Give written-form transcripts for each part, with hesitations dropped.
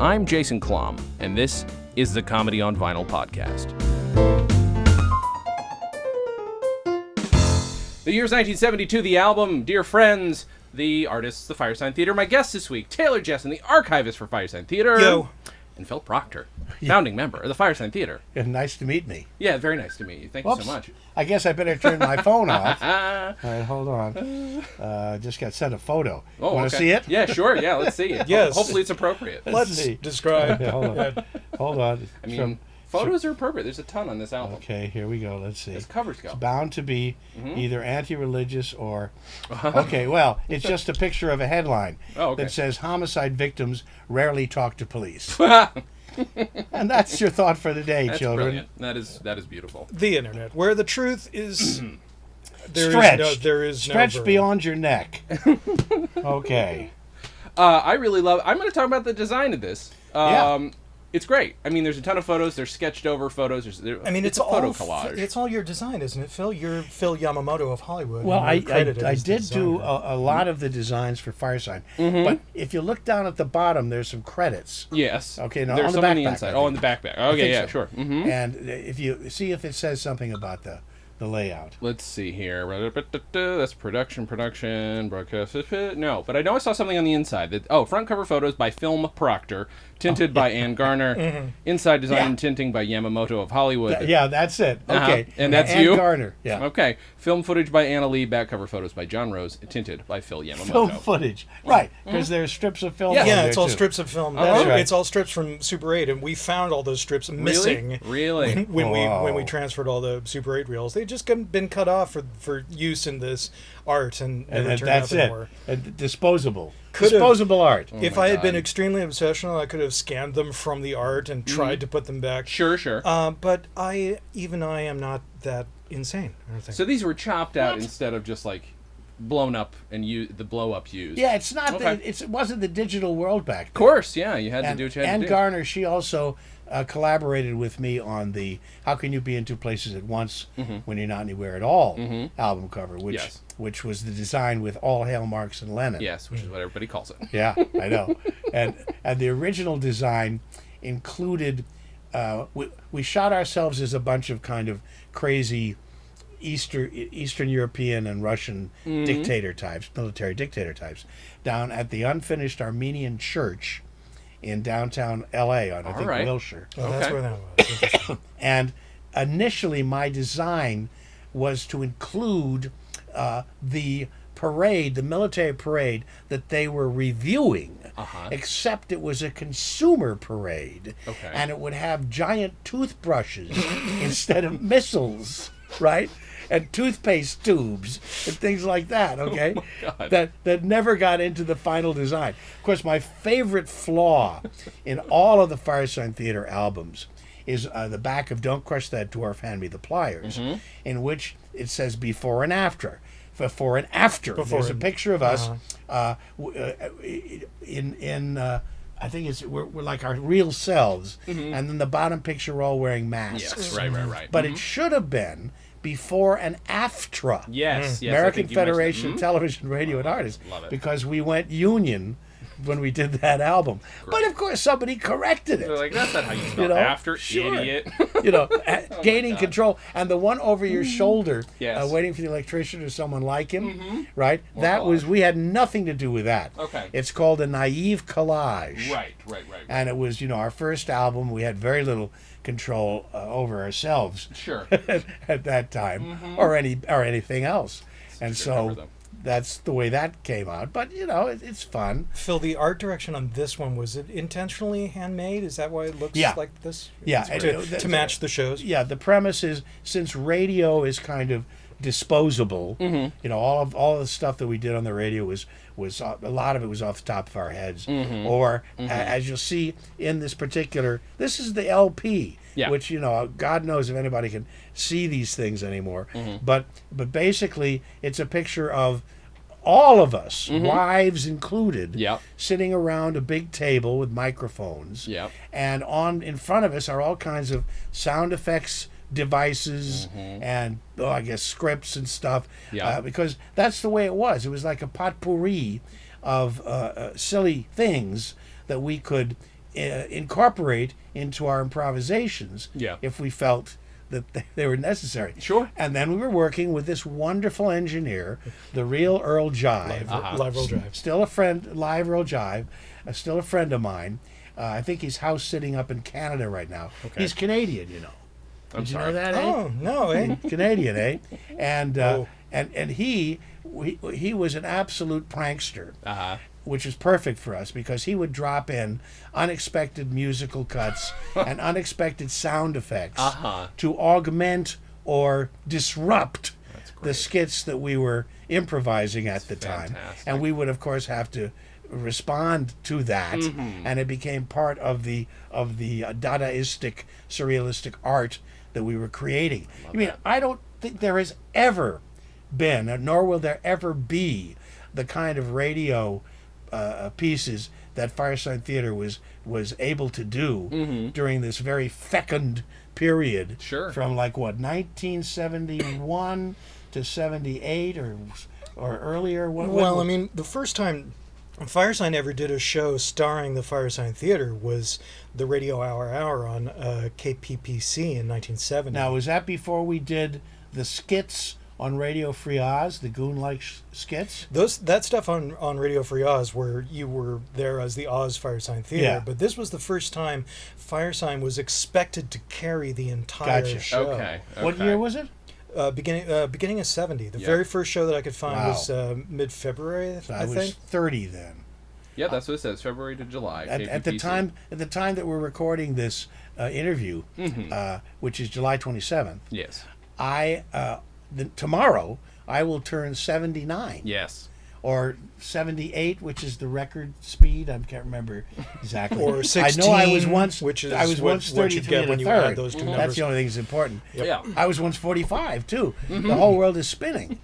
I'm Jason Klamm, and this is the Comedy on Vinyl podcast. The year's 1972, the album, Dear Friends, the artists, the Firesign Theater. My guest this week, Taylor Jessen, the archivist for Firesign Theater. Yo. And Phil Proctor, founding member of the Firesign Theater. Yeah, nice to meet me. Yeah, very nice to meet you. Thank you so much. I guess I better turn my phone off. All right, hold on. Just got sent a photo. Oh, Want to see it? Yeah, sure. Yeah, let's see it. Yes. Hopefully it's appropriate. Let's see. describe. Yeah, hold on. Hold on. I mean, photos are appropriate. There's a ton on this album. Okay, here we go. Let's see. As covers go. It's bound to be either anti-religious or... Okay, well, it's just a picture of a headline that says, homicide victims rarely talk to police. And that's your thought for the day, That's children. brilliant. That is beautiful. The internet, where the truth is... there is Stretched no beyond your neck. Okay. I really love... I'm going to talk about the design of this. Yeah. It's great. I mean, there's a ton of photos. There's sketched over photos. It's a photo collage. It's all your design, isn't it, Phil? You're Phil Yamamoto of Hollywood. Well, I did do a lot of the designs for Firesign. But if you look down at the bottom, there's some credits. Yes. Okay, no, there's on the some back on the inside. On the back. Okay, yeah, so. sure. And if you see if it says something about the layout. Let's see here. That's production, broadcast. No, but I know I saw something on the inside. Front cover photos by Film Proctor, tinted by Ann Garner. Inside design and tinting by Yamamoto of Hollywood. Yeah, that's it. Okay. And that's Ann you? Garner. Yeah. Okay. Film footage by Anna Lee, back cover photos by John Rose, tinted by Phil Yamamoto. Film footage. Right, because there's strips of film. Yeah, on it's there all too. strips of film. That's right. It's all strips from Super 8, and we found all those strips missing. Really? When we transferred all the Super 8 reels. They'd just been cut off for use in this art and never turned that's up it. anymore. Disposable art. If I had been extremely obsessional, I could have scanned them from the art and tried to put them back. Sure. But I am not that insane, I don't think. So these were chopped out instead of just like blown up and the blow up used. Yeah, it's not. It wasn't the digital world back then. Of course, yeah. You had to do what you had to do. Ann Garner, she also collaborated with me on the "How Can You Be in Two Places at Once When You're Not Anywhere at All" album cover, which was the design with All Hail Marx and Lenin. Yes, which is what everybody calls it. Yeah, I know. And the original design included. We shot ourselves as a bunch of kind of crazy Eastern European and Russian dictator types, military dictator types, down at the unfinished Armenian church in downtown L.A. on, I think, Wilshire. Oh, that's where that was. And initially, my design was to include the parade, the military parade that they were reviewing, except it was a consumer parade, and it would have giant toothbrushes instead of missiles, right? And toothpaste tubes and things like that, okay? Oh my God. That never got into the final design. Of course, my favorite flaw in all of the Firesign Theater albums is the back of Don't Crush That Dwarf, Hand Me the Pliers, in which it says before and after. Before and after. There's a picture of us in I think we're like our real selves, and then the bottom picture we're all wearing masks. Yes, right. But it should have been before and after. Yes. American Federation Television, Radio, and Artists. Love it. Because we went union when we did that album. Great. But of course somebody corrected it. They're like, that's not how you spell after, idiot. Gaining control. And the one over your shoulder, waiting for the electrician or someone like him, right? We had nothing to do with that. Okay. It's called a naive collage. Right. And it was, our first album. We had very little control over ourselves. Sure. at that time, or anything else. And so that's the way that came out. But, it's fun. Phil, the art direction on this one, was it intentionally handmade? Is that why it looks like this? Yeah. To match the shows? Yeah, the premise is, since radio is kind of disposable, all of the stuff that we did on the radio was a lot of it was off the top of our heads. Or, as you'll see in this is the LP, which, God knows if anybody can see these things anymore. But basically, it's a picture of all of us, wives included, sitting around a big table with microphones. And in front of us are all kinds of sound effects devices and I guess scripts and stuff, because that's the way it was. It was like a potpourri of silly things that we could incorporate into our improvisations Yeah. if we felt that they were necessary. Sure. And then we were working with this wonderful engineer, the real Earl Jive. Live Roll Drive. Still a friend, live Earl Jive, still a friend of mine. I think he's house sitting up in Canada right now. Okay. He's Canadian, you know. I'm Did you sorry. know that, eh? Oh, no, eh? Canadian, eh? And Oh. and he was an absolute prankster, Uh-huh. which is perfect for us because he would drop in unexpected musical cuts and unexpected sound effects Uh-huh. to augment or disrupt That's the great. skits that we were improvising at the time. fantastic. And we would, of course, have to respond to that, Mm-hmm. and it became part of the Dadaistic, surrealistic art that we were creating. I mean, that. I don't think there has ever been, nor will there ever be, the kind of radio pieces that Firesign Theater was able to do during this very fecund period. Sure. From like what 1971 to 78 or earlier. Well, I mean, the first time Firesign ever did a show starring the Firesign Theater was the Radio Hour on KPPC in 1970. now was that before we did the skits on Radio Free Oz, the goon-like skits? that stuff on Radio Free Oz, where you were there as the Oz Firesign Theater, Yeah. but this was the first time Firesign was expected to carry the entire Gotcha. show. Okay. What year was it? Beginning of 70. The Yeah. very first show that I could find Wow. was mid-February, So I I was think. 30 then. Yeah, that's what it says. February to July. At the KPPC. time that we're recording this interview, which is July 27th, Yes. tomorrow I will turn 79 Yes. or 78, which is the record speed. I can't remember exactly. Or 16, I know I was once which is I was what- once what you'd 33 get and when a you add third. those two That's numbers. the only thing that's important. Yeah. I was once 45 too. The whole world is spinning.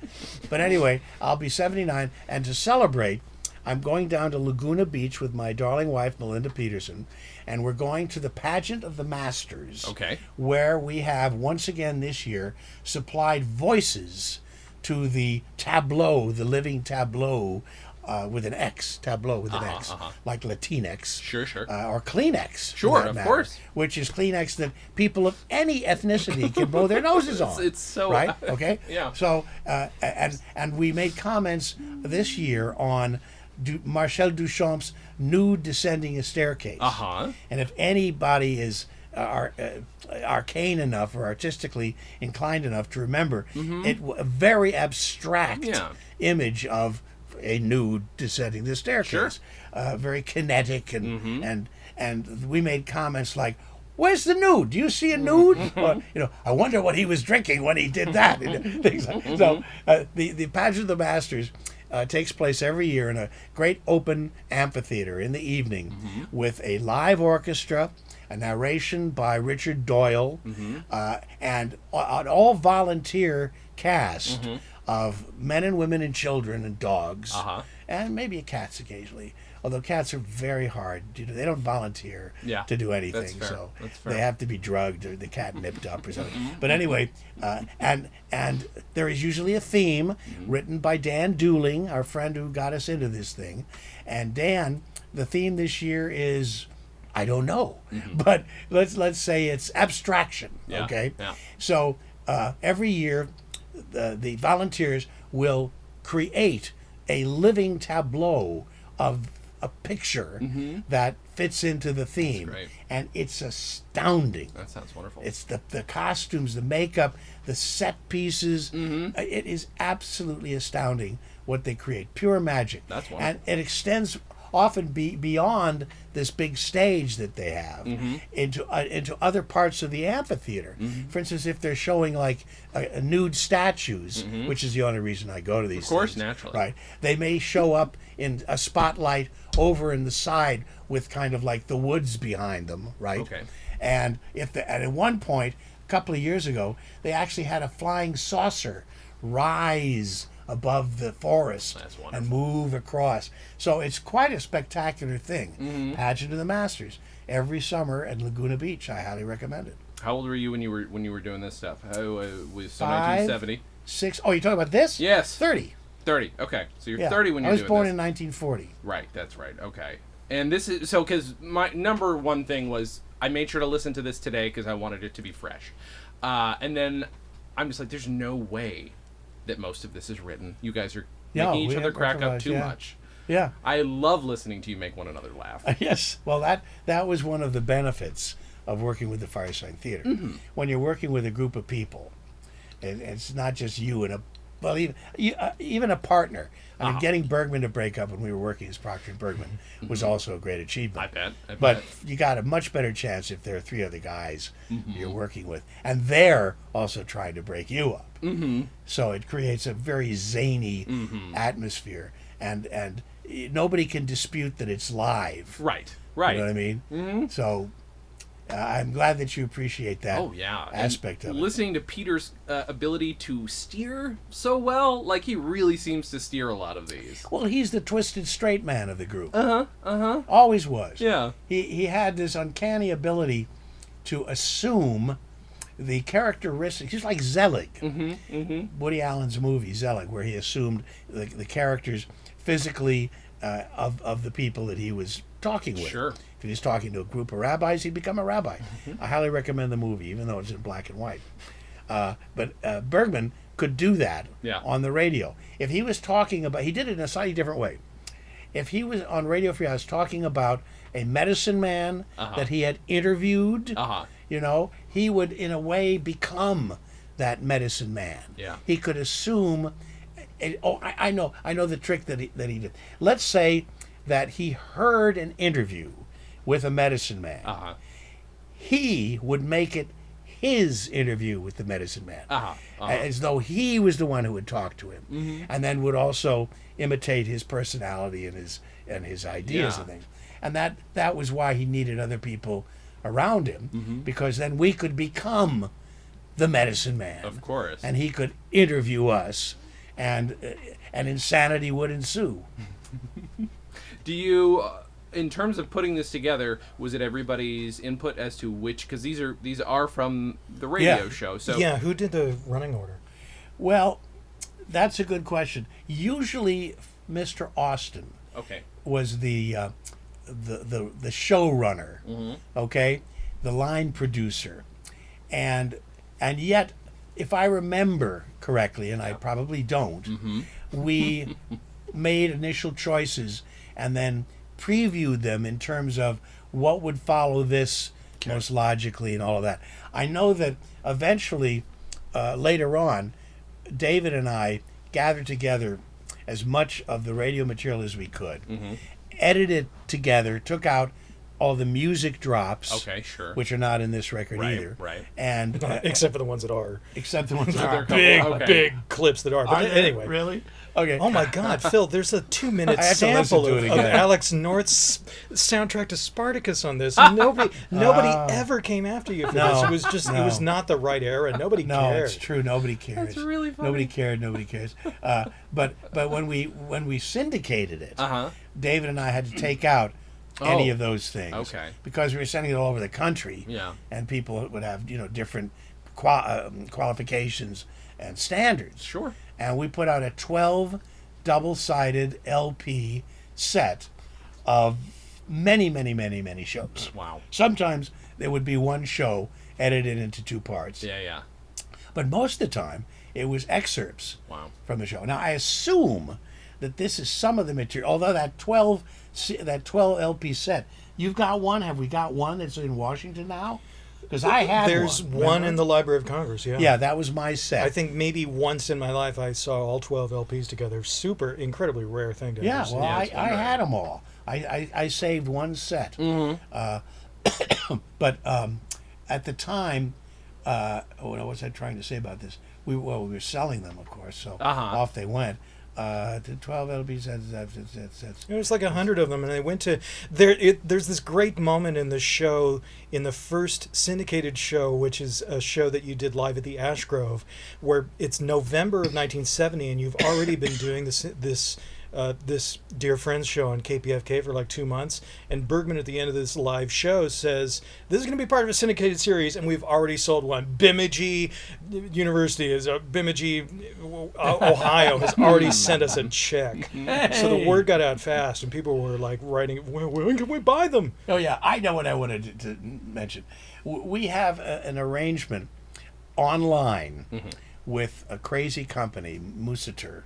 But anyway, I'll be 79, and to celebrate, I'm going down to Laguna Beach with my darling wife, Melinda Peterson, and we're going to the Pageant of the Masters. Okay. Where we have, once again this year, supplied voices to the tableau, the living tableau, with an X, tableau with an X, like Latinx. Sure, sure. Or Kleenex. for Sure, that of matter, course. Which is Kleenex that people of any ethnicity can blow their noses on. It's so right. Okay. Yeah. So and we made comments this year on Marcel Duchamp's Nude Descending a Staircase. Uh-huh. And if anybody is arcane enough or artistically inclined enough to remember, a very abstract Yeah. image of a nude descending the staircase, very kinetic, and we made comments like, "Where's the nude? Do you see a nude?" Or, I wonder what he was drinking when he did that. Things like, so the Pageant of the Masters takes place every year in a great open amphitheater in the evening with a live orchestra, a narration by Richard Doyle, and an all volunteer cast of men and women and children and dogs, and maybe cats occasionally. Although cats are very hard, they don't volunteer to do anything, that's fair. so That's fair. they have to be drugged or the cat nipped up or something. But anyway, and there is usually a theme written by Dan Dooling, our friend who got us into this thing. And Dan, the theme this year is, I don't know, but let's say it's abstraction. Yeah, Okay, yeah. so every year the volunteers will create a living tableau of a picture that fits into the theme, great. and it's astounding. That sounds wonderful. It's the costumes, the makeup, the set pieces. It is absolutely astounding what they create. Pure magic. That's wonderful. And it extends often beyond this big stage that they have into other parts of the amphitheater. For instance, if they're showing like nude statues, which is the only reason I go to these. Of course, things, naturally. right? They may show up in a spotlight over in the side with kind of like the woods behind them, right? Okay. And and at one point, a couple of years ago, they actually had a flying saucer rise above the forest That's wonderful. and move across. So it's quite a spectacular thing. Pageant of the Masters every summer at Laguna Beach. I highly recommend it. How old were you when you were doing this stuff? How was so 5, 1970? 6. Oh, you're talking about this? Yes. 30. 30. Okay, so you're Yeah. 30 when I you're was doing born this. in 1940. Right, that's right. Okay. And this is so because my number one thing was I made sure to listen to this today because I wanted it to be fresh. And then I'm just like, there's no way that most of this is written. You guys are making each other crack up too much. Yeah. I love listening to you make one another laugh. Yes. Well, that was one of the benefits of working with the Firesign Theater. Mm-hmm. When you're working with a group of people, it's not just you and even a partner. I mean, getting Bergman to break up when we were working as Proctor and Bergman was also a great achievement. I bet. But you got a much better chance if there are 3 other guys you're working with, and they're also trying to break you up. Mm-hmm. So it creates a very zany atmosphere, and nobody can dispute that it's live. Right. You know what I mean? Mm-hmm. So I'm glad that you appreciate that aspect of it. Listening to Peter's ability to steer so well, like he really seems to steer a lot of these. Well, he's the twisted straight man of the group. Uh-huh. Always was. Yeah. He had this uncanny ability to assume the characteristics. He's like Zelig. Woody Allen's movie, Zelig, where he assumed the characters physically of the people that he was talking with. Sure. If he was talking to a group of rabbis, he'd become a rabbi. I highly recommend the movie, even though it's in black and white. But Bergman could do that on the radio. If he was talking about, he did it in a slightly different way. If he was on Radio Free House talking about a medicine man that he had interviewed, he would, in a way, become that medicine man. Yeah. He could assume. I know the trick that he did. Let's say that he heard an interview with a medicine man. He would make it his interview with the medicine man, as though he was the one who would talk to him, and then would also imitate his personality and his ideas and things. And that was why he needed other people around him, because then we could become the medicine man, of course, and he could interview us, and insanity would ensue. Do you, in terms of putting this together, was it everybody's input as to which? Because these are from the radio show. So who did the running order? Well, that's a good question. Usually, Mr. Austin was the showrunner. Okay, the line producer, and yet, if I remember correctly, and I probably don't, we made initial choices and then previewed them in terms of what would follow this most logically and all of that. I know that eventually, later on, David and I gathered together as much of the radio material as we could, edited together, took out all the music drops, which are not in this record either, and except for the ones that are, big clips that are. But anyway, really. Okay. Oh my God, Phil! There's a 2-minute sample of Alex North's soundtrack to Spartacus on this. And nobody ever came after you for this. It was just it was not the right era. Nobody cared. No, it's true. Nobody cares. That's really funny. Nobody cared. Nobody cares. But when we syndicated it, David and I had to take out any of those things, because we were sending it all over the country, and people would have different qualifications and standards. Sure. And we put out a 12 double-sided LP set of many, many, many, many shows. Wow. Sometimes there would be one show edited into 2 parts. Yeah. But most of the time, it was excerpts from the show. Now, I assume that this is some of the material, although that 12 LP set, you've got one? Have we got one that's in Washington now? Because I had There's one in the Library of Congress, Yeah, that was my set. I think maybe once in my life I saw all 12 LPs together. Super, incredibly rare thing to ever see. Well, I had them all. I saved one set. But at the time, what was I trying to say about this? We were selling them, of course, so off they went. The 12 LP sets. It was like 100 of them, and they went to there's this great moment in the show, in the first syndicated show, which is a show that you did live at the Ash Grove, where it's November of 1970, and you've already been doing this this Dear Friends show on KPFK for like 2 months, and Bergman at the end of this live show says, "This is going to be part of a syndicated series, and we've already sold one. Bemidji University Bemidji, Ohio has already sent us a check." So the word got out fast, and people were like writing, "When can we buy them?" Oh yeah, I know what I wanted to mention. We have an arrangement online with a crazy company, Musiter,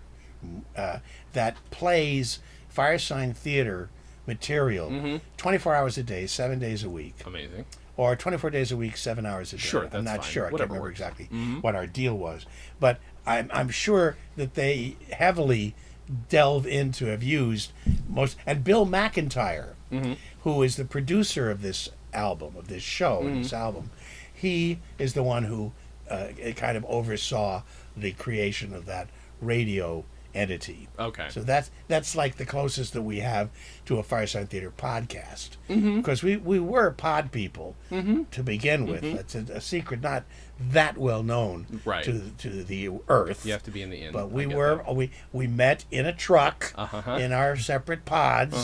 that plays Firesign Theater material 24 hours a day, 7 days a week. Amazing. Or 24 days a week, 7 hours a day. Sure, that's I'm not fine. sure. I Whatever can't remember works. exactly what our deal was. But I'm sure that they heavily delve into, have used most, and Bill McIntyre, who is the producer of this album, of this show, and this album, he is the one who kind of oversaw the creation of that radio entity. Okay. So that's like the closest that we have to a Firesign Theater podcast, because we were pod people to begin with. That's a secret not that well known to the earth. You have to be in the inn. But we met in a truck in our separate pods.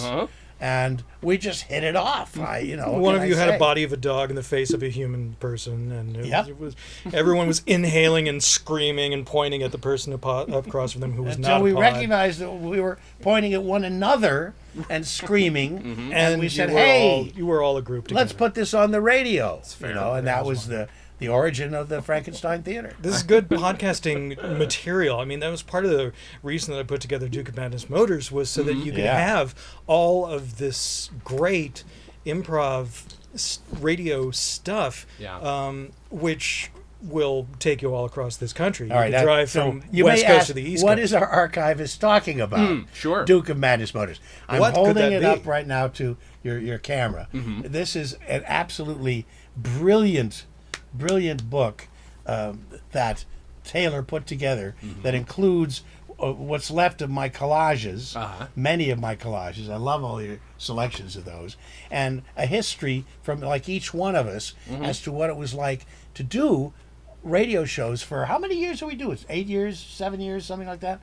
And we just hit it off. One of you had a body of a dog in the face of a human person, and it was everyone was inhaling and screaming and pointing at the person up across from them who was not a pod. Until we recognized that we were pointing at one another and screaming, and we said, "Hey, you were all a group together. Let's put this on the radio." And that was the origin of the Frankenstein Theater. This is good podcasting material. I mean, that was part of the reason that I put together Duke of Madness Motors, was so that you could have all of this great improv radio stuff, which will take you all across this country. All right, can drive from you West may Coast ask, to the East what Coast. is our archivist talking about? Sure. Duke of Madness Motors. I'm What could holding that it be? up right now to your camera. This is an absolutely brilliant book that Taylor put together that includes what's left of my collages, many of my collages. I love all your selections of those, and a history from like each one of us as to what it was like to do radio shows for how many years do we do it? 8 years, 7 years, something like that?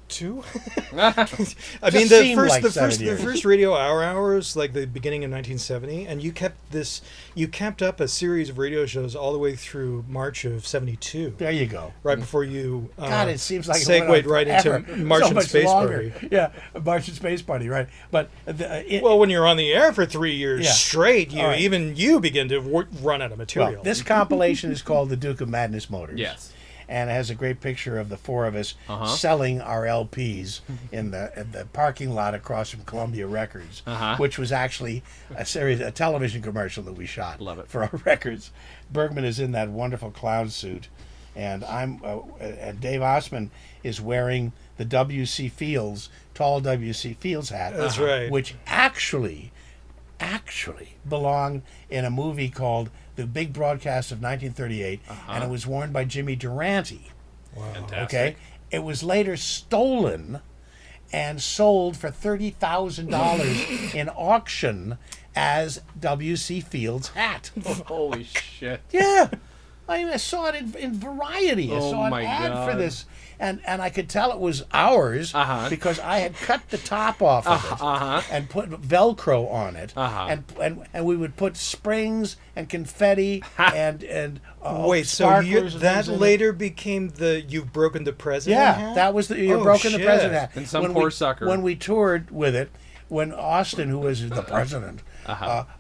2? I mean, the first radio hours, like the beginning of 1970, and you kept up a series of radio shows all the way through March of 72. There you go. Right before you God, it seems like segued right into Martian Space longer. Party. Yeah, Martian Space Party, right? But when you're on the air for 3 years straight, right. you begin to run out of material. Well, this compilation is called The Duke of Madness Motors. Yes. And it has a great picture of the four of us selling our LPs in the parking lot across from Columbia Records, which was actually a television commercial that we shot for our records. Bergman is in that wonderful clown suit, and and Dave Osman is wearing the W.C. Fields, tall W.C. Fields hat. That's right. Which actually belonged in a movie called The Big Broadcast of 1938, and it was worn by Jimmy Durante. Wow. Fantastic. Okay? It was later stolen and sold for $30,000 in auction as W.C. Fields' hat. Holy shit. Yeah. I saw it in Variety. I saw an ad God. for this. And I could tell it was ours because I had cut the top off of it and put Velcro on it, and we would put springs and confetti and wait, so sparklers that later became the "You've Broken the President" hat? that was the "You've Broken the President" hat. And some poor sucker. When we toured with it, when Austin, who was the president,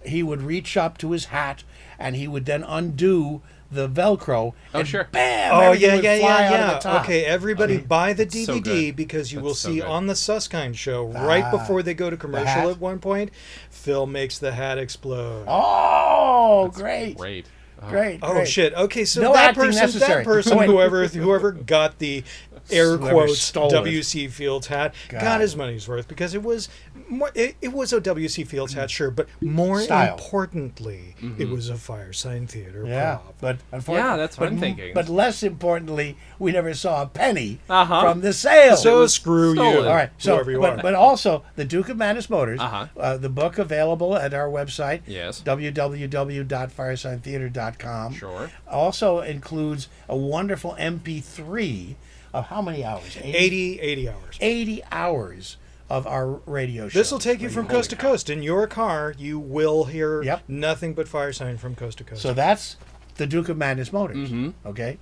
he would reach up to his hat and he would then undo the Velcro. And sure. Bam! Oh, everything would fly out of the top. Okay, everybody buy the That's so DVD good. because you That's will so see good. on the Susskind show, right before they go to commercial hat? at one point, Phil makes the hat explode. Oh, great. Great. Great. Oh great. shit! Okay, so No that acting person, necessary. whoever got the air Whoever quotes stole it. W.C. Fields hat, God. got his money's worth because it was a W.C. Fields hat, sure, but more Style. importantly, it was a Firesign Theater Yeah, prop. but unfortunately, Yeah, that's what I'm thinking. But less importantly, we never saw a penny from the sale. So screw you. stolen. All right, so whoever you are. but also the Duke of Madness Motors, the book available at our website, Yes. www.firesigntheater.com. Sure. Also includes a wonderful MP3 of how many hours? 80 hours. 80 hours of our radio show. This will take you from coast to coast. In your car, you will hear Yep. nothing but Firesign from coast to coast. So that's the Duke of Madness Motors, Mm-hmm. okay?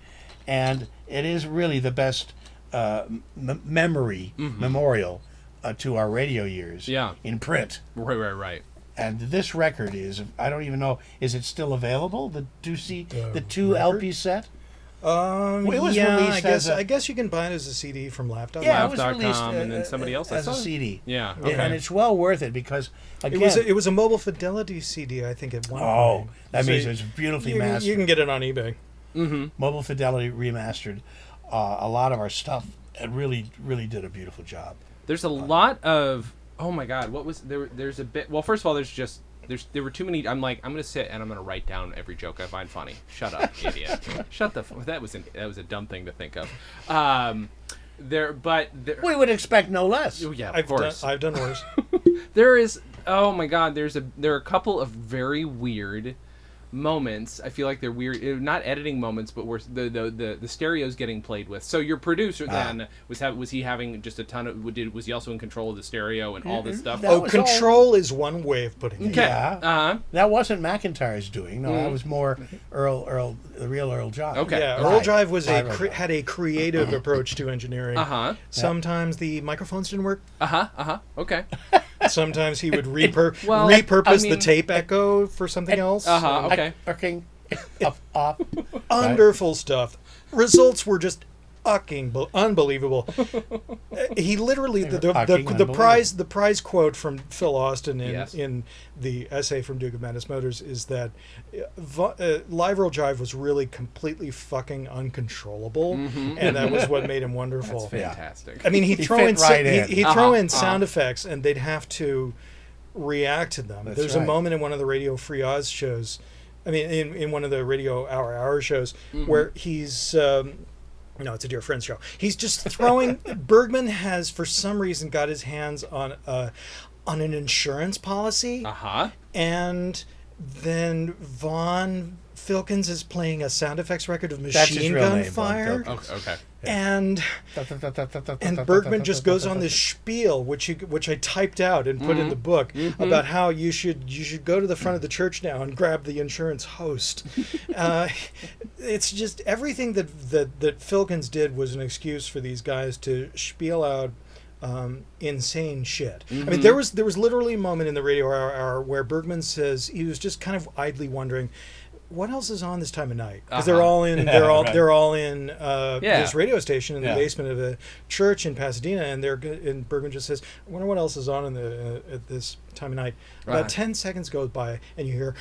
And it is really the best memorial to our radio years Yeah. in print. Right. And this record is, I don't even know, is it still available? The two record? LP set? It was yeah, released I guess you can buy it as a CD from Laptop. Yeah, it was Laugh.com, released and then somebody else. I as a saw it. CD. Yeah, And- okay. And it's well worth it because, again, It was a mobile fidelity CD, I think, at one point. that So means it's beautifully you mastered. can get it on eBay. Mobile Fidelity remastered a lot of our stuff and really did a beautiful job. There's a lot of. Oh my God! What was there? There's a bit. Well, first of all, there were too many. I'm gonna sit and I'm gonna write down every joke I find funny. Shut up, idiot! Shut the. That was a dumb thing to think of. There. We would expect no less. Yeah, of course. I've done worse. There is. Oh my God! There are a couple of very weird moments. I feel like they're weird, not editing moments, but where the stereo's getting played with. So your producer then was he having just a ton of was he also in control of the stereo and all this stuff? That was control is one way of putting it. Okay. Yeah. That wasn't McIntyre's doing. No, that was more the real Earl Jive. Okay. Yeah, Right. Earl Jive was Right. had a creative approach to engineering. Sometimes the microphones didn't work. Okay. Sometimes he would repurpose Well, I the mean- tape echo for something else. Okay. Okay. Up. Wonderful stuff. Results were just unbelievable. He literally the prize quote from Phil Austin in the essay from Duke of Madness Motors is that Live Earl Jive was really completely fucking uncontrollable, and that was what made him wonderful. That's fantastic. I mean, he'd throw in sound effects, and they'd have to react to them. That's There's a right. moment in one of the Radio Free Oz shows, I mean, in one of the Radio Hour shows, where he's no, it's a Dear Friends show. He's just throwing. Bergman has, for some reason, got his hands on an insurance policy, and then Von Filkins is playing a sound effects record of machine gun fire. Okay. And Bergman just goes on this spiel, which I typed out and put in the book, about how you should go to the front of the church now and grab the insurance host. It's just everything that Filkins did was an excuse for these guys to spiel out insane shit. I mean, there was literally a moment in the Radio Hour where Bergman says he was just kind of idly wondering, what else is on this time of night? Because they're all in this radio station in the basement of a church in Pasadena, and Bergman just says, I wonder what else is on at this time of night. About 10 seconds goes by, and you hear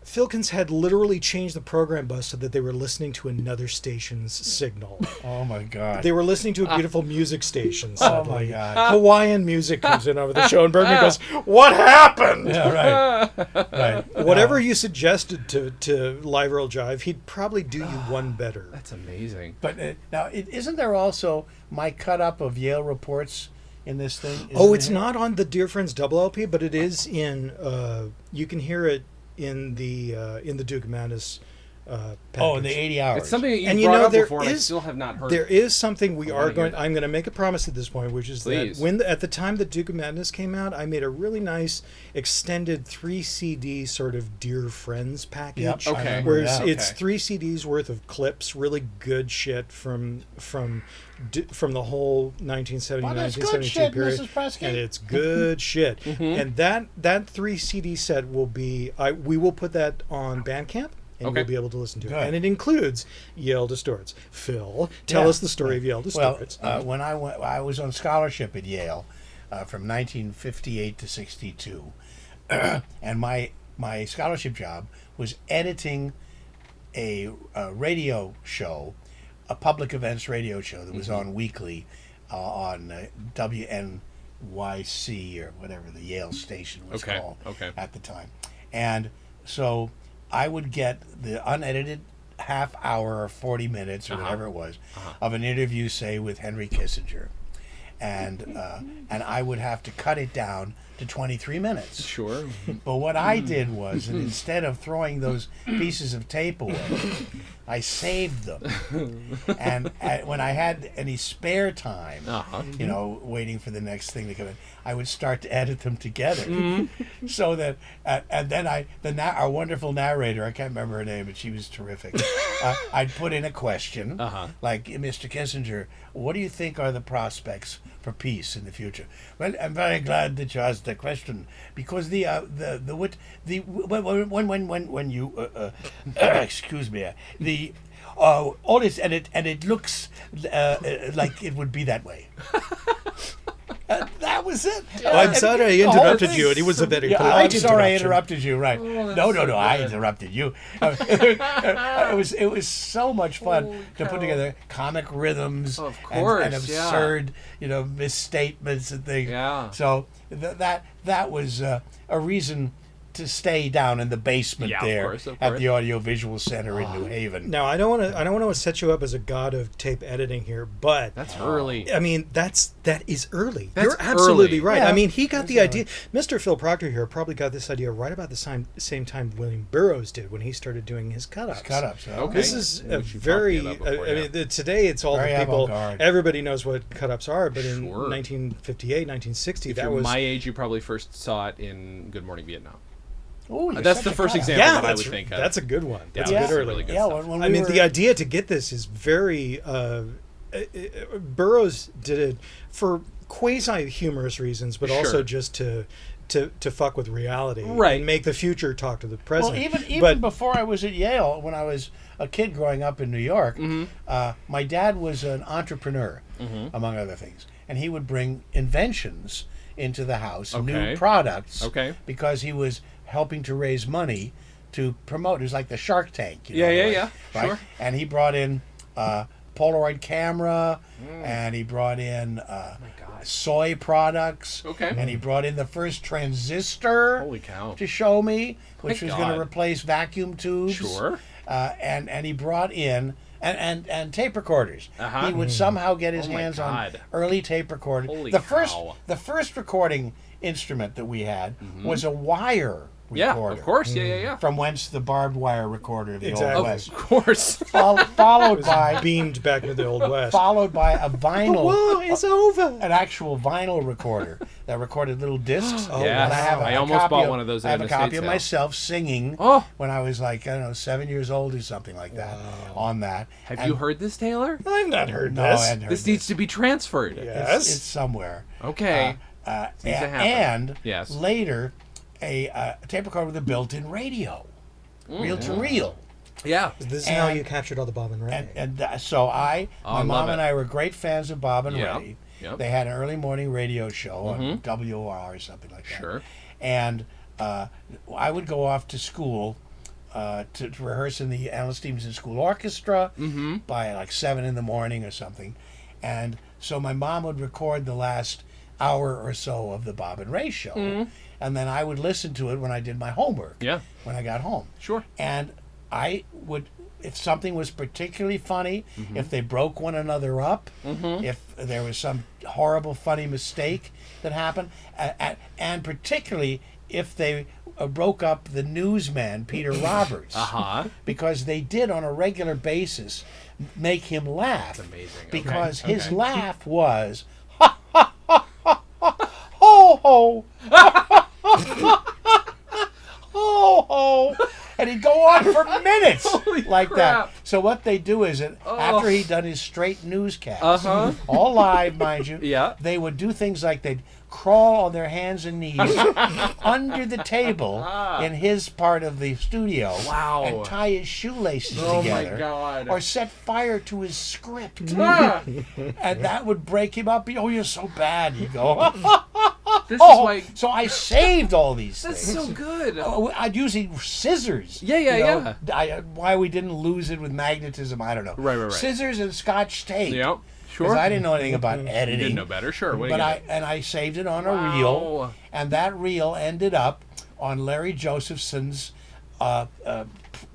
Filkins had literally changed the program bus so that they were listening to another station's signal. Oh my God. They were listening to a beautiful music station. Oh my God. Hawaiian music comes in over the show, and Bergman goes, "What happened?" Yeah, right. Whatever you suggested to Live Earl Jive, he'd probably do you one better. That's amazing. But now, isn't there also my cut up of Yale reports in this thing? It's not on the Dear Friends double LP, but it is in. You can hear it in the Duke of Madness. In the 80 hours. It's something that you And brought up there before, and I is- still have not heard. There is something I wanna hear that. I'm going to make a promise at this point, which is Please. that at the time that Duke of Madness came out, I made a really nice extended 3 CD sort of Dear Friends package. Yep, I Okay. remember Where that. it's 3 CDs worth of clips, really good shit from the whole 1970, Well, that's good 1972 shit, period. Mrs. Presky. And it's good shit. And that 3 CD set will be, we will put that on Bandcamp. And Okay. you'll be able to listen to it. Good. And it includes Yale Distorts. Phil, tell us the story of Yale Distorts. When I was on scholarship at Yale from 1958 to 62, and my scholarship job was editing a radio show, a public events radio show that was on weekly on WNYC or whatever the Yale station was called at the time. And so I would get the unedited half hour or 40 minutes or whatever it was of an interview, say, with Henry Kissinger. And I would have to cut it down to 23 minutes. Sure. But what I did was, and instead of throwing those pieces of tape away, I saved them. And when I had any spare time, waiting for the next thing to come in, I would start to edit them together. So that, and then our wonderful narrator, I can't remember her name, but she was terrific. I'd put in a question, like, Mr. Kissinger, what do you think are the prospects for peace in the future? Well, I'm very glad that you asked the question, because when you excuse me, all this, and it looks like it would be that way. That was it. Oh, I'm sorry I interrupted you, and he was a very polite I'm sorry I interruption. interrupted you. Right? No, I interrupted you. It was so much fun to put together comic rhythms Of course, and absurd, misstatements and things. Yeah. So that was a reason to stay down in the basement there of course. at the Audiovisual Center in New Haven. Now, I don't want to set you up as a god of tape editing here, but That's early. I mean, that is early. That's You're absolutely early. right. Yeah. I mean, he got the idea. Mr. Phil Proctor here probably got this idea right about the same time William Burroughs did when he started doing his cut-ups. Okay. This is Yeah, a we should very. talk about that before, yeah. Today it's all Very the people. avant-garde. Everybody knows what cut-ups are, but in Sure. 1958, 1960, If that you're was my age, you probably first saw it in Good Morning Vietnam. Oh, you're That's such the a first cut-up. example that I that's would think of. that's a good one. That's Yeah, a it's good early. really good Yeah, stuff. when I we mean, were, the idea to get this is very. Burroughs did it for quasi-humorous reasons, but also Sure. just to fuck with reality, Right. and make the future talk to the well, present. even but before I was at Yale, when I was a kid growing up in New York, my dad was an entrepreneur, among other things, and he would bring inventions into the house, Okay. new products, Okay. because he was helping to raise money to promote. It was like the Shark Tank. Yeah, right? sure. And he brought in Polaroid camera, and he brought in soy products, Okay. and he brought in the first transistor Holy cow. to show me, which My was going God. to replace vacuum tubes. Sure. And he brought in and tape recorders. Uh-huh. He would somehow get his Oh my hands on God. early tape recorders. Holy the cow. first recording instrument that we had was a wire Yeah, recorder. of course. Yeah. From whence the barbed wire recorder of the Exactly. Old Of West. course. Followed by beamed back into the Old West. followed by a vinyl. Whoa, it's over. An actual vinyl recorder that recorded little discs. Oh, yes. And I a almost copy bought of- one of those I have at a an copy estate of sale. myself singing Oh. when I was like, 7 years old or something like that on that. Have And- you heard this, Taylor? I've not heard No, this. I hadn't heard This needs to be transferred. Yes. It's somewhere. Okay. Needs to happen. And Yes. later, a tape recorder with a built-in radio, reel to reel. Yeah. This is how and- you captured all the Bob and Ray. So my I love mom it. and I were great fans of Bob and Yep, Ray. yep. They had an early morning radio show on WOR or something like that. Sure. And I would go off to school to rehearse in the Alan Stevenson School Orchestra by like 7 in the morning or something. And so my mom would record the last hour or so of the Bob and Ray show. And then I would listen to it when I did my homework. Yeah. When I got home. Sure. And I would, if something was particularly funny, if they broke one another up, if there was some horrible funny mistake that happened, and particularly if they broke up the newsman, Peter Roberts, because they did on a regular basis make him laugh. That's amazing. Because Okay, his okay. laugh was, ha ha ha ha ha, ho ho, ho ho, and he'd go on for minutes like crap. that. So what they do is that after he'd done his straight newscast, all live, mind you, Yeah. they would do things like they'd crawl on their hands and knees under the table in his part of the studio and tie his shoelaces together. my God. Or set fire to his script. Ah, And that would break him up. Oh, you're so bad. You go, this is oh, why. so I saved all these That's things. so good. Oh, I'd using scissors. Yeah, yeah. Why we didn't lose it with magnetism, I don't know. Right. Scissors and Scotch tape. Yep. Because Sure. I didn't know anything about editing. You didn't know better. Sure. What are But you gonna do? I saved it on a Wow. reel, and that reel ended up on Larry Josephson's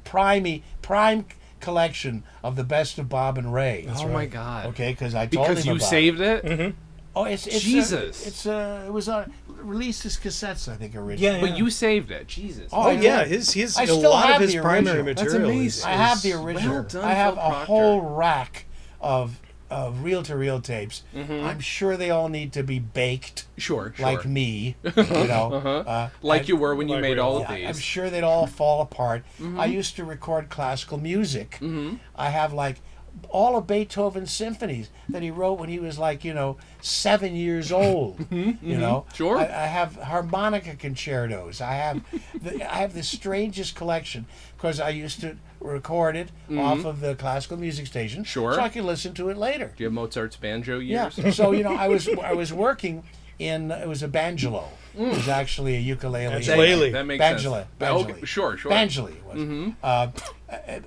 prime collection of the best of Bob and Ray. Oh my God. Okay, because I told Because him you about saved it. it. Oh, it's Jesus. it was released as cassettes, I think, originally. Yeah, But you saved it. Jesus. Oh, yeah, his I a still lot have of his the primary original. That's material. amazing. I have the original. Well done, I have Phil a Proctor. whole rack of reel-to-reel tapes. I'm sure they all need to be baked. Sure. Like me, you know. Like you were when you like made we all all of I'm these. sure they'd all fall apart. I used to record classical music. I have like all of Beethoven's symphonies that he wrote when he was like, 7 years old. You know, Sure. I have harmonica concertos. I have the strangest collection because I used to record it off of the classical music station, Sure. so I could listen to it later. Do you have Mozart's banjo Yeah. years? So I was working in it was a banjolo. It was actually a ukulele. Banjolele. That makes Banjole. sense. Banjole. Okay, sure. Banjole it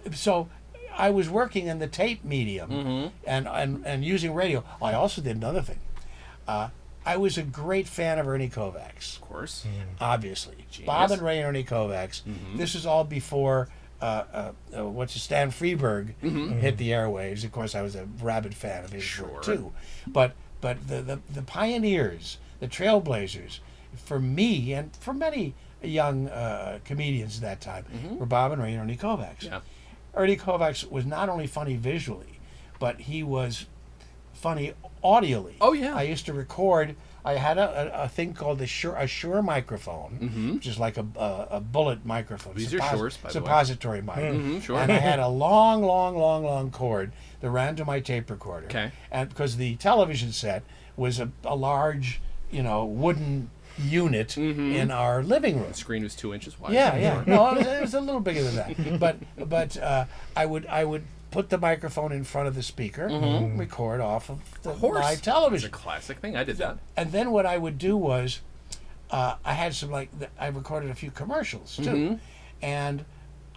was. So I was working in the tape medium and using radio. I also did another thing. I was a great fan of Ernie Kovacs, Of course. obviously. Genius. Bob and Ray Ernie Kovacs. This is all before Stan Freberg hit the airwaves. Of course, I was a rabid fan of his work too. But the pioneers, the trailblazers, for me and for many young comedians at that time, were Bob and Ray and Ernie Kovacs. Yeah. Ernie Kovacs was not only funny visually, but he was funny audially. Oh, yeah. I used to record. I had a thing called a Shure microphone, which is like a bullet microphone. These are Shures, by the way. suppository mic. Sure. And I had a long cord that ran to my tape recorder. Okay. And because the television set was a large, wooden unit in our living room. The screen was 2 inches wide. Yeah. No, it was a little bigger than that. But I would put the microphone in front of the speaker, record off of the live It's a television. classic thing. I did that. And then what I would do was, I had I recorded a few commercials too, and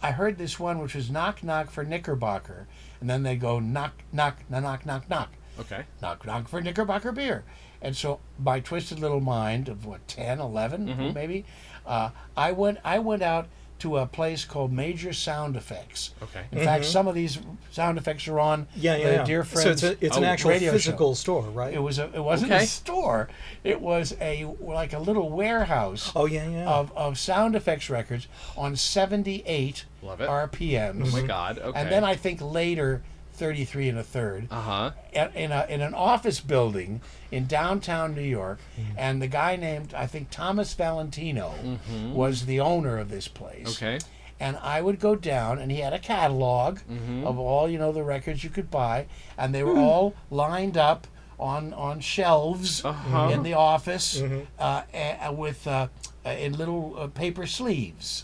I heard this one which was knock knock for Knickerbocker, and then they go knock knock knock knock knock. Okay. Knock knock for Knickerbocker beer. And so my twisted little mind of 10, 11 maybe, I went out to a place called Major Sound Effects. Okay. In fact, some of these sound effects are on the Dear Friends. So it's an actual radio physical show. store, right? It wasn't a store. It was like a little warehouse. Oh, yeah. Of sound effects records on 78 Love it. RPMs. Oh my God. Okay. And then I think later 33 1/3 in an office building in downtown New York, and the guy named, I think, Thomas Valentino was the owner of this place. Okay. And I would go down, and he had a catalog of all the records you could buy, and they were all lined up on shelves in the office with in little paper sleeves.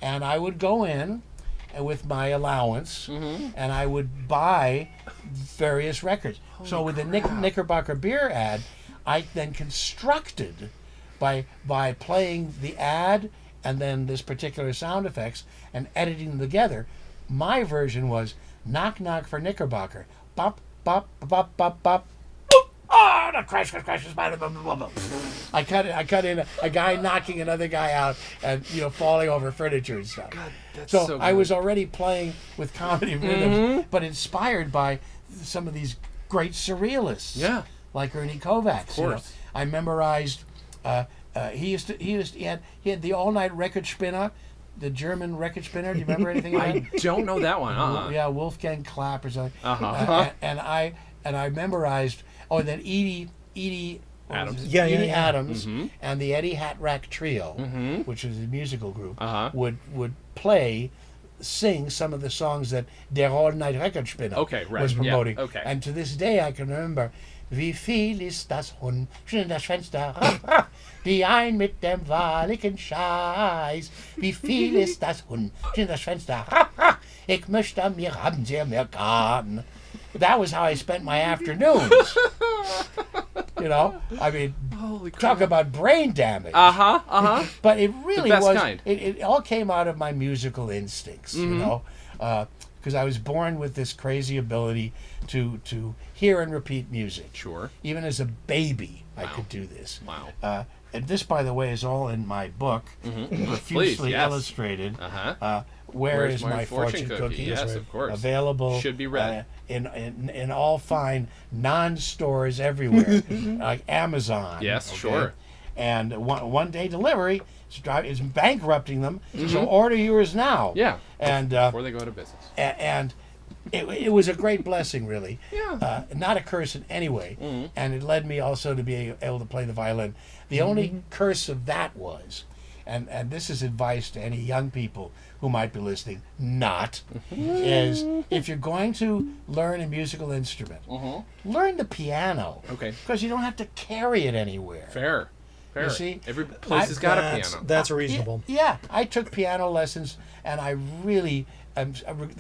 And I would go in with my allowance, and I would buy various records. So with the Knickerbocker beer ad, I then constructed by playing the ad and then this particular sound effects and editing them together. My version was knock knock for Knickerbocker, bop bop bop bop bop. Oh, the crash. I cut in a guy knocking another guy out and falling over furniture and stuff. God, that's so so I good. was already playing with comedy rhythms, but inspired by some of these great surrealists. Yeah. Like Ernie Kovacs. Of course. I memorized. He had the all-night record spinner, the German record spinner. Do you remember anything about it? I don't know that one. Yeah, Wolfgang Klapp or something. Uh-huh. And I memorized. Oh, and then Edie Adams. Edie Adams and the Eddie Hatrack Trio, which was a musical group, would sing some of the songs that Der All-Night Record Spinner was promoting. Yeah, okay. And to this day, I can remember. Wie viel ist das Hund in das Fenster? Die ein mit dem wahrlichen Scheiß. Wie viel ist das Hund in das Fenster? Ich möchte mir haben Sie mir gern. That was how I spent my afternoons. I mean, Holy crap. talk about brain damage. But it really best was. kind. It all came out of my musical instincts, because I was born with this crazy ability to hear and repeat music. Sure. Even as a baby, I could do this. Wow. And this, by the way, is all in my book, profusely Please, yes. illustrated. Where is my fortune cookie? Yes, of course. Available. Should be read. In all fine non-stores everywhere, like Amazon. Yes, okay? sure. And one day delivery is bankrupting them. So order yours now. Yeah. And before they go out of business. And it was a great blessing, really. Yeah. Not a curse in any way. And it led me also to be able to play the violin. The only curse of that was, and this is advice to any young people who might be listening, is if you're going to learn a musical instrument, learn the piano. Okay. Because you don't have to carry it anywhere. Fair. You see? Every place has got a piano. That's reasonable. Yeah, I took piano lessons, and I really...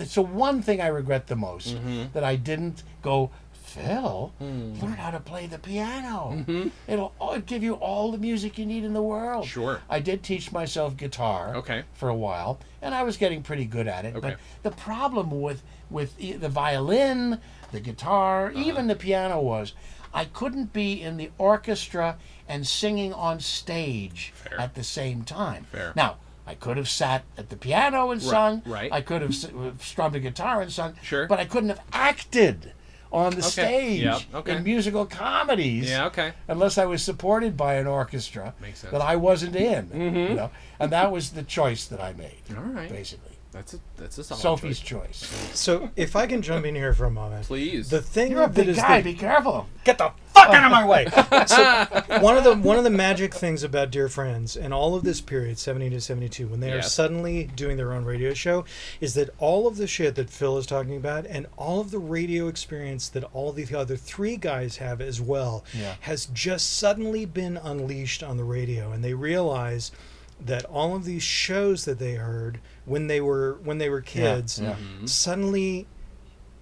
so one thing I regret the most, that I didn't go, Phil, learn how to play the piano. It'll give you all the music you need in the world. Sure. I did teach myself guitar for a while, and I was getting pretty good at it. But the problem with the violin, the guitar, even the piano was I couldn't be in the orchestra and singing on stage at the same time. Fair. Now, I could have sat at the piano and sung. Right. I could have strummed a guitar and sung. Sure. But I couldn't have acted on the stage Yep. in musical comedies. Yeah, okay. Unless I was supported by an orchestra Makes sense. that I wasn't in. You know? And that was the choice that I made. All right. Basically. That's a solid Sophie's choice. choice. So if I can jump in here for a moment, Please. the thing You're a that big is guy. the, Be careful. get the fuck out of my way. So one of the magic things about Dear Friends and all of this period, 70 to 72, when they are suddenly doing their own radio show, is that all of the shit that Phil is talking about and all of the radio experience that all the other three guys have as well has just suddenly been unleashed on the radio, and they realize that all of these shows that they heard when they were kids, suddenly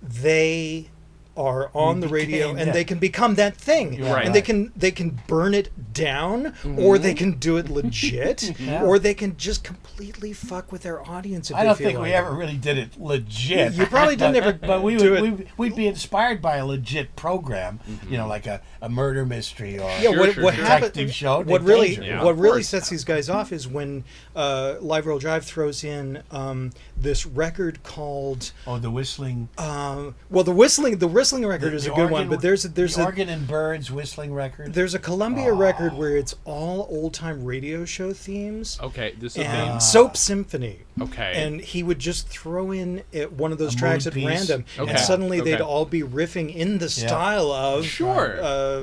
they are on the radio and they can become that thing, and they can burn it down, or they can do it legit, or they can just completely fuck with their audience. If I don't think like we ever really did it legit. You probably didn't ever, but we'd be inspired by a legit program, you know, like a murder mystery or what detective show. What really sets these guys off is when Live Roll Drive throws in this record called the whistling. The whistling record is a good one, but there's the Organ and Birds whistling record. There's a Columbia record where it's all old time radio show themes. Okay, this is Soap Symphony. Okay, and he would just throw in one of those tracks at random, and suddenly they'd all be riffing in the style of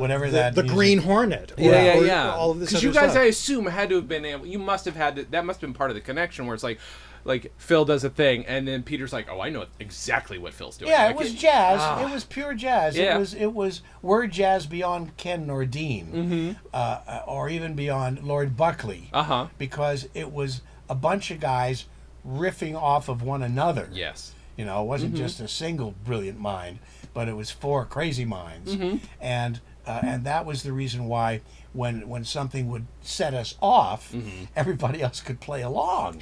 whatever the Green Hornet. Yeah. All of this. Because you guys, I assume, had to have been able. You must have had that must have been part of the connection where it's like Phil does a thing, and then Peter's like, "Oh, I know exactly what Phil's doing." Yeah, like it was jazz. It was pure jazz. Yeah. It was word jazz beyond Ken Nordine, or even beyond Lord Buckley. Because it was a bunch of guys riffing off of one another. Yes. You know, it wasn't just a single brilliant mind, but it was four crazy minds, and that was the reason why when something would set us off, everybody else could play along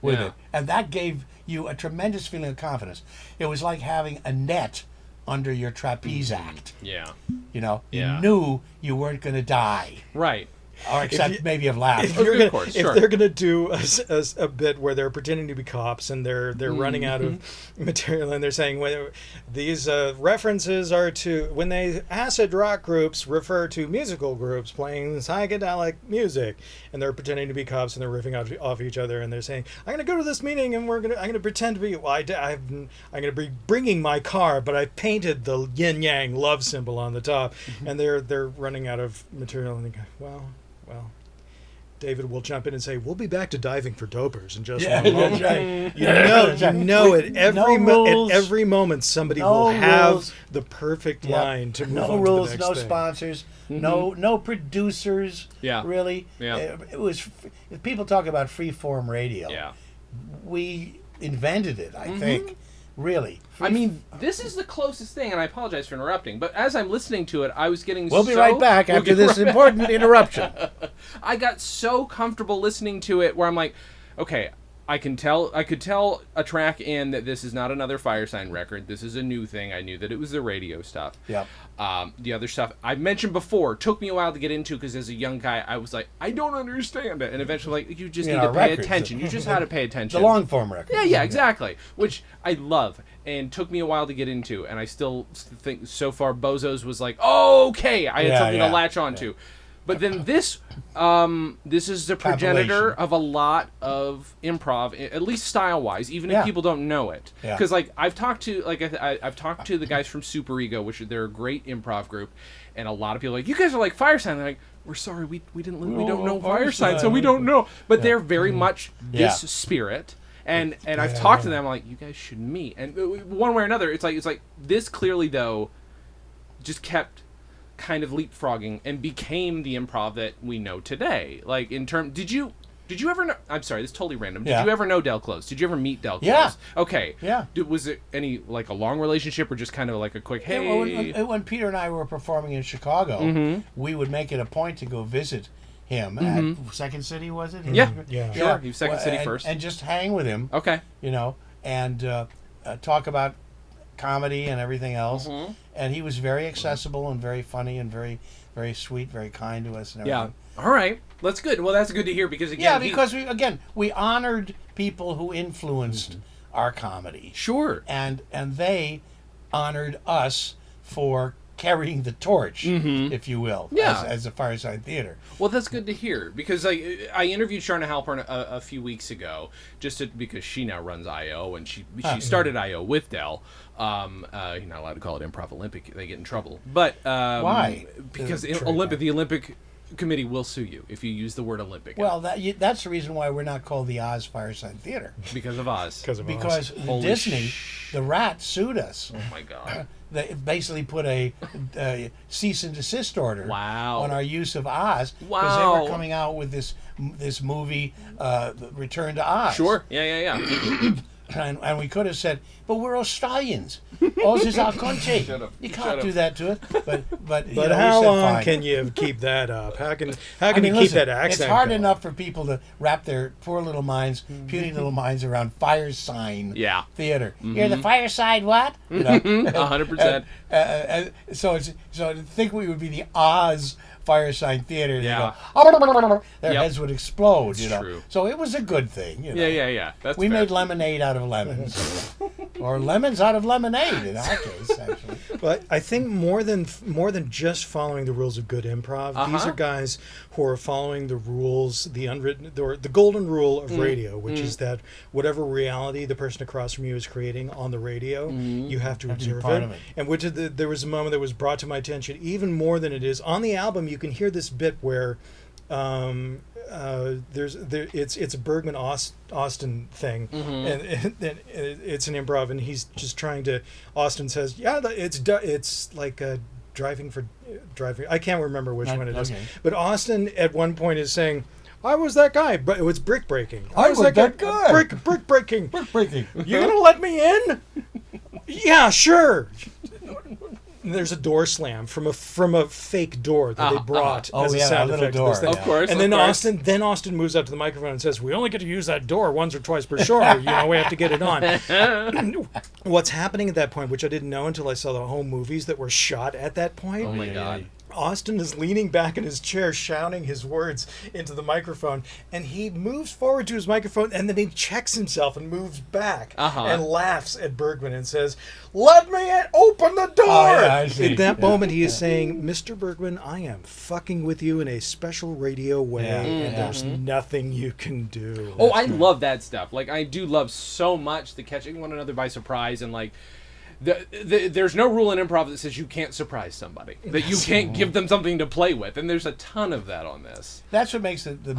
with it. And that gave you a tremendous feeling of confidence. It was like having a net under your trapeze act. Yeah. You know, you knew you weren't going to die. Right. Or except maybe of laughter. If they're gonna do a bit where they're pretending to be cops and they're running out of material and they're saying these references are to when they acid rock groups refer to musical groups playing psychedelic music, and they're pretending to be cops and they're riffing off each other and they're saying, I'm gonna go to this meeting and I'm gonna pretend to be I'm gonna be bringing my car, but I painted the yin yang love symbol on the top, and they're running out of material and they go, well, David will jump in and say, "We'll be back to diving for dopers in just one moment." Right. You know, at every moment somebody will have the perfect line to move on no rules, to the next no thing. sponsors, no producers. Really. It was. If people talk about free-form radio, we invented it. I think. Really. I mean, this is the closest thing, and I apologize for interrupting, but as I'm listening to it, I was getting We'll be right back after this important interruption. I got so comfortable listening to it where I'm like, okay, I could tell a track in that this is not another Firesign record. This is a new thing. I knew that it was the radio stuff. Yep. The other stuff I've mentioned before took me a while to get into because as a young guy I was like, I don't understand it, and eventually like you just need to pay attention. You just had to pay attention. The long form record. Yeah, exactly. Which I love and took me a while to get into, and I still think so far Bozos was like, oh, okay, I had something to latch on to. But then this is the progenitor of a lot of improv, at least style-wise, even if people don't know it. Because like I've talked to I've talked to the guys from Super Ego, which they're a great improv group, and a lot of people are like, you guys are like Firesign. They're like, we're sorry, we don't know Firesign, so we don't know. But they're very much this spirit. And I've talked to them like, you guys should meet. And one way or another, it's like this clearly though just kept kind of leapfrogging and became the improv that we know today. Like in term, did you ever know? I'm sorry, this is totally random. Did you ever know Del Close? Did you ever meet Del Close? Yeah. Okay. Yeah. Was it any like a long relationship or just kind of like a quick hey? When Peter and I were performing in Chicago, we would make it a point to go visit him at Second City, was it? Yeah. Sure. He was Second City first. And just hang with him. Okay. You know, and talk about comedy and everything else. And he was very accessible and very funny and very, very sweet, very kind to us and everything. Yeah. All right. That's good. Well, that's good to hear because again, because we honored people who influenced our comedy. Sure. And they honored us for carrying the torch, if you will, as a Firesign Theater. Well, that's good to hear because I interviewed Sharna Halpern a few weeks ago because she now runs I.O. and she started I.O. with Del. You're not allowed to call it Improv Olympic; they get in trouble. But why? Because the Olympic Committee will sue you if you use the word Olympic. Well, that's the reason why we're not called the Oz Firesign Theater. Because of Oz. Because Disney, the rat sued us. Oh my God. They basically put a cease and desist order on our use of Oz because they were coming out with this movie, Return to Oz. Sure. Yeah. And we could have said, but we're Australians. Oz is our country. You can't do that to it. But how long can you keep that up? How can you keep that accent? It's hard going? enough for people to wrap their poor little minds, puny little minds around Firesign Theater. You're the Fireside what? 100%. So to think we would be the Oz Firesign Theater, their heads would explode. True. So it was a good thing. Yeah. We made lemonade out of lemons, or lemons out of lemonade in our case, actually. But I think more than just following the rules of good improv, these are guys who are following the rules, the unwritten, the golden rule of radio, which is that whatever reality the person across from you is creating on the radio, you have to observe it. And there was a moment that was brought to my attention even more than it is on the album. You can hear this bit where it's a Bergman Austin thing, and it's an improv, and he's just trying to. Austin says, it's like driving. I can't remember which one it is, but Austin at one point is saying, I was that guy, but it was brick breaking. I was that guy. Brick breaking. Brick breaking. You're gonna let me in? Yeah, sure. And there's a door slam from a fake door that they brought as a sound effect. Door. Of course. And then Austin moves up to the microphone and says, "We only get to use that door once or twice per show. We have to get it on." What's happening at that point, which I didn't know until I saw the home movies that were shot at that point. Oh my God. Austin is leaning back in his chair, shouting his words into the microphone, and he moves forward to his microphone, and then he checks himself and moves back and laughs at Bergman and says, "Let me in, open the door!" I see. At that moment, he is saying, "Mr. Bergman, I am fucking with you in a special radio way, and there's nothing you can do." Oh, I love that stuff. Like, I do love so much the catching one another by surprise and, like, there's no rule in improv that says you can't surprise somebody, that you can't give them something to play with, and there's a ton of that on this. That's what makes it the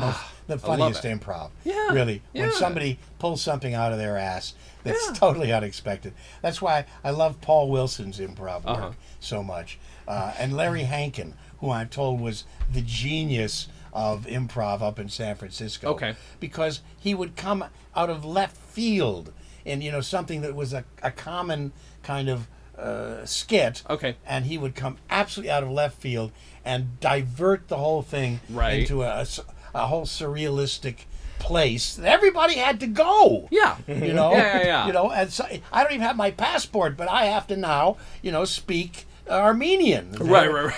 funniest improv. Yeah, really, when somebody pulls something out of their ass that's totally unexpected. That's why I love Paul Wilson's improv work so much, and Larry Hankin, who I'm told was the genius of improv up in San Francisco. Okay, because he would come out of left field in something that was a common kind of skit, and he would come absolutely out of left field and divert the whole thing into a whole surrealistic place that everybody had to go. Yeah. You know, Yeah. you know, and so I don't even have my passport, but I have to now, you know, speak Armenian. Right.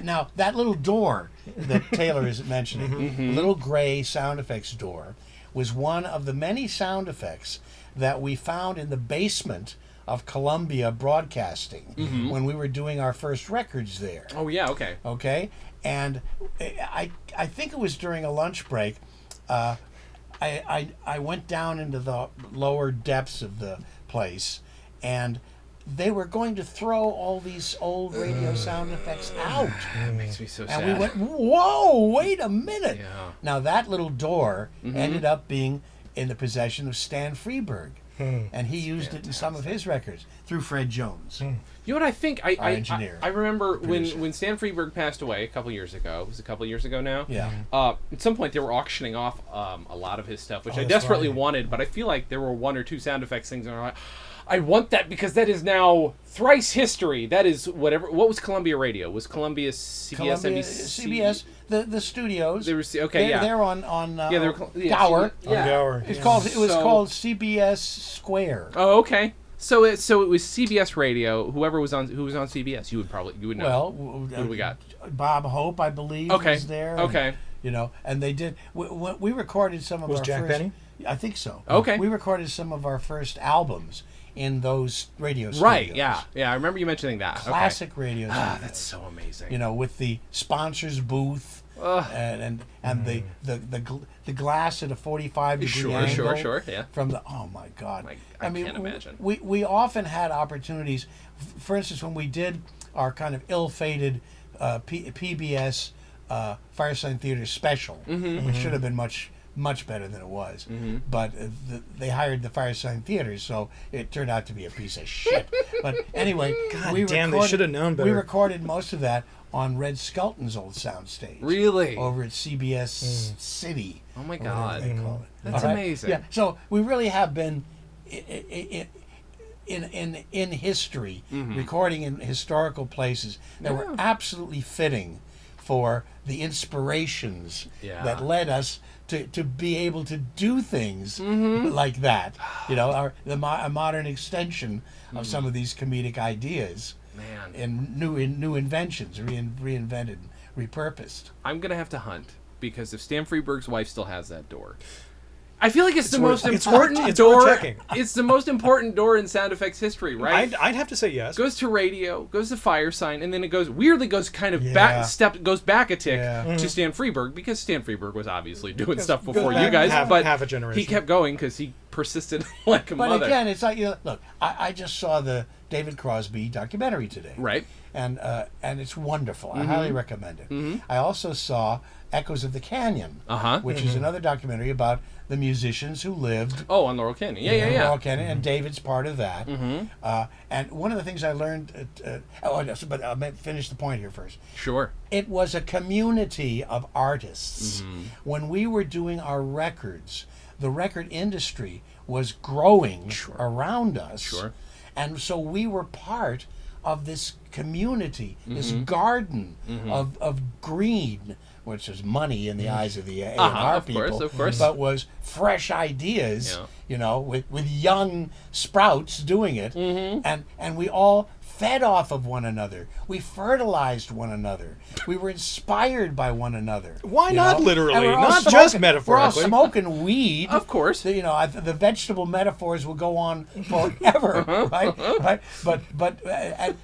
Now that little door that Taylor is mentioning, the little gray sound effects door, was one of the many sound effects that we found in the basement of Columbia Broadcasting when we were doing our first records there. Oh yeah. Okay. Okay, and I think it was during a lunch break. I went down into the lower depths of the place, and they were going to throw all these old radio sound effects out. That makes me so sad. And we went, whoa, wait a minute. Yeah. Now that little door ended up being in the possession of Stan Freberg. And he used it in some of his records through Fred Jones. You know what I think? Our engineer. I remember Producer. when Stan Freberg passed away a couple years ago. It was a couple years ago now. Yeah. At some point, they were auctioning off a lot of his stuff, which I that's desperately right. wanted. But I feel like there were one or two sound effects things, and I'm like, I want that because that is now thrice history. That is whatever. What was Columbia Radio? Was Columbia CBS, Columbia, NBC? CBS, the studios. They were okay. They're on Yeah, they were Gower. Yeah. Gower. It was So- called CBS Square. Oh, okay. So it was CBS Radio. Who was on CBS? You would know. Well, who do we got? Bob Hope, I believe, Okay. was there. and, Okay. you know, and they did. We recorded some of Was our Jack first. Benny? I think so. Okay. We recorded some of our first albums in those radio studios. Right. Yeah. I remember you mentioning that. Okay. Classic radio studios. Ah, that's so amazing. You know, with the sponsors booth. And the glass at a 45-degree angle. Sure, yeah. From the my God, I can't imagine. We often had opportunities. For instance, when we did our kind of ill-fated PBS Firesign Theater special, which should have been much better than it was, but they hired the Firesign Theater, so it turned out to be a piece of shit. But anyway, They should have known better. We recorded most of that on Red Skelton's old soundstage. Really? Over at CBS City. Oh my or whatever God. they call it. That's All right? amazing. Yeah. So we really have been in history, recording in historical places that were absolutely fitting for the inspirations that led us to be able to do things like that. You know, a modern extension of some of these comedic ideas. Man. And new inventions, reinvented, repurposed. I'm gonna have to hunt because if Stan Freberg's wife still has that door, I feel like it's the most it's important worth door. checking. It's the most important door in sound effects history, right? I'd have to say yes. Goes to radio, goes to Firesign, and then it goes kind of Yeah. goes back a tick Yeah. to Stan Freberg because Stan Freberg was obviously doing stuff goes before back you guys, half- but half a generation. he kept going because he persisted like a But mother. again, it's like, you know, look, I just saw the David Crosby documentary today. Right. And it's wonderful. I highly recommend it. I also saw Echoes of the Canyon, which is another documentary about the musicians who lived Oh, on Laurel Canyon. Yeah. in Laurel Canyon, and David's part of that. And one of the things I learned, but I'll finish the point here first. Sure. It was a community of artists. When we were doing our records, the record industry was growing around us. Sure. And so we were part of this community, this garden of green, which is money in the eyes of the A&R of people, course. but was fresh ideas, you know, with young sprouts doing it. And we all fed off of one another. We fertilized one another. We were inspired by one another. Why you not know? literally? And we're all Not smoking- just metaphorically. We're all smoking weed. Of course. You know, the vegetable metaphors will go on forever, right? But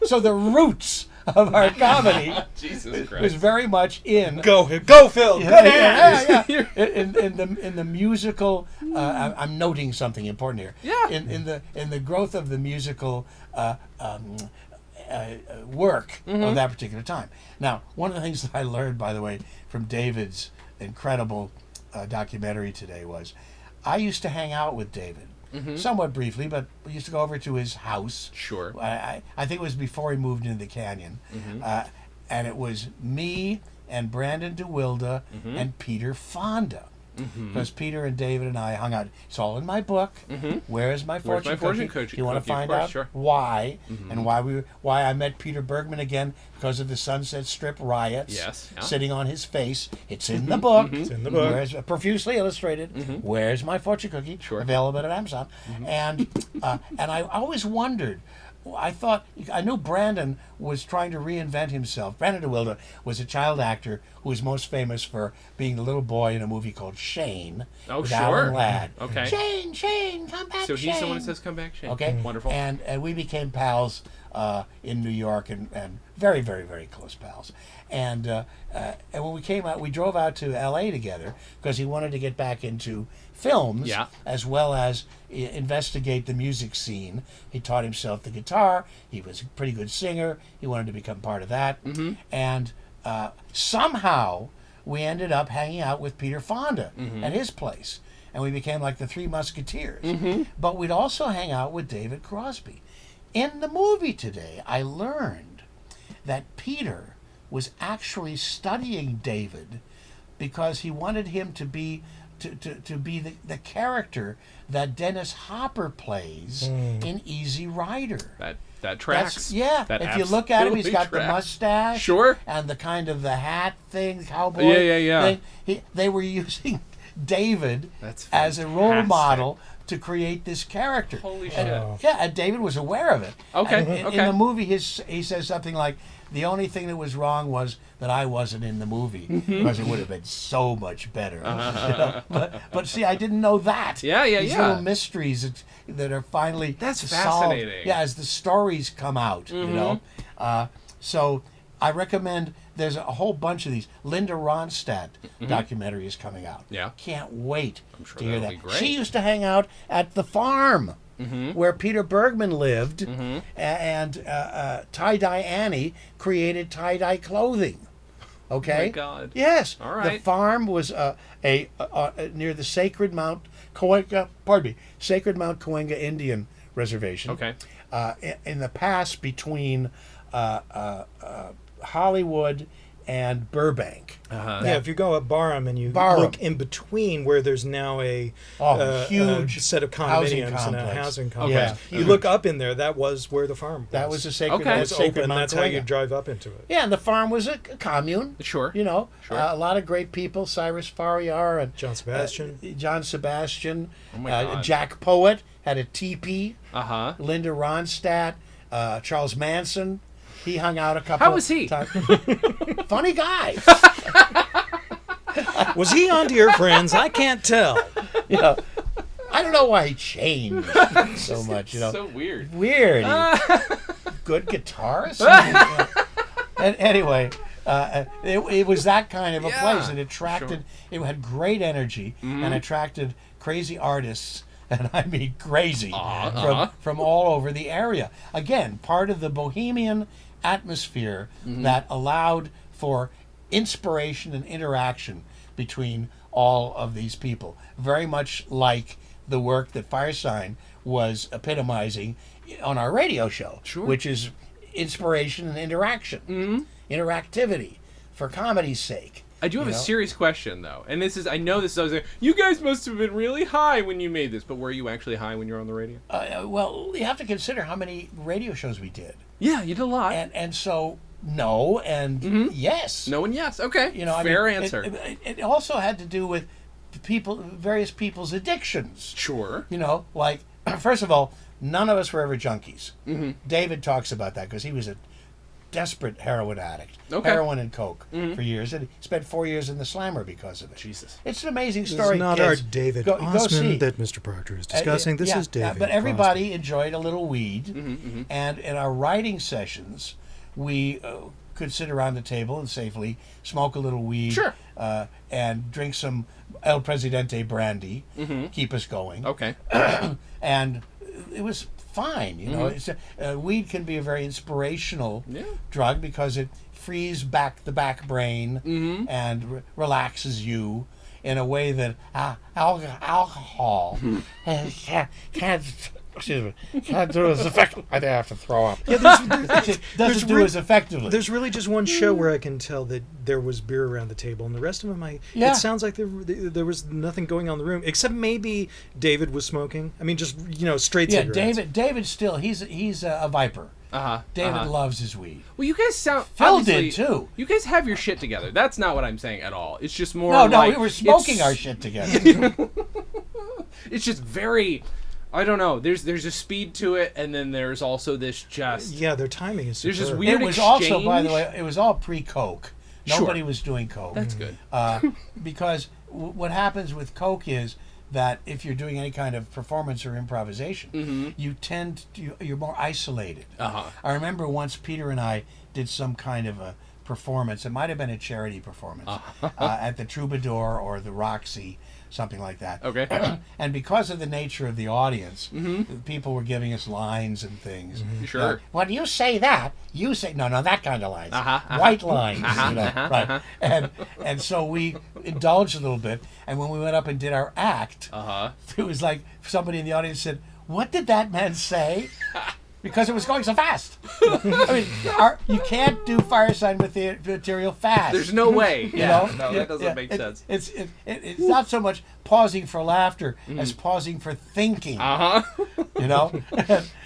so the roots of our comedy Jesus was Christ. very much in Go, Phil. Good hand. yeah. In the musical, I'm noting something important here. Yeah. In the growth of the musical work of that particular time. Now, one of the things that I learned, by the way, from David's incredible documentary today was, I used to hang out with David. Somewhat briefly, but we used to go over to his house. Sure. I think it was before he moved into the canyon. And it was me and Brandon DeWilde and Peter Fonda. because Peter and David and I hung out. It's all in my book. Where's my fortune cookie? You want to find out why and why I met Peter Bergman again because of the Sunset Strip riots. Yes, yeah. Sitting on his face. It's in the book. It's in the book. Profusely illustrated. Where's my fortune cookie? Sure. Available at Amazon. And I always wondered. I knew Brandon was trying to reinvent himself. Brandon DeWilde was a child actor who was most famous for being the little boy in a movie called Shane. Oh, with sure. Alan Ladd. Okay. Shane, come back, So Shane. he's the one that says, come back, Shane. Okay. Wonderful. And we became pals in New York and very, very, very close pals. And when we came out, we drove out to L.A. together because he wanted to get back into films as well as investigate the music scene. He taught himself the guitar. He was a pretty good singer. He wanted to become part of that. And somehow we ended up hanging out with Peter Fonda at his place. And we became like the Three Musketeers. But we'd also hang out with David Crosby. In the movie today, I learned that Peter was actually studying David because he wanted him to be the character that Dennis Hopper plays in Easy Rider. That tracks. That if you look at him, he's got tracks. the mustache, Sure. and the kind of the hat thing, cowboy. Yeah. thing. They were using David That's as a role fantastic. model to create this character. Holy shit. And David was aware of it. Okay, And in the movie, he says something like, the only thing that was wrong was that I wasn't in the movie because it would have been so much better. But see, I didn't know that. These little mysteries that are finally That's solved. fascinating. Yeah, as the stories come out, you know. So I recommend. There's a whole bunch of these. Linda Ronstadt documentary is coming out. Yeah. Can't wait I'm sure to hear that'll that. be great. She used to hang out at the farm where Peter Bergman lived, and Tie-Dye Annie created tie-dye clothing. Okay? Oh my God. Yes. All right. The farm was near the Sacred Mount Cahuenga Indian Reservation. Okay. In the pass between Hollywood and Burbank. Yeah, if you go up Barham and you Barham. look in between where there's now a huge set of housing condominiums and a complex. housing complex. Yeah. You look up in there, that was where the farm was. That was the Sacred, Okay. It was Sacred open, Mount that's how you Cahuenga. drive up into it. Yeah, and the farm was a commune. Sure. You know, Sure. a lot of great people, Cyrus Faryar and John Sebastian. Oh my God. Jack Poet had a teepee. Uh-huh. Linda Ronstadt, Charles Manson. He hung out a couple. How was he? times. Funny guy. Was he on to your friends? I can't tell. You know, I don't know why he changed so much. You know, So weird. weird. Good guitarist. And anyway, it was that kind of a Yeah, place. It attracted. It had great energy and attracted crazy artists. And I mean crazy from all over the area. Again, part of the bohemian atmosphere that allowed for inspiration and interaction between all of these people. Very much like the work that Firesign was epitomizing on our radio show, which is inspiration and interaction, interactivity for comedy's sake. I do have a serious question, though. And this is, I know this is, you guys must have been really high when you made this, but were you actually high when you were on the radio? Well, you have to consider how many radio shows we did. Yeah, you did a lot. And so, no and yes. No and yes. Okay. You know, Fair I mean, answer. It also had to do with various people's addictions. Sure. You know, like, first of all, none of us were ever junkies. David talks about that because he was a desperate heroin addict. Okay. Heroin and coke for years. And he spent 4 years in the Slammer because of it. Jesus. It's an amazing This story. is not kids. our David Go see. Osmond that Mr. Proctor is discussing. This Yeah, is David. but everybody enjoyed a little weed. And in our writing sessions, we could sit around the table and safely smoke a little weed. Sure. And drink some El Presidente brandy. Keep us going. Okay. And it was fine, you know. It's weed can be a very inspirational drug because it frees back the back brain and relaxes you in a way that alcohol can't excuse me, can't do as effectively. I think I have to throw up. Yeah, Doesn't do as effectively. There's really just one show where I can tell that there was beer around the table, and the rest of them, it sounds like there was nothing going on in the room, except maybe David was smoking. I mean, just straight cigarettes. David still he's a viper. David loves his weed. Well, you guys sound. Phil did too. You guys have your shit together. That's not what I'm saying at all. It's just more. No, like, we were smoking our shit together. It's just very. I don't know. There's a speed to it, and then there's also this just. Yeah, their timing is. There's superb. this weird It was exchange. also, by the way, it was all pre-Coke. Nobody Sure. was doing Coke. That's good. Because what happens with Coke is that if you're doing any kind of performance or improvisation, you're more isolated. I remember once Peter and I did some kind of a performance. It might have been a charity performance at the Troubadour or the Roxy, something like that. Okay. And because of the nature of the audience, people were giving us lines and things. Sure. When you say that, you say no, that kind of lines, white lines, right? And so we indulged a little bit. And when we went up and did our act, it was like somebody in the audience said, "What did that man say?" Because it was going so fast. I mean, you can't do Firesign material fast. There's no way. No, that doesn't make sense. It's not so much pausing for laughter as pausing for thinking.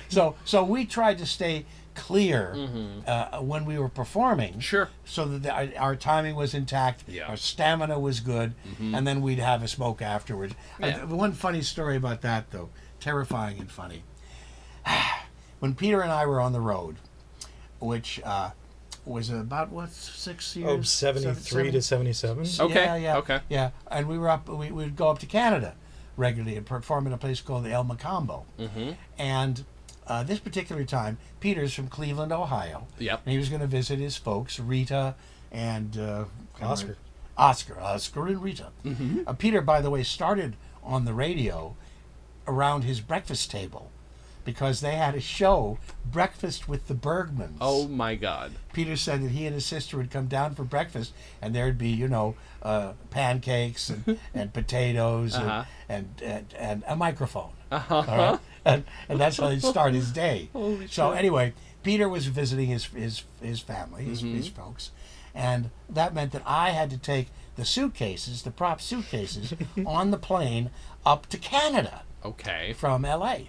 So we tried to stay clear when we were performing. Sure. So that our timing was intact, our stamina was good, and then we'd have a smoke afterwards. Yeah. One funny story about that, though, terrifying and funny. When Peter and I were on the road, which was about 6 years? Oh, 73 to 77. Okay. Yeah. Okay. Yeah, and we were up. We would go up to Canada regularly and perform in a place called the El Macambo. And this particular time, Peter's from Cleveland, Ohio. Yep. And he was going to visit his folks, Rita and Oscar. Oscar and Rita. Peter, by the way, started on the radio around his breakfast table, because they had a show, Breakfast with the Bergmans. Oh my God. Peter said that he and his sister would come down for breakfast, and there'd be, pancakes and potatoes and a microphone. All right? And that's how he'd start his day. So anyway, Peter was visiting his family, his folks, and that meant that I had to take the prop suitcases, on the plane up to Canada. Okay. From L.A.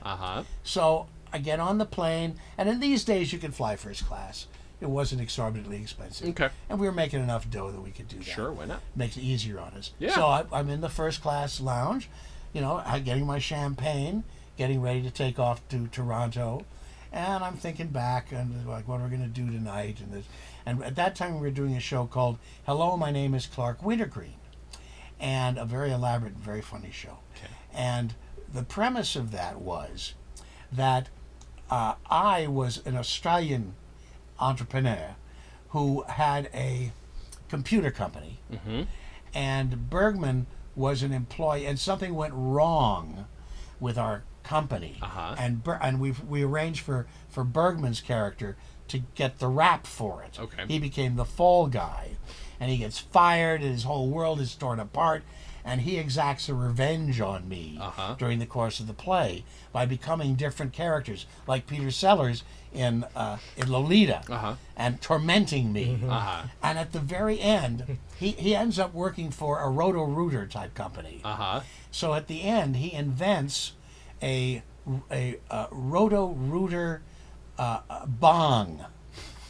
So I get on the plane, and in these days you can fly first class. It wasn't exorbitantly expensive. Okay. And we were making enough dough that we could do that. Sure, why not? Makes it easier on us. Yeah. So I'm in the first class lounge, getting my champagne, getting ready to take off to Toronto, and I'm thinking back and like, what are we going to do tonight? And at that time we were doing a show called Hello, My Name is Clark Wintergreen, and a very elaborate and very funny show. Okay. And the premise of that was that I was an Australian entrepreneur who had a computer company, and Bergman was an employee, and something went wrong with our company, and we arranged for Bergman's character to get the rap for it. Okay. He became the fall guy, and he gets fired, and his whole world is torn apart. And he exacts a revenge on me during the course of the play by becoming different characters, like Peter Sellers in Lolita, and tormenting me. And at the very end, he ends up working for a Roto-Rooter type company. So at the end, he invents a Roto-Rooter bong.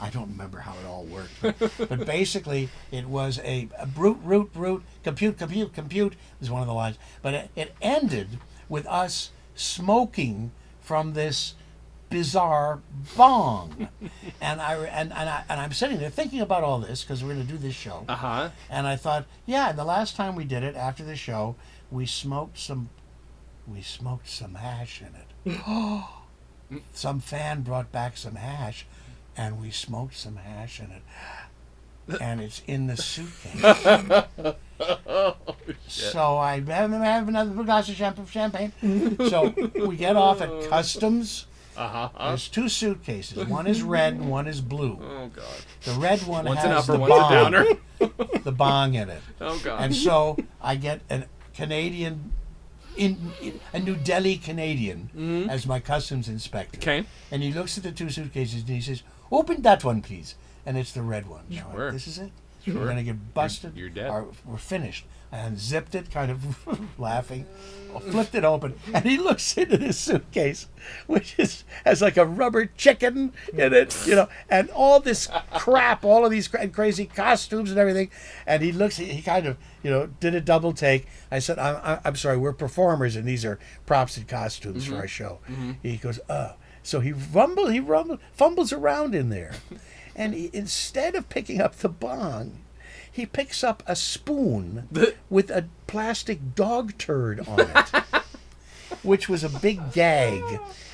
I don't remember how it all worked, but basically it was a root, compute was one of the lines. But it ended with us smoking from this bizarre bong, and I'm sitting there thinking about all this because we're going to do this show. And I thought, and the last time we did it after the show, we smoked some hash in it. Some fan brought back some hash. And we smoked some hash in it, and it's in the suitcase. So I have another glass of champagne. So we get off at customs. There's two suitcases. One is red and one is blue. Oh God. The red one One's has an upper, the one's a downer. the bong in it. Oh God. And so I get a Canadian in a New Delhi Canadian as my customs inspector. Okay. And he looks at the 2 suitcases and he says, "Open that one, please." And it's the red one. Now, Sure. this is it. Sure. We're gonna get busted. You're dead. Or we're finished. I unzipped it, kind of laughing. Flipped it open, and he looks into this suitcase, which has like a rubber chicken in it, and all this crap, all of these crazy costumes and everything. And he looks, he kind of, did a double take. I said, I'm sorry, we're performers, and these are props and costumes for our show. He goes, oh. So he fumbles around in there, and instead of picking up the bong, he picks up a spoon with a plastic dog turd on it, which was a big gag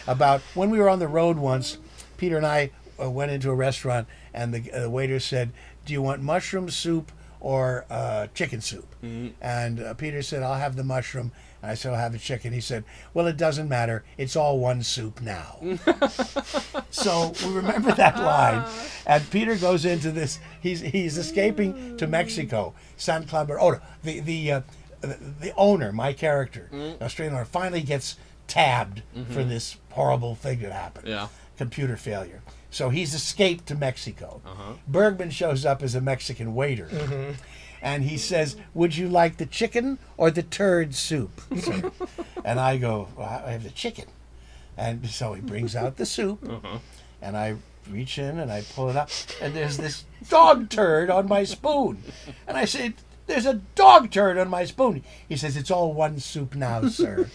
about when we were on the road once. Peter and I went into a restaurant, and the waiter said, "Do you want mushroom soup or chicken soup?" And Peter said, "I'll have the mushroom." And I said, "I'll have the chicken." He said, "Well, it doesn't matter. It's all one soup now." So we remember that line. And Peter goes into this. He's escaping to Mexico. San Cleber. Oh, the owner, my character, Australian owner, finally gets tabbed for this horrible thing that happened. Yeah. Computer failure. So he's escaped to Mexico. Bergman shows up as a Mexican waiter. And he says, "Would you like the chicken or the turd soup, sir?" And I go, "Well, I have the chicken." And so he brings out the soup, and I reach in and I pull it up, and there's this dog turd on my spoon. And I said, "There's a dog turd on my spoon." He says, "It's all one soup now, sir."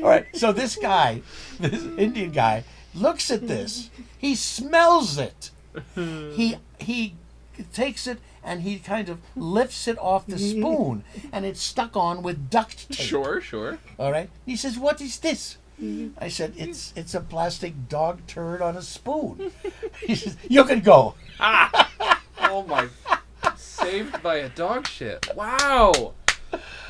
All right, so this guy, this Indian guy, looks at this. He smells it. He takes it and he kind of lifts it off the spoon, and it's stuck on with duct tape. Sure. All right. He says, "What is this?" I said, "It's a plastic dog turd on a spoon." He says, "You can go." Oh my! Saved by a dog shit. Wow.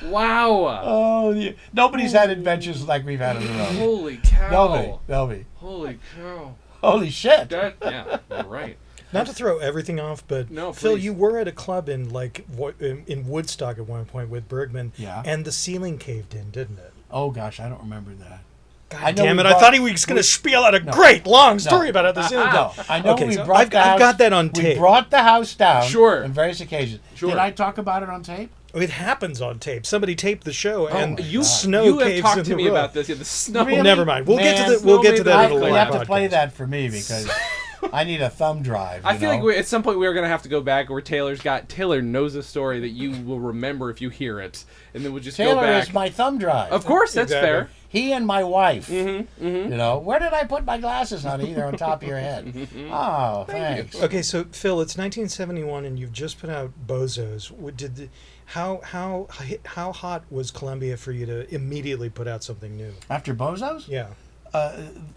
Oh, yeah. Nobody's had adventures like we've had on the road. Holy cow. Nobody. Holy cow. Holy shit. Yeah, you're right. Not to throw everything off, but No, Phil, please. you were at a club in in Woodstock at one point with Bergman, Yeah. and the ceiling caved in, didn't it? Oh gosh, I don't remember that. God know damn we it! I brought- thought he was going to spiel out a great long story about how the ceiling No, fell. I know Okay, we so brought the house. I've got that on We tape. brought the house down. Sure. On various occasions. Sure. Did I talk about it on tape? It happens on tape. Somebody taped the show, and You snow you have caves talked in to the me roof. about this. Yeah, the snow. Really? Never mind. We'll get Man, to We'll get to that in a You later have to podcast. play that for me because I need a thumb drive. I feel like at some point we're gonna have to go back where Taylor knows a story that you will remember if you hear it, and then we'll just Taylor go back. is my thumb drive. Of course, that's Exactly. fair. He and my wife. Where did I put my glasses, honey? They're on top of your head. Oh, thanks. Okay, so Phil, it's 1971, and you've just put out Bozos. How hot was Columbia for you to immediately put out something new? After Bozos? Yeah.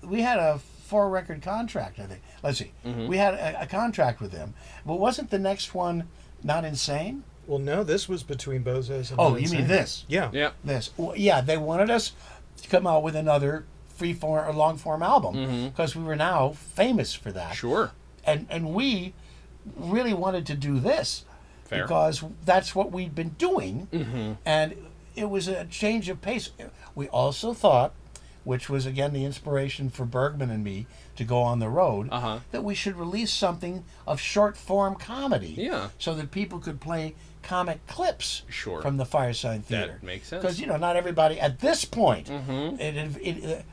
We had a 4-record contract, I think. Let's see. We had a contract with them. But wasn't the next one Not Insane? Well, no, this was between Bozos and. Oh, Not you mean Insane. this? Yeah. Yeah. This. Well, yeah, they wanted us to come out with another free-form or long-form album because we were now famous for that. Sure. And we really wanted to do this Fair. because that's what we'd been doing, and it was a change of pace. We also thought, which was again the inspiration for Bergman and me to go on the road, that we should release something of short-form comedy, Yeah. so that people could play comic clips Sure. from the Firesign Theater. That makes sense. Because not everybody at this point,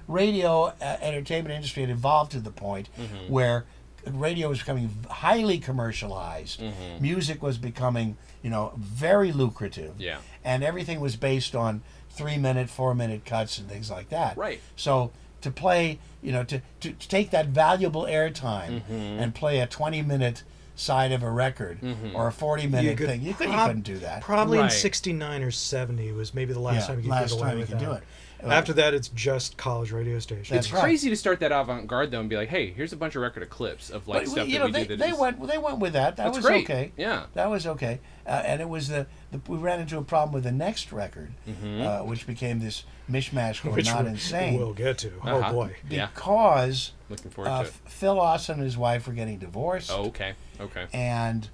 radio entertainment industry had evolved to the point where radio was becoming highly commercialized. Music was becoming, very lucrative. Yeah. And everything was based on 3-minute, 4-minute cuts and things like that. Right. So to play, to take that valuable airtime and play a 20-minute side of a record or a 40-minute thing, you couldn't do that. Probably in Right. 69 or 70 was maybe the last time you could get away with that. do it. After that, it's just college radio stations. That's It's right. crazy to start that avant-garde though and be like, hey, here's a bunch of record of clips of like But, stuff you that know, we do. they went with that. That That's was great. okay. Yeah. That was okay. And it was we ran into a problem with the next record, which became this mishmash called Which Not we- Insane. We'll get to. Uh-huh. Oh boy. Yeah. Because Looking forward to it. Phil Austin and his wife were getting divorced. Oh, okay. Okay. And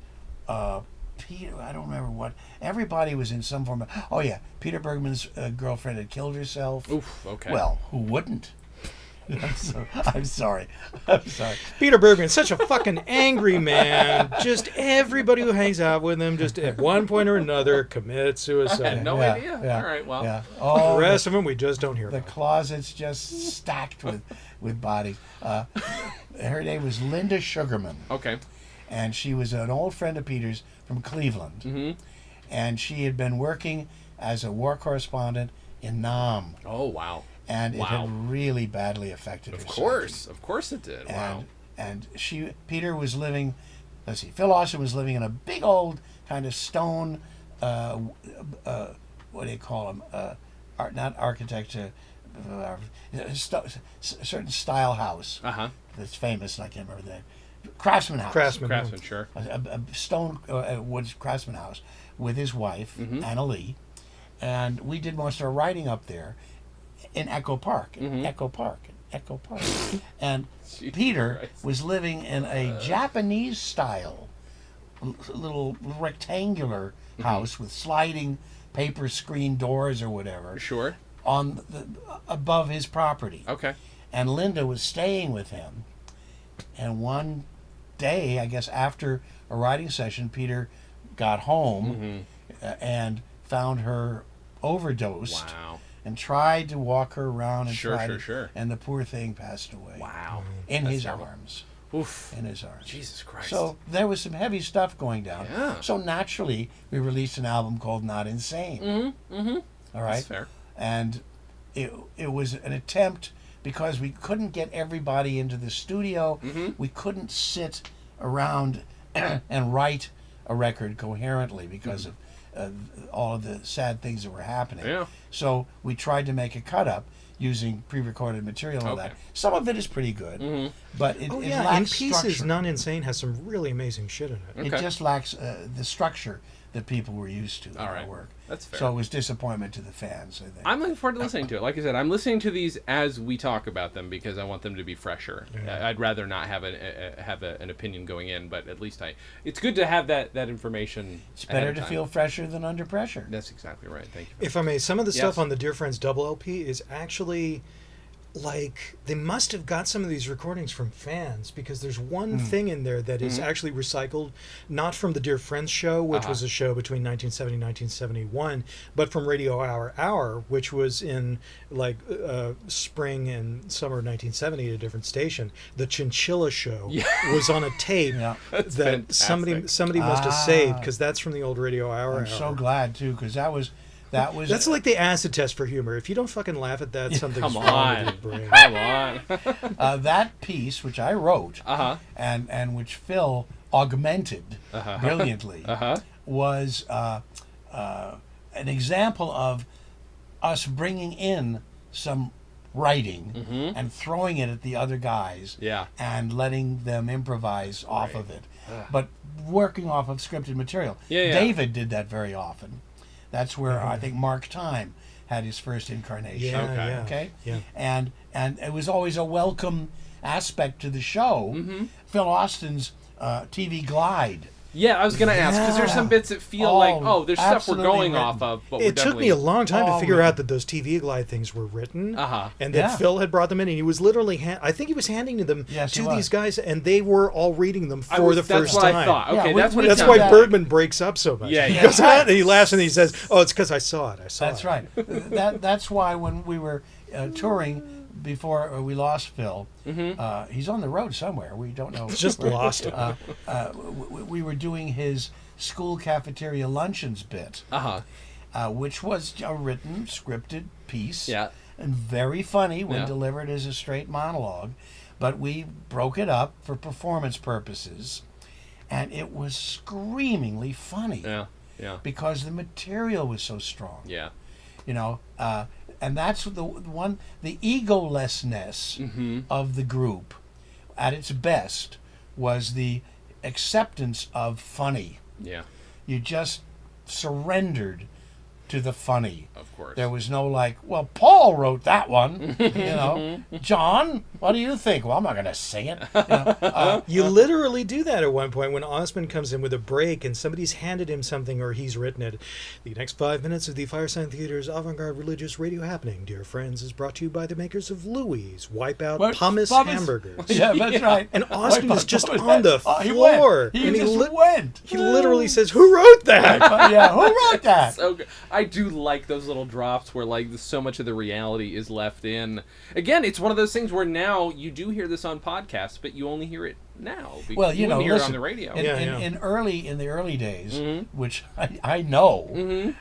Peter, I don't remember what. Everybody was in some form of. Oh yeah, Peter Bergman's girlfriend had killed herself. Oof. Okay. Well, who wouldn't? I'm sorry. I'm sorry. Peter Bergman, such a fucking angry man. Just everybody who hangs out with him, just at one point or another, commits I suicide. had no idea. All right. Well. Yeah. The Oh, rest of them we just don't hear the about. closet's just stacked with bodies. Her name was Linda Sugarman, Okay. and she was an old friend of Peter's from Cleveland. Mm-hmm. And she had been working as a war correspondent in Nam, Oh wow. and it Wow. had really badly affected her. Of course it did. Wow. And Peter was living. Let's see, Phil Austin was living in a big old kind of stone. What do you call them? Not architecture. Certain style house Uh-huh. that's famous, and I can't remember the name. Craftsman house. Craftsman, sure. A stone wood craftsman house with his wife, Anna Lee, and we did most of our writing up there in Echo Park. Echo Park. And Peter Christ. was living in a Japanese style little rectangular house with sliding paper screen doors or whatever Sure. on above his property. Okay. And Linda was staying with him. And one day, I guess after a writing session, Peter got home and found her overdosed Wow. and tried to walk her around and Sure. and the poor thing passed away. Wow. In That's his terrible. arms. Oof. In his arms. Jesus Christ. So there was some heavy stuff going down. Yeah. So naturally, we released an album called Not Insane. All right. That's fair. And it was an attempt because we couldn't get everybody into the studio. We couldn't sit around and write a record coherently because of all of the sad things that were happening. Yeah. So we tried to make a cut up using pre-recorded material and all Okay. that. Some of it is pretty good, but it, Oh it yeah, in lacks Pieces, structure. Not Insane has some really amazing shit in it. It Okay. just lacks the structure that people were used to in All our right. work. That's fair. So it was disappointment to the fans, I think. I'm looking forward to listening to it. Like I said, I'm listening to these as we talk about them because I want them to be fresher. Yeah. I'd rather not have an opinion going in, but at least it's good to have that information. It's ahead better of to time. feel fresher than under pressure. That's exactly right. Thank you. If I may, some of the stuff Yes. on the Dear Friends double LP is actually like they must have got some of these recordings from fans because there's one thing in there that is actually recycled, not from the Dear Friends show, which was a show between 1970 and 1971, but from Radio Hour, which was in like spring and summer of 1970 at a different station. The Chinchilla Show was on a tape Yeah. that fantastic. somebody must have saved because that's from the old Radio Hour. I'm so glad too, because that was That's like the acid test for humor. If you don't fucking laugh at that, something's Come wrong on. with your brain. Come on. that piece, which I wrote and which Phil augmented brilliantly, was an example of us bringing in some writing and throwing it at the other guys Yeah. and letting them improvise off of it, but working off of scripted material. Yeah. David did that very often. That's where I think Mark Time had his first incarnation. Yeah, Okay. yeah. Okay. Yeah. And it was always a welcome aspect to the show. Phil Austin's TV Glide. Yeah, I was gonna ask because there's some bits that feel like there's stuff we're absolutely going written. off of, but we're It took me a long time to all figure written. out that those TV Glide things were written, and that Yeah. Phil had brought them in, and he was literally, I think he was handing them Yes, he to was. these guys, and they were all reading them for the That's first what time. I thought. Yeah, Okay, we- that's what we- it That's Yeah. why sounded like. Bergman breaks up so much. Yeah, He yeah. goes out and he laughs and he says, "Oh, it's because I saw it. I saw it." That's right. That's why when we were touring before we lost Phil, he's on the road somewhere. We don't know. Just lost him. We were doing his school cafeteria luncheons bit, which was a written, scripted piece. Yeah. And very funny when Yeah. delivered as a straight monologue. But we broke it up for performance purposes. And it was screamingly funny. Yeah. Yeah. Because the material was so strong. Yeah. You know, and that's the egolessness of the group at its best was the acceptance of funny. Yeah. You just surrendered to the funny. Of course. There was no like, well, Paul wrote that one. You know, John, what do you think? Well, I'm not going to sing it. You know, You literally do that at one point when Osmond comes in with a break and somebody's handed him something or he's written it. The next 5 minutes of the Firesign Theater's avant-garde religious radio happening, dear friends, is brought to you by the makers of Louis Wipeout Pumice Hamburgers. Yeah, that's right. And Austin is just Pumice. on the He floor. went. He and just went. He literally says, "Who wrote that?" Yeah, who wrote that? So good. I do like those little drops where like so much of the reality is left in. Again, it's one of those things where now you do hear this on podcasts, but you only hear it now. Well, you know, hear listen, it on the radio. In the early days, which I know,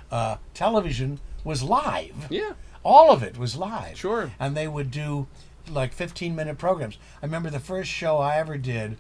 television was live. Yeah. All of it was live. Sure. And they would do like 15-minute programs. I remember the first show I ever did.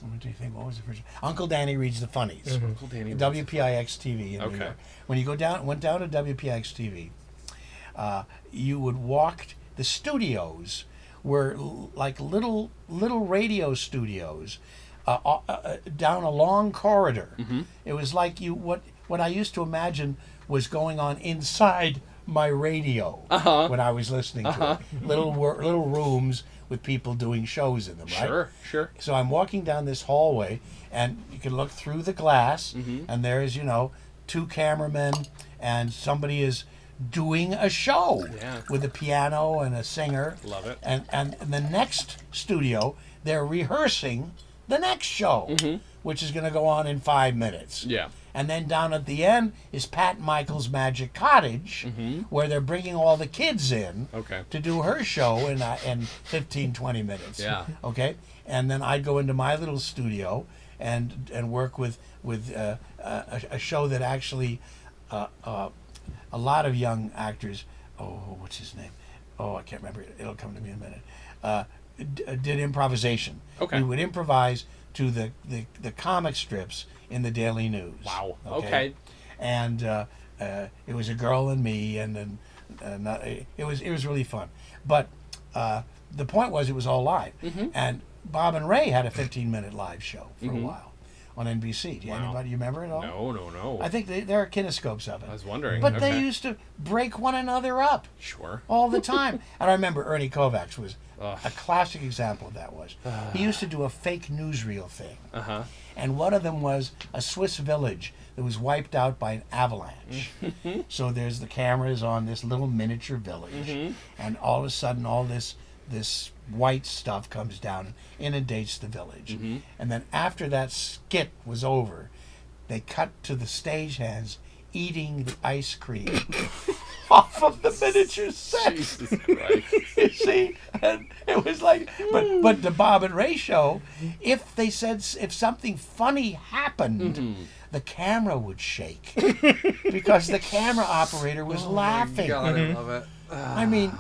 What do you think? What was the first? Uncle Danny Reads the Funnies. Uncle Danny Reads WPIX TV in New Okay. York. When you went down to WPIX TV, you would walk. The studios were like little radio studios down a long corridor. It was like what I used to imagine was going on inside my radio when I was listening to it. Little rooms with people doing shows in them, right? Sure. So I'm walking down this hallway, and you can look through the glass, and there's, you know, two cameramen, and somebody is doing a show with a piano and a singer. Love it. And the next studio, they're rehearsing the next show, which is going to go on in 5 minutes. Yeah. And then down at the end is Pat Michael's Magic Cottage, where they're bringing all the kids in to do her show in 15, 20 minutes. Yeah. Okay? And then I'd go into my little studio and work with a show that actually a lot of young actors, what's his name? I can't remember. It'll come to me in a minute. Did improvisation. Okay. We would improvise to the comic strips in the Daily News. Wow. Okay. And it was a girl and me, and then it was really fun. But the point was, it was all live. And Bob and Ray had a 15-minute live show for a while on NBC. Do you anybody remember it all? No. I think there are kinescopes of it. I was wondering. But they used to break one another up. Sure. All the time. And I remember Ernie Kovacs was a classic example of that. He used to do a fake newsreel thing. And one of them was a Swiss village that was wiped out by an avalanche. So there's the cameras on this little miniature village. And all of a sudden, all this white stuff comes down and inundates the village. And then after that skit was over, they cut to the stagehands eating the ice cream off of the miniature set. Jesus Christ. You see, and it was like, but the Bob and Ray show, if something funny happened, the camera would shake because the camera operator was laughing. God, I love it. I mean,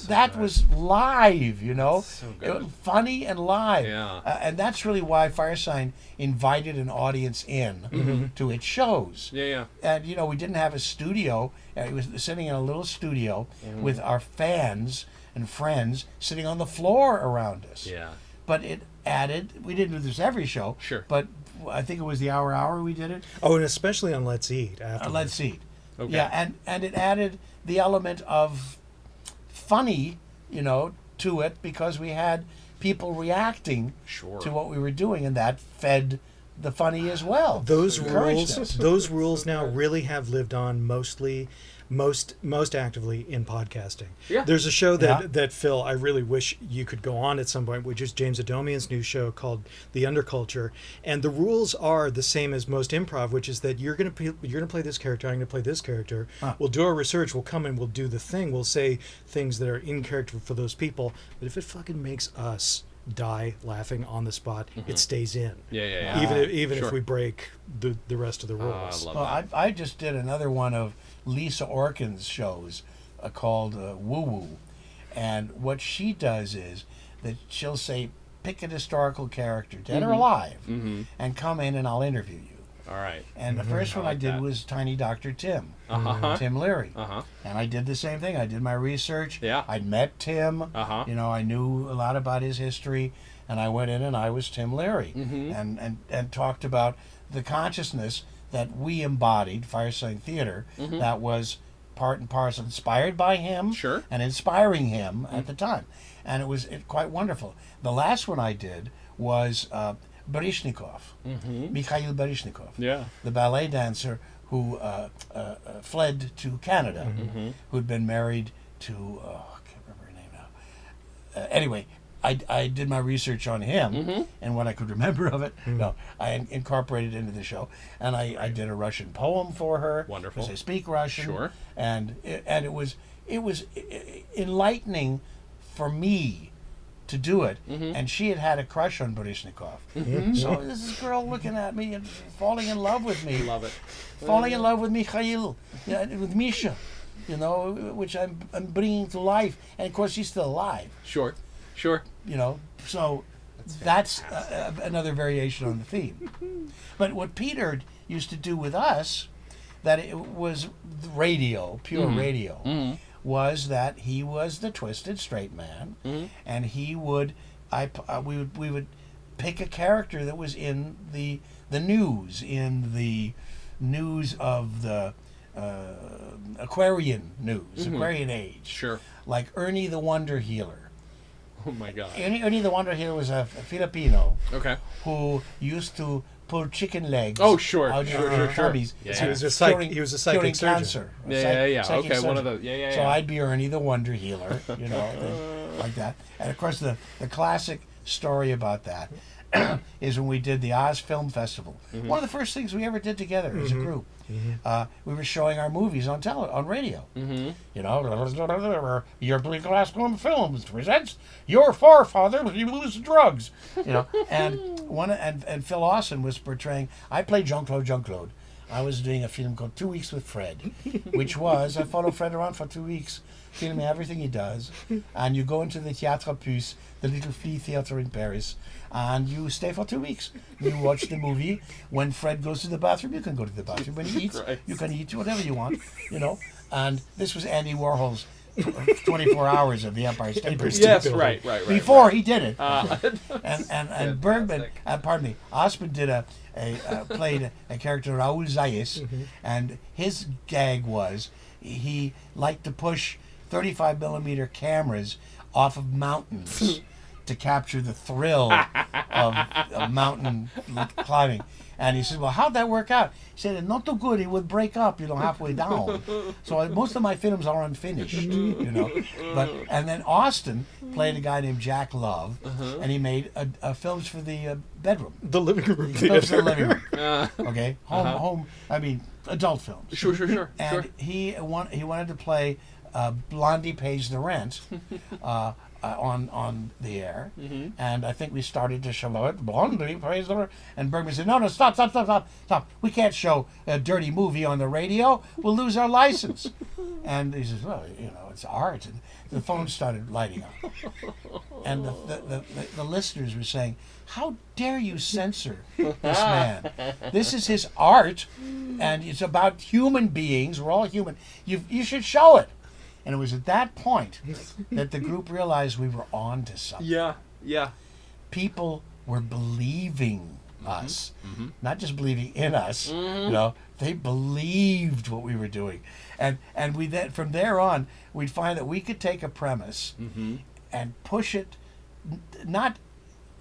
that was live, you know, So It was good. funny and live. Yeah. And that's really why Firesign invited an audience in to its shows. Yeah. And, you know, we didn't have a studio. It was sitting in a little studio with our fans and friends sitting on the floor around us. Yeah. But it added, we didn't do this every show. Sure. But I think it was the hour we did it. Oh, and especially on Let's Eat. After Let's Eat. Okay. Yeah, and it added the element of funny, you know, to it because we had people reacting Sure. to what we were doing, and that fed the funny as well. Those Encouraged rules, us. those rules now really have lived on most actively in podcasting. Yeah. There's a show Yeah. that Phil, I really wish you could go on at some point, which is James Adomian's new show called The Underculture, and the rules are the same as most improv, which is that you're gonna play this character, I'm gonna play this character. We'll do our research, we'll come in, we'll do the thing, we'll say things that are in character for those people, but if it fucking makes us die laughing on the spot, it stays in. Yeah. Even Sure. if we break the rest of the I rules. love Well, that. I just did another one of Lisa Orkin's shows called Woo Woo. And what she does is that she'll say, pick a historical character, dead or alive, and come in and I'll interview you. All right. And the first one I like did that. was Tiny Dr. Tim, Tim Leary. And I did the same thing. I did my research. Yeah. I'd met Tim. Uh-huh. You know, I knew a lot about his history. And I went in and I was Tim Leary and talked about the consciousness that we embodied, Firesign Theater, that was part and parcel inspired by him Sure. and inspiring him at the time. And it was quite wonderful. The last one I did was Baryshnikov, Mikhail Baryshnikov, Yeah. the ballet dancer who fled to Canada, who'd been married to, I can't remember her name now. Anyway, I did my research on him and what I could remember of it. No, I incorporated it into the show, and I did a Russian poem for her. Wonderful. Because I speak Russian. Sure. And it was enlightening for me to do it. And she had a crush on Baryshnikov. So this girl looking at me and falling in love with me. Love it. Falling in love with Mikhail, with Misha, which I'm bringing to life. And of course, she's still alive. Sure. So that's another variation on the theme. But what Peter used to do with us, that it was radio, pure radio, was that he was the twisted straight man, and he would, we would pick a character that was in the news, of the Aquarian news, Aquarian age. Sure. Like Ernie the Wonder Healer. Oh my God. Ernie the Wonder Healer was a Filipino Okay. who used to pull chicken legs. Oh, sure. out Sure. of tummies. Yeah. So he was Curing- he was a psychic curing surgeon. cancer. Yeah. Psychic Okay, one of surgeon. the. Yeah. So I'd be Ernie the Wonder Healer, like that. And of course, the classic story about that is when we did the Oz Film Festival. One of the first things we ever did together as a group. We were showing our movies on radio. Your Bleak Glasgow Films presents Your Forefather Used Drugs. And Phil Austin was portraying. I played Jean-Claude. I was doing a film called 2 Weeks with Fred, which was I follow Fred around for 2 weeks, filming everything he does, and you go into the Théâtre Puce, the little flea theater in Paris, and you stay for 2 weeks. You watch the movie. When Fred goes to the bathroom, you can go to the bathroom. When he eats, Right. you can eat whatever you want, And this was Andy Warhol's 24 Hours of the Empire State Building. Yes. Right. Before he did it, and Fantastic. Bergman, Osmond did played a character Raoul Zayas, and his gag was he liked to push 35 millimeter cameras off of mountains to capture the thrill of mountain climbing. And he said, well, how'd that work out? He said, not too good. It would break up, halfway down. So most of my films are unfinished, And then Austin played a guy named Jack Love, and he made films for the bedroom. The living room Films for the theater. living room. Okay? Adult films. Sure. And he wanted to play Blondie Pays the Rent on the air, and I think we started to show it. Blondie Pays the Rent, and Bergman said, "No, stop! We can't show a dirty movie on the radio. We'll lose our license." And he says, "Well, it's art." And the phone started lighting up, and the listeners were saying, "How dare you censor this man? This is his art, and it's about human beings. We're all human. You should show it." And it was at that point that the group realized we were on to something. Yeah. People were believing us, not just believing in us. They believed what we were doing, and we then from there on we'd find that we could take a premise and push it not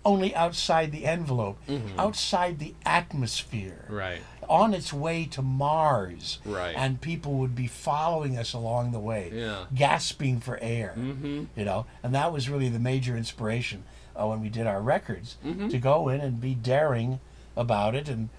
only outside the envelope, outside the atmosphere. Right. On its way to Mars, Right. And people would be following us along the way, gasping for air, and that was really the major inspiration when we did our records, to go in and be daring about it, and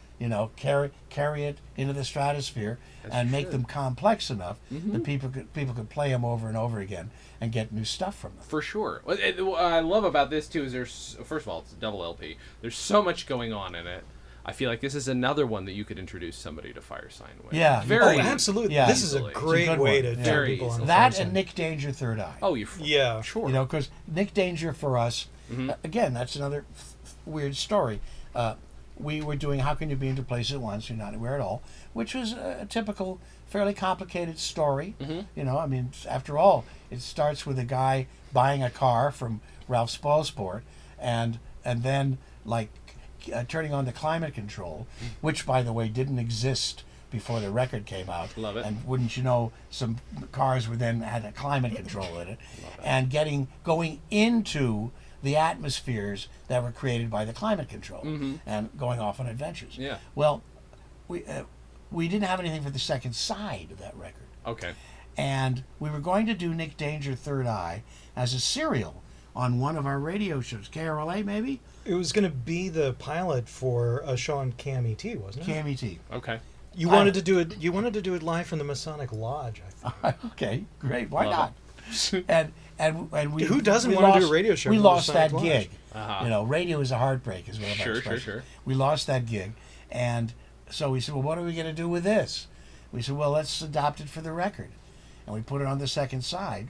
carry it into the stratosphere, and make them complex enough that people could play them over and over again and get new stuff from them. For sure. What I love about this too is first of all, it's a double LP. There's so much going on in it. I feel like this is another one that you could introduce somebody to Firesign with. Yeah. Very. Absolutely. Yeah. This is a Easily. great It's a good way one. to Yeah. turn Very people on. easily. That and Nick Danger, Third Eye. Oh, Yeah. Sure. Because Nick Danger for us, again, that's another weird story. We were doing How Can You Be in Two Places at Once? You're Not Anywhere at All, which was a typical, fairly complicated story. After all, it starts with a guy buying a car from Ralph Spoilsport, and then like turning on the climate control, which, by the way, didn't exist before the record came out. Love it. And wouldn't you know, some cars were then had a climate control in it, and going into the atmospheres that were created by the climate control, and going off on adventures. Yeah. Well, we didn't have anything for the second side of that record. Okay. And we were going to do Nick Danger Third Eye as a serial on one of our radio shows, KRLA maybe? It was going to be the pilot for a show on KMET, wasn't it? KMET. Okay. You wanted to do it. You wanted to do it live from the Masonic Lodge, I think. Okay, great. Why Love not? And we Who doesn't we want to lost- do a radio show We from the lost that Masonic Lodge? gig. Uh-huh. You know, radio is a heartbreak, is what I'm Sure. We lost that gig, and so we said, well, what are we going to do with this? We said, well, let's adopt it for the record, and we put it on the second side,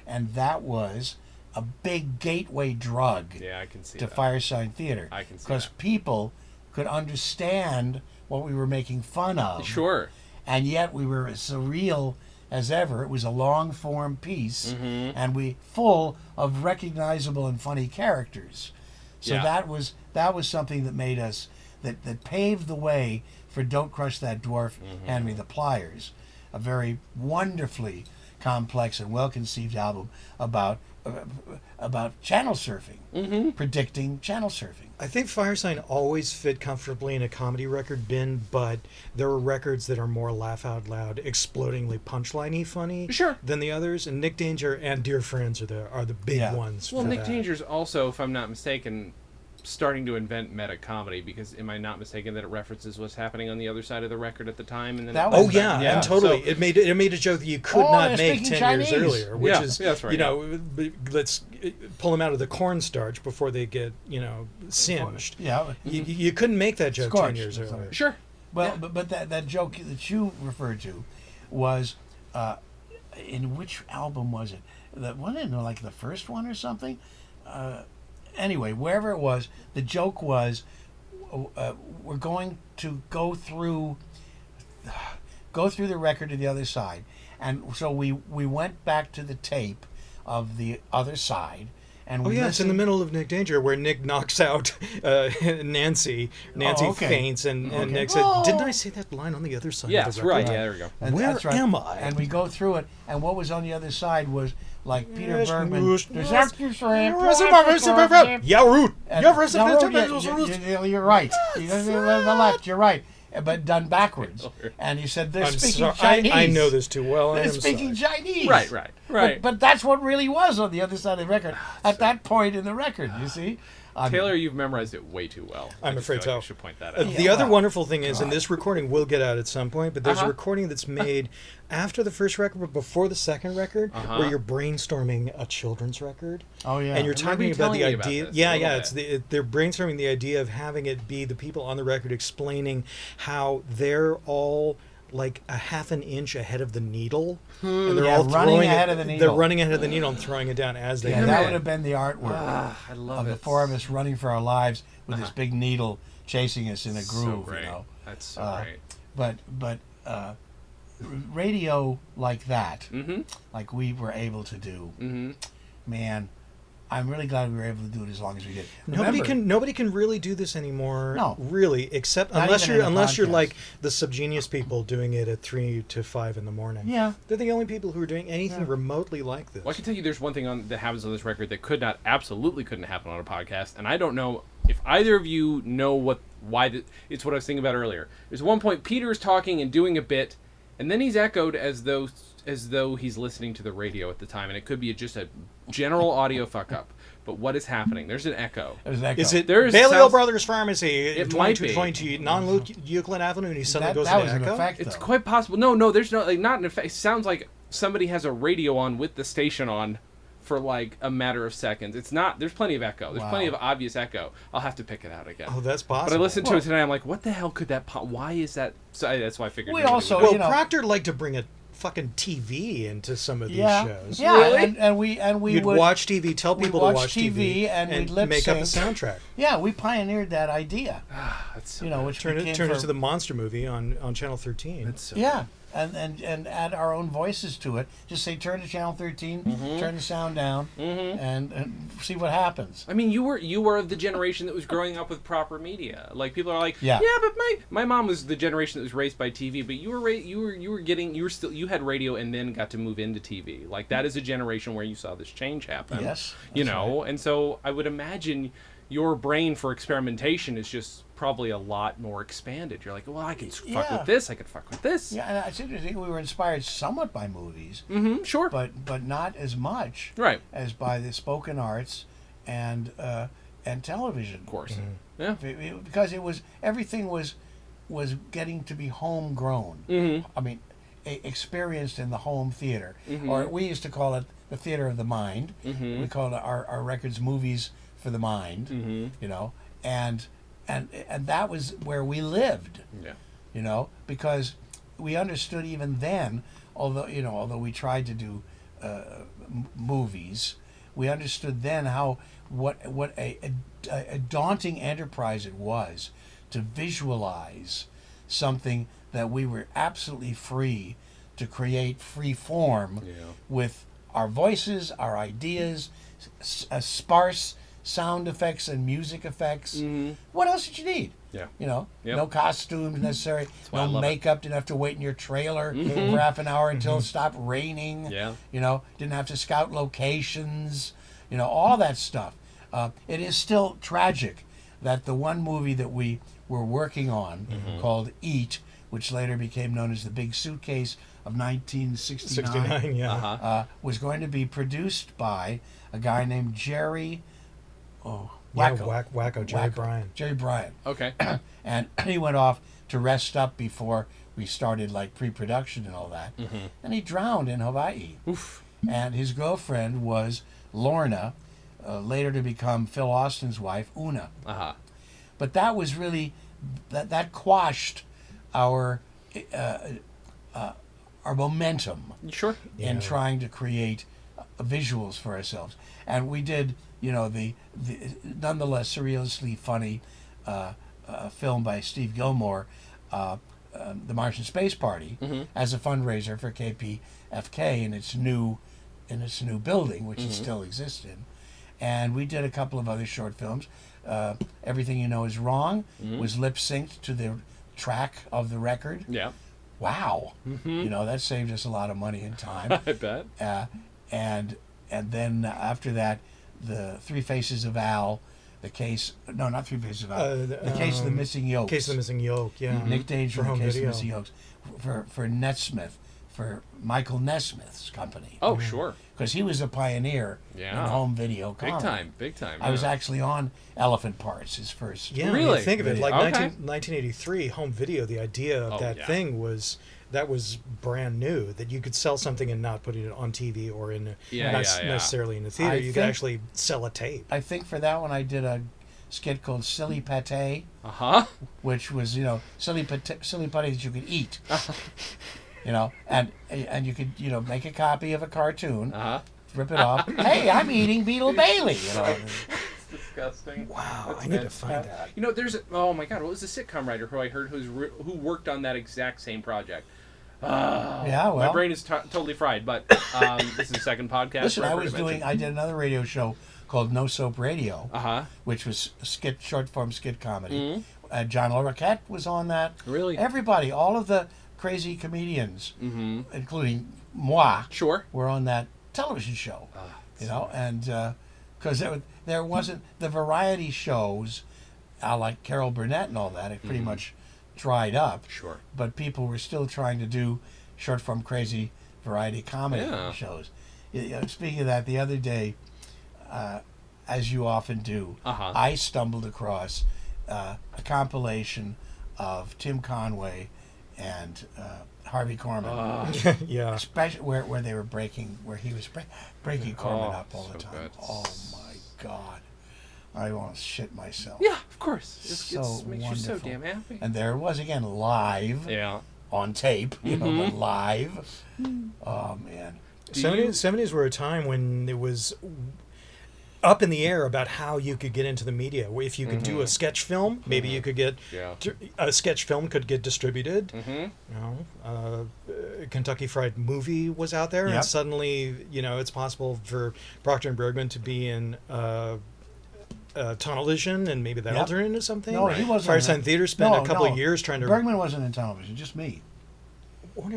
and that was a big gateway drug Yeah, I can see to that. Firesign Theater. I can see because that. people could understand what we were making fun of. Sure. And yet we were as surreal as ever. It was a long form piece, and we full of recognizable and funny characters. So Yeah. that was something that made us that paved the way for Don't Crush That Dwarf, Hand Me the Pliers, a very wonderfully complex and well conceived album about channel surfing, predicting channel surfing. I think Firesign always fit comfortably in a comedy record bin, but there are records that are more laugh out loud, explodingly punchliney funny Sure. than the others. And Nick Danger and Dear Friends are the big Yeah. ones. Well, for Nick that. Danger's also, if I'm not mistaken, starting to invent meta comedy, because am I not mistaken that it references what's happening on the other side of the record at the time? And then That it- was- Oh yeah, Yeah, and totally. so- it made a joke that you could Oh, not they're make speaking 10 years Chinese. earlier, which Yeah, is that's right, you know, let's pull them out of the cornstarch before they get singed. Yeah. You couldn't make that joke 10 Scorched, years that's earlier. right. Sure. Well, but that joke that you referred to was in which album was it? That one in like the first one or something. Anyway, wherever it was, the joke was we're going to go through the record to the other side, and so we went back to the tape of the other side. And Oh we yeah, it's in the listened- middle of Nick Danger where Nick knocks out Nancy. Nancy okay. faints, and Okay. Nick said, Oh. "Didn't I say that line on the other side?" Yeah, of that's the right. record? Yeah, there we go. And Where that's right. am I? And we go through it, and what was on the other side was like Peter Yes, Bergman. yes, There's yes. extra shrimp, Yes, there's yes, extra yes, yes, shrimp. Yeah, root. And- Yeah, rest no, of no, the you're right. You're on the left. You're right, but done backwards. And you said they're I'm speaking sorry. Chinese. I know this too well. I They're am speaking sorry. Chinese. Right. But that's what really was on the other side of the record at that point in the record. You see, Taylor, you've memorized it way too well. I'm I just afraid feel like so. I should point that out. The other well, wonderful thing is, and this recording will get out at some point, but there's a Uh-huh. recording that's made after the first record, but before the second record, Uh-huh. where you're brainstorming a children's record. Oh, yeah. And you're I remember talking you about the telling me about idea. this a Yeah, little yeah. bit. They're brainstorming the idea of having it be the people on the record explaining how they're all like a half an inch ahead of the needle, and they're Yeah, all running throwing ahead it, of the They're needle. running ahead of the needle and throwing it down as they yeah, go. that would have been the artwork I love of it. the four of us running for our lives with this big needle chasing us in a So groove. great. You know. That's so Uh, great. But radio like that, Mm-hmm. like we were able to do, Mm-hmm. man, I'm really glad we were able to do it as long as we did. Nobody Remember- can really do this anymore. No. Really, except Not unless even you're in a unless you're podcast. like the subgenius people doing it at 3 to 5 in the morning. Yeah. They're the only people who are doing anything Yeah. remotely like this. Well, I can tell you there's one thing that happens on this record that absolutely couldn't happen on a podcast, and I don't know if either of you know it's what I was thinking about earlier. There's one point Peter is talking and doing a bit, and then he's echoed as though he's listening to the radio at the time, and it could be just a general audio fuck up. But what is happening? There's an echo. There's an echo. Is it There's Balliol sounds- Brothers Pharmacy, It might be. 2220 non-Euclid Avenue, and he suddenly that goes that into was an echo? effect, It's though. quite possible. No, there's no not an effect. It sounds like somebody has a radio on with the station on for like a matter of seconds. It's not. There's plenty of echo. There's Wow. plenty of obvious echo. I'll have to pick it out again. Oh, that's possible. But I listened to it today. I'm like, what the hell could that? Why is that? So that's why I figured. We nobody also- would- Well, you know- Proctor liked to bring a fucking TV into some of these Yeah, shows. yeah, Really? and we You'd would watch TV, tell we'd people to watch watch TV, and we'd lip make up a sync. soundtrack. Yeah, we pioneered that idea. That's so You know, which Turn became it for- into the monster movie on Channel 13. That's so Yeah, and add our own voices to it. Just say, turn to channel 13, turn the sound down, and see what happens. I mean, you were the generation that was growing up with proper media. Like, people are like, Yeah. but my mom was the generation that was raised by TV. But you had radio and then got to move into TV. Like, that is a generation where you saw this change happen. Yes, you that's know, right. and so I would imagine your brain for experimentation is just probably a lot more expanded. You're like, well, I could fuck with this. I could fuck with this. Yeah, and it's interesting. We were inspired somewhat by movies, Sure. but not as much Right. as by the spoken arts and television. Of course. Yeah. Because everything was getting to be homegrown. I mean, experienced in the home theater, or we used to call it the theater of the mind. We called our records movies for the mind. You know, and that was where we lived. Yeah. You know, because we understood even then, although we tried to do movies, we understood then what a daunting enterprise it was to visualize something that we were absolutely free to create free form with our voices, our ideas, sparse sound effects and music effects. What else did you need? Yeah. You know, Yep. no costumes necessary, why I no love makeup, didn't have to wait in your trailer for half an hour until it stopped raining. Yeah. You know, didn't have to scout locations, you know, all that stuff. It is still tragic that the one movie that we were working on called Eat, which later became known as The Big Suitcase of 1969, 69, yeah. was going to be produced by a guy named Jerry Yeah, Wacko. Jerry Bryan. Jerry Bryan. Okay. And he went off to rest up before we started like pre-production and all that. And he drowned in Hawaii. Oof. And his girlfriend was Lorna, later to become Phil Austin's wife, Una. But that was really that quashed our momentum Sure. in trying to create visuals for ourselves. And we did, you know, the nonetheless surrealistly funny film by Steve Gilmore, The Martian Space Party, as a fundraiser for KPFK in its new building, which it still exists in. And we did a couple of other short films. Everything You Know Is Wrong was lip synced to the track of the record. Yeah. Wow. You know, that saved us a lot of money and time. I bet. And then after that, the Three Faces of Al, the case, no, not Three Faces of Al, the Case of the Missing Yokes. Case of the Missing Yoke, yeah. Nick Cage For from home the Case video. of the Missing Yokes for Nesmith, for Michael Nesmith's company. Oh, sure. Because he was a pioneer in home video comedy. Big time. I was actually on Elephant Parts, his first. Yeah, Really? you think of it, like Okay. 1983, home video, the idea of that thing was brand new, that you could sell something and not put it on TV or not necessarily in the theater. You could actually sell a tape. I think for that one I did a skit called Silly Pate, which was, you know, silly pate that you could eat. You know, and you could, you know, make a copy of a cartoon, rip it off. Hey, I'm eating Beetle Bailey. You know. Disgusting. Wow, I need to find that. You know, oh my God, what was the sitcom writer who I heard who worked on that exact same project? Yeah, well, my brain is totally fried, but this is the second podcast. Listen, I did another radio show called No Soap Radio, which was short form skit comedy. John LaRoquette was on that. Really? Everybody, all of the crazy comedians, including moi, were on that television show. You know, and because there wasn't the variety shows, like Carol Burnett and all that. It pretty much dried up. Sure. But people were still trying to do short form crazy variety comedy shows. You know, speaking of that, the other day, as you often do, I stumbled across a compilation of Tim Conway and Harvey Korman. Yeah. Especially where they were where he was breaking Korman up all the so time. good. Oh my God. I want to shit myself. Yeah, of course. So it makes you so wonderful. damn happy. And there it was again, live. Yeah. On tape, you know, but live. Oh man. 70s were a time when it was up in the air about how you could get into the media. If you could do a sketch film, maybe you could get a sketch film could get distributed. You know, Kentucky Fried Movie was out there, Yep. and suddenly, it's possible for Proctor and Bergman to be in Tunnel Vision, and maybe that'll Yep. turn into something. No, he wasn't. Firesign Theater spent a couple of years trying to. Bergman wasn't in television, just me. One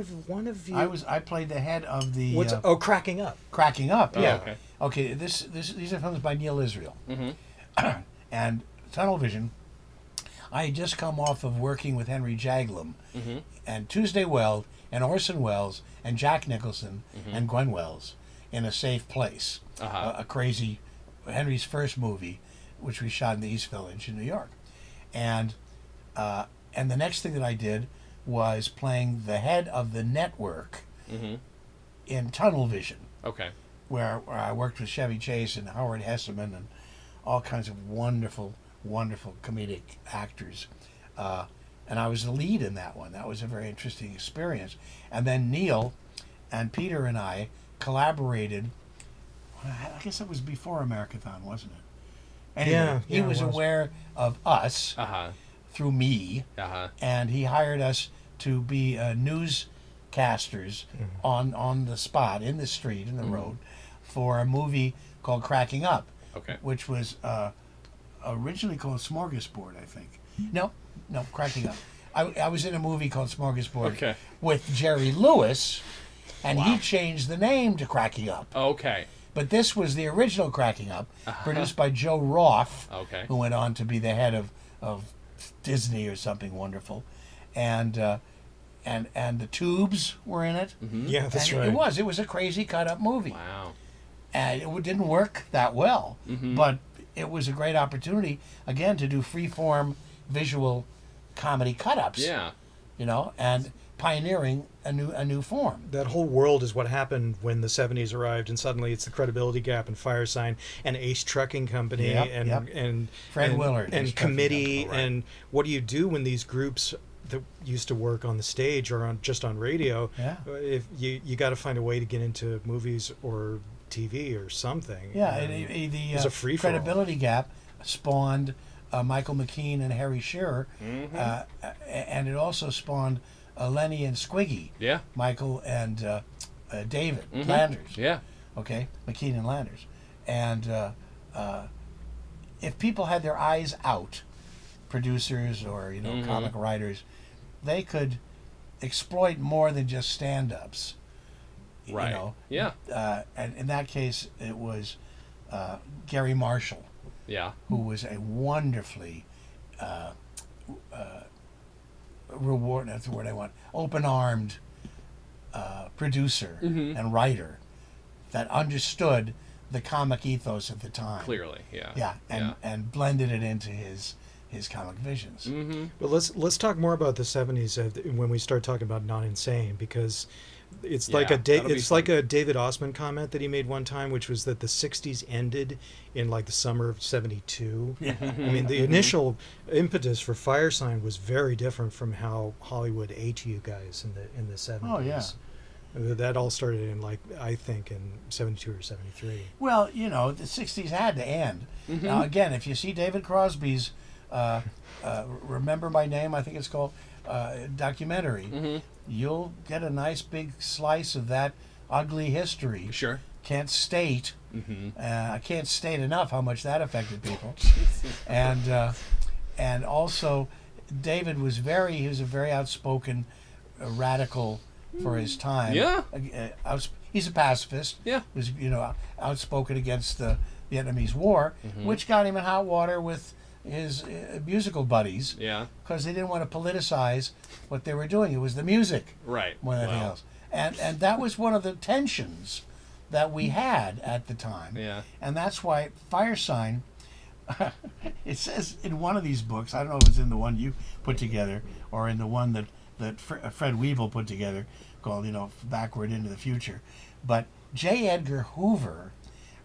of you. I played the head of the Cracking Up. Cracking Up. Oh, Yeah. okay. Okay. These are films by Neil Israel. Mm-hmm. And Tunnel Vision. I had just come off of working with Henry Jaglom Mm-hmm. and Tuesday Weld and Orson Welles and Jack Nicholson and Gwen Wells in A Safe Place, Uh-huh. a crazy Henry's first movie, which we shot in the East Village in New York, and the next thing that I did was playing the head of the network Mm-hmm. in Tunnel Vision, Okay. where I worked with Chevy Chase and Howard Hesseman and all kinds of wonderful comedic actors. And I was the lead in that one. That was a very interesting experience. And then Neil and Peter and I collaborated. I guess it was before Americathon, wasn't it? Anyway, Yeah, he it was was. aware of us Uh-huh. through me, Uh-huh. and he hired us to be newscasters on the spot, in the street, in the road, for a movie called Cracking Up, Okay. which was originally called Smorgasbord, I think. No, Cracking Up. I was in a movie called Smorgasbord Okay. with Jerry Lewis, and he Wow. changed the name to Cracking Up. Okay. But this was the original Cracking Up, produced by Joe Roth, Okay. who went on to be the head of Disney or something wonderful, and the Tubes were in it. Yeah, that's And right. It was a crazy cut up movie, Wow. and it didn't work that well, Mm-hmm. but it was a great opportunity again to do freeform visual comedy cut ups. Yeah. And pioneering a new form. That whole world is what happened when the 70s arrived, and suddenly it's the credibility gap and Firesign and Ace Trucking Company Yep, and yep. and Fred and, Willard, and Ace Trucking Committee. Company, right. And what do you do when these groups that used to work on the stage or just on radio? Yeah. If you got to find a way to get into movies or TV or something. Yeah, And the was a free-for-all. credibility gap spawned Michael McKean and Harry Shearer, and it also spawned Lenny and Squiggy, Yeah. Michael and David Landers. Yeah. Okay, McKean and Landers, and if people had their eyes out, producers or comic writers, they could exploit more than just stand-ups. Right. Yeah. And in that case, it was Gary Marshall, Yeah. who was a wonderfully that's the word I want, open-armed producer and writer that understood the comic ethos at the time. Clearly. Yeah. Yeah, and blended it into his comic visions. Mm-hmm. But let's talk more about the 70s when we start talking about Not Insane, because it's like Yeah, that'll be it's fun. like a David Osman comment that he made one time, which was that the 60s ended in like the summer of 72. I mean, the initial impetus for Firesign was very different from how Hollywood ate you guys in the 70s. Oh, yeah. That all started in I think in 72 or 73. Well, the 60s had to end. Now, again, if you see David Crosby's Remember My Name, I think it's called, documentary, you'll get a nice big slice of that ugly history. Sure. Can't state. I can't state enough how much that affected people. And also, David was he was a very outspoken radical for his time. Yeah. He's a pacifist. Yeah. Was outspoken against the Vietnamese War, which got him in hot water with his musical buddies. Yeah. Because they didn't want to politicize what they were doing. It was the music Right. more than anything Wow. else. And that was one of the tensions that we had at the time. Yeah. And that's why Firesign, it says in one of these books, I don't know if it's in the one you put together or in the one that Fred Weevil put together called, Backward into the Future, but J. Edgar Hoover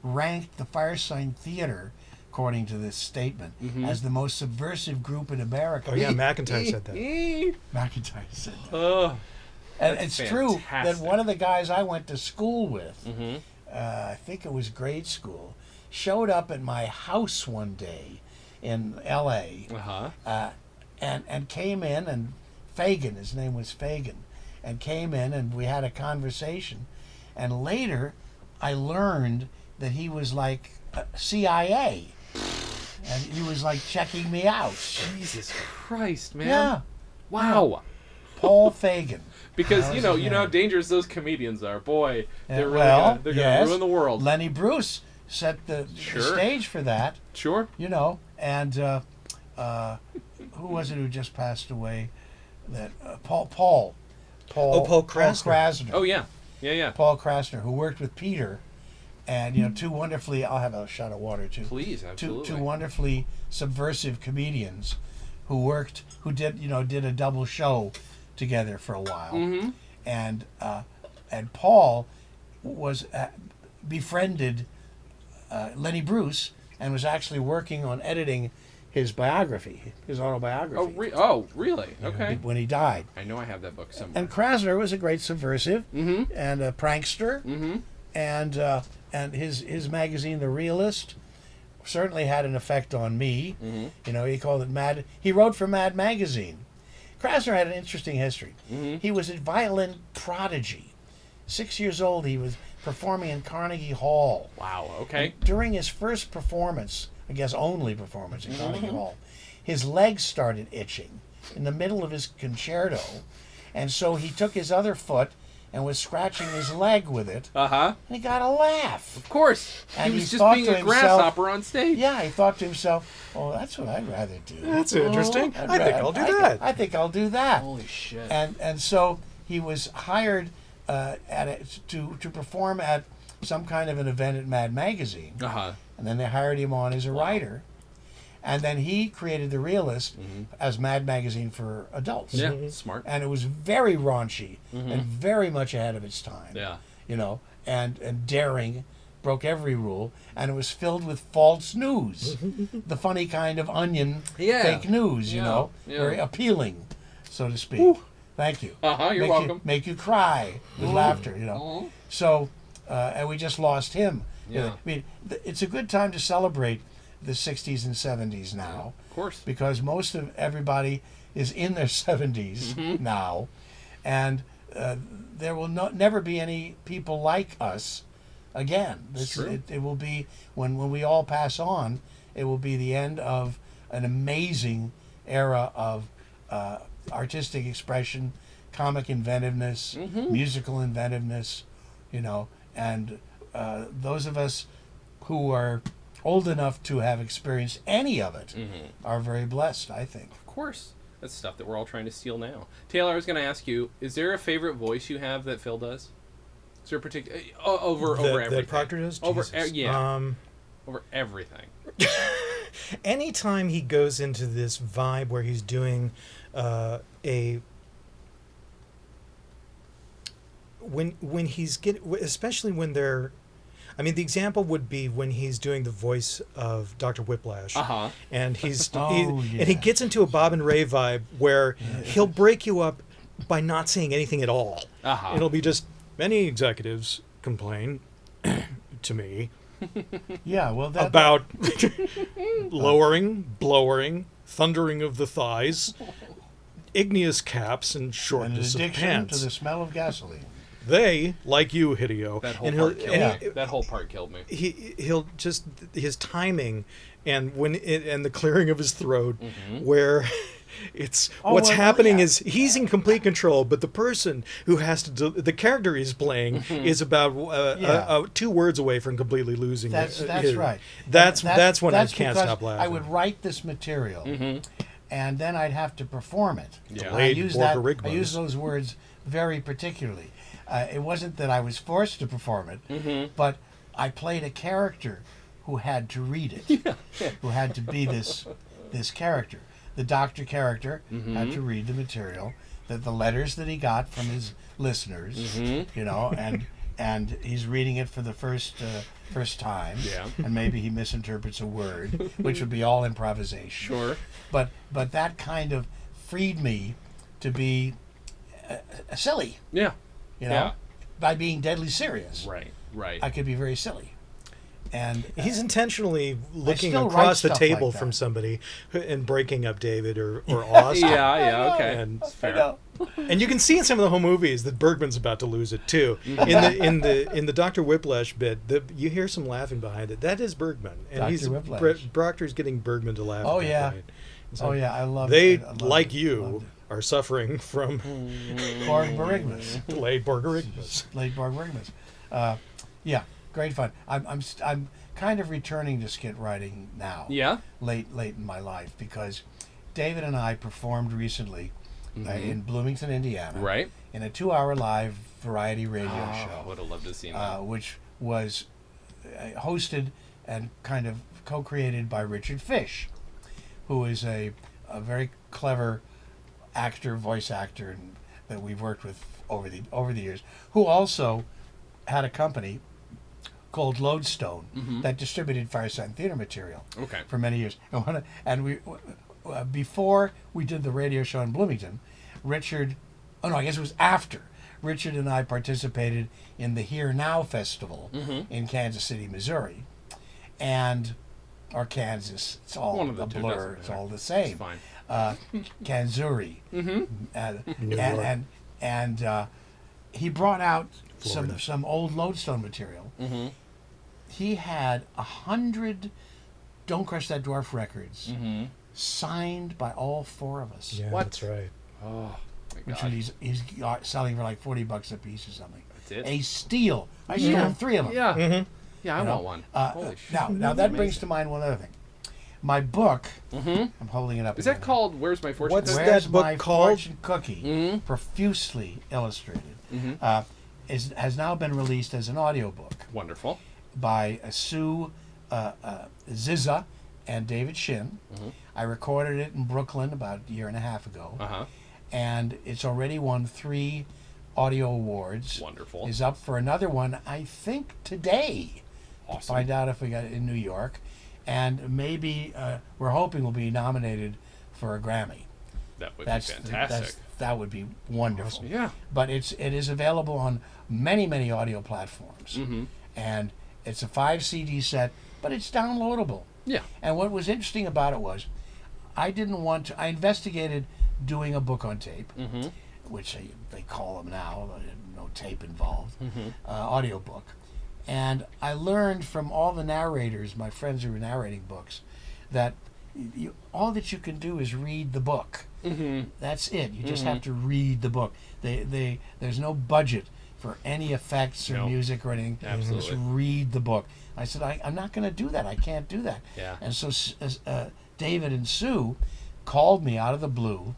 ranked the Firesign Theater, according to this statement, as the most subversive group in America. Oh yeah, McIntyre said that. McIntyre said that. Oh. And That's it's true that fantastic. one of the guys I went to school with, I think it was grade school, showed up at my house one day in L.A. Uh-huh. And came in, and Fagin, his name was Fagin, and came in, and we had a conversation. And later, I learned that he was like CIA, and he was like checking me out. Jesus Christ, man. Yeah, Wow. Paul Fagan. Because That you was know his how name. dangerous those comedians are. Boy, they're really Well, they're yes, gonna ruin the world. Lenny Bruce set the Sure. stage for that. Sure. You know, and who was it who just passed away? That Paul Paul Krasner. Oh yeah. Yeah. Paul Krasner, who worked with Peter, and you know, two wonderfully. I'll have a shot of water too. Please, absolutely. Two wonderfully subversive comedians who did a double show together for a while, Mm-hmm. and Paul was befriended Lenny Bruce and was actually working on editing his biography, his autobiography. Oh, really? Okay. When he died. I know I have that book somewhere. And Krasner was a great subversive Mm-hmm. and a prankster, Mm-hmm. and his magazine, The Realist, certainly had an effect on me. Mm-hmm. You know, he called it Mad. He wrote for Mad Magazine. Krasner had an interesting history. Mm-hmm. He was a violin prodigy. 6 years old, he was performing in Carnegie Hall. Wow. Okay. And during his first performance, I guess only performance in Carnegie Hall, his legs started itching in the middle of his concerto, and so he took his other foot and was scratching his leg with it, Uh-huh. and he got a laugh. Of course. And he was he just thought being to a himself- grasshopper on stage. Yeah, he thought to himself, "Oh, that's what I'd rather do. That's interesting. I think I'll do that. I think I'll do that." Holy shit. And so he was hired to perform at some kind of an event at Mad Magazine, Uh-huh. and then they hired him on as a writer, and then he created The Realist as Mad Magazine for adults. Yeah. Smart. And it was very raunchy and very much ahead of its time. Yeah. You know, and daring, broke every rule, and it was filled with false news, the funny kind of Onion Yeah. fake news. You Yeah. know, Yeah. very appealing, so to speak. Thank you. Uh-huh. You're make welcome. make you cry with laughter. You know. So, and we just lost him. Yeah. I mean, it's a good time to celebrate the 60s and 70s now, Of course. because most of everybody is in their 70s now, and there will never be any people like us again. true. It will be, when we all pass on, it will be the end of an amazing era of artistic expression, comic inventiveness, musical inventiveness, you know, and those of us who are old enough to have experienced any of it are very blessed, I think. Of course. That's stuff that we're all trying to steal now. Taylor, I was going to ask you, is there a favorite voice you have that Phil does? Is there a particular... over everything? That Proctor does? Over, Jesus. yeah. Over everything. Anytime he goes into this vibe where he's doing when he's especially when they're, I mean, the example would be when he's doing the voice of Dr. Whiplash, Uh-huh. and he's Oh, and he yeah. gets into a Bob and Ray vibe where he'll break you up by not saying anything at all. Uh-huh. It'll be just, many executives complain to me Yeah, well, that about lowering, blowing, thundering of the thighs, igneous caps, and an shortness of addiction pants. to the smell of gasoline. They, like you, Hideo, That whole and part killed yeah. me. That whole part killed me. he'll just, his timing and and the clearing of his throat, where it's what's well, happening yeah. is he's in complete control, but the person who has to the character he's playing is about Yeah. 2 words away from completely losing. That's his- right. That's And when that's I can't because stop laughing. I would write this material, and then I'd have to perform it. Yeah. I Delayed use that. I borborygmus. use those words very particularly. It wasn't that I was forced to perform it, but I played a character who had to read it, who had to be this character. The doctor character had to read the material, that the letters that he got from his listeners, you know, and he's reading it for the first time, Yeah. and maybe he misinterprets a word, which would be all improvisation. Sure. But that kind of freed me to be silly, Yeah. you know, Yeah. by being deadly serious. Right. Right. I could be very silly. And He's intentionally looking still write across the stuff table like that. from somebody and breaking up David or Austin. Yeah, okay. And I Fair. know. And you can see in some of the home movies that Bergman's about to lose it too. In the Dr. Whiplash bit, you hear some laughing behind it. That is Bergman, and Dr. Whiplash. Proctor's getting Bergman to laugh. Oh, at that yeah. point. So Oh yeah, I love they it. I love like it. you Loved are suffering from it. Borgmarigmas. delayed borgorigmas. Late Borgmarigmas. Yeah, great fun. I'm kind of returning to skit writing now. Yeah. Late in my life, because David and I performed recently in Bloomington, Indiana, Right. in a 2-hour live variety radio I show, would have loved to see that. which was hosted and kind of co-created by Richard Fish, who is a very clever actor, voice actor, and that we've worked with over the years, who also had a company called Lodestone that distributed Firesign theater material Okay. for many years. And we before we did the radio show in Bloomington, Richard, oh no, I guess it was after, Richard and I participated in the Here Now Festival in Kansas City, Missouri. And, or Kansas, it's all One of the a two, blur, doesn't it's matter. all the It's same. fine. Kanzuri. New York. And he brought out Florida. some old Lodestone material. He had 100 Don't Crush That Dwarf records signed by all 4 of us. Yeah, What? that's right. Oh, my Which God. he's selling for like $40 a piece or something. That's it? A steal. I stole 3 of them. Yeah. Yeah, I You know? want one. Holy shit. Now that brings to mind one other thing. My book, I'm holding it up. Is that again. called Where's My Fortune? What's Cookie? that Where's book My called? Fortune Cookie, profusely illustrated, has now been released as an audiobook Wonderful. by Sue Zizza and David Shin. I recorded it in Brooklyn about a year and a half ago, Uh-huh. and it's already won 3 audio awards. Wonderful. Is up for another one, I think, today. Awesome. Find out if we got it in New York, and maybe we're hoping we'll be nominated for a Grammy. That would That's be fantastic. that would be wonderful. Yeah. But it is available on many audio platforms, and it's a 5 CD set, but it's downloadable. Yeah. And what was interesting about it was, I investigated doing a book on tape, which they call them now, no tape involved, audiobook. And I learned from all the narrators, my friends who were narrating books, that all that you can do is read the book. That's it. You just have to read the book. There's no budget for any effects or No. music or anything. Absolutely. Just read the book. I said, I'm not going to do that. I can't do that. Yeah. And so David and Sue called me out of the blue,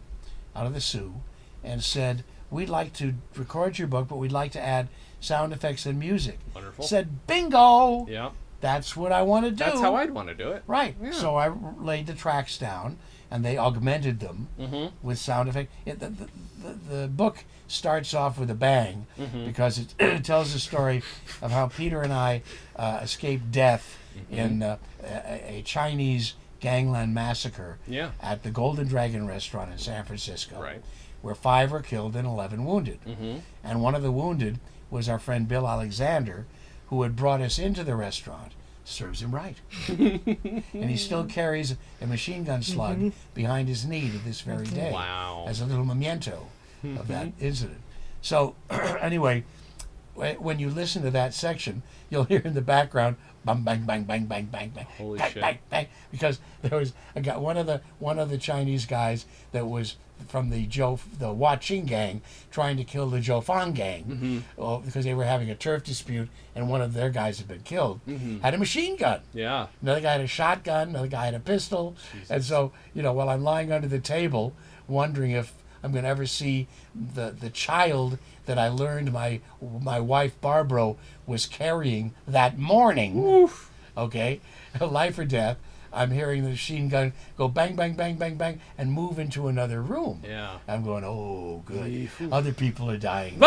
out of the Sioux, and said, we'd like to record your book, but we'd like to add sound effects and music. Wonderful. Said, bingo! Yeah. That's what I want to do. That's how I'd want to do it. Right. Yeah. So I laid the tracks down, and they augmented them with sound effect. The book starts off with a bang because it tells the story of how Peter and I escaped death in a Chinese gangland massacre Yeah. at the Golden Dragon restaurant in San Francisco, Right. where 5 were killed and 11 wounded. And one of the wounded was our friend Bill Alexander, who had brought us into the restaurant. Serves him right. And he still carries a machine gun slug behind his knee to this very day. Wow. As a little memento of that incident. So, anyway, when you listen to that section, you'll hear in the background, bang, bang, bang, bang, bang, bang, bang, Holy bang, shit. bang, bang, because there was a guy, one of the Chinese guys that was from the Huaqing gang trying to kill the Jiufang gang, because they were having a turf dispute, and one of their guys had been killed. Had a machine gun. Yeah. Another guy had a shotgun. Another guy had a pistol. And so, while I'm lying under the table, wondering if I'm going to ever see the child that I learned my wife Barbara was carrying that morning, okay, life or death, I'm hearing the machine gun go bang, bang, bang, bang, bang, and move into another room. Yeah. I'm going, oh, good. Other people are dying.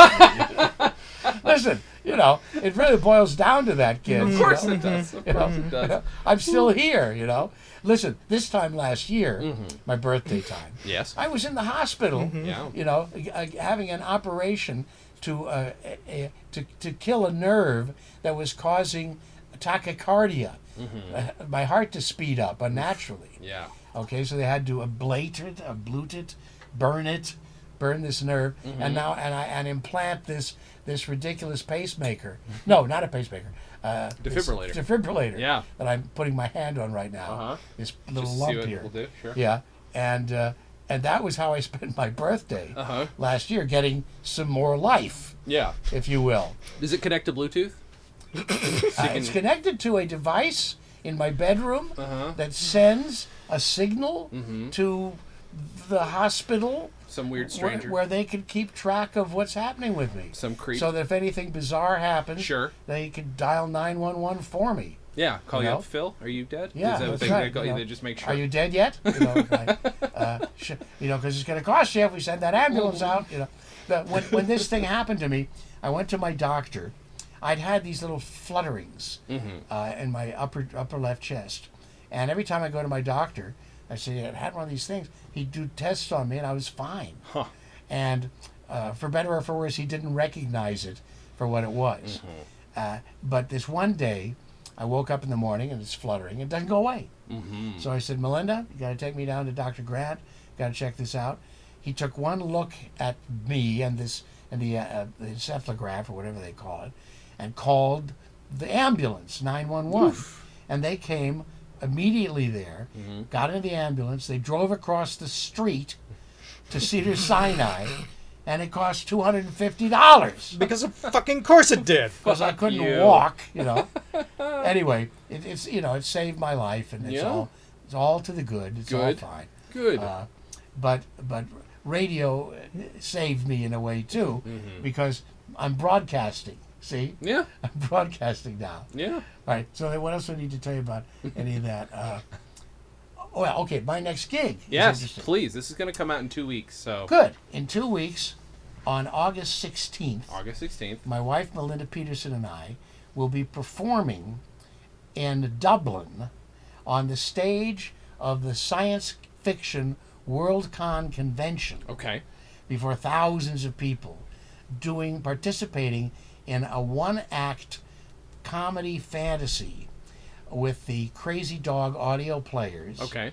Listen, it really boils down to that, kids. Of course it does. Of course it does. I'm still here. Listen, this time last year, my birthday time, Yes. I was in the hospital, Yeah. having an operation to kill a nerve that was causing tachycardia, my heart to speed up unnaturally. Yeah. Okay, so they had to ablute it, burn this nerve, and now and implant this ridiculous pacemaker. No, not a pacemaker. Defibrillator. Defibrillator. Yeah. That I'm putting my hand on right now. This little Just lump see what here. We'll do. Sure. Yeah, and that was how I spent my birthday last year, getting some more life, Yeah. if you will. Does it connect to Bluetooth? It's connected to a device in my bedroom that sends a signal to the hospital. Some weird stranger. Where they can keep track of what's happening with me. Some creep. So that if anything bizarre happens, Sure. they can dial 911 for for Yeah. Call you know? up, Phil. Are you dead? Yeah, Is that that's they, right. They, call You you, know, they just make sure. Are you dead yet? Because it's going to cost you if we send that ambulance out. But when this thing happened to me, I went to my doctor. I'd had these little flutterings in my upper left chest, and every time I go to my doctor, I say I had one of these things. He'd do tests on me, and I was fine. Huh. And for better or for worse, he didn't recognize it for what it was. But this one day, I woke up in the morning and it's fluttering. It doesn't go away. So I said, Melinda, you got to take me down to Dr. Grant. Got to check this out. He took one look at me and the encephalograph or whatever they call it, and called the ambulance, 911. And they came immediately there, got in the ambulance. They drove across the street to Cedars-Sinai, and it cost $250 Because of fucking course it did. because I couldn't walk. Anyway, it saved my life, and it's all to the good. It's all fine. Good. But radio saved me in a way too, because I'm broadcasting. See? Yeah. I'm broadcasting now. Yeah. All right. So what else do I need to tell you about any of that? Well, okay. My next gig. Yes, Is please. This is going to come out in 2 weeks. So good. In 2 weeks, on August 16th, August 16th. my wife Melinda Peterson and I will be performing in Dublin on the stage of the Science Fiction Worldcon Convention Okay. before thousands of people, participating in a one-act comedy fantasy with the Crazy Dog audio players, Okay.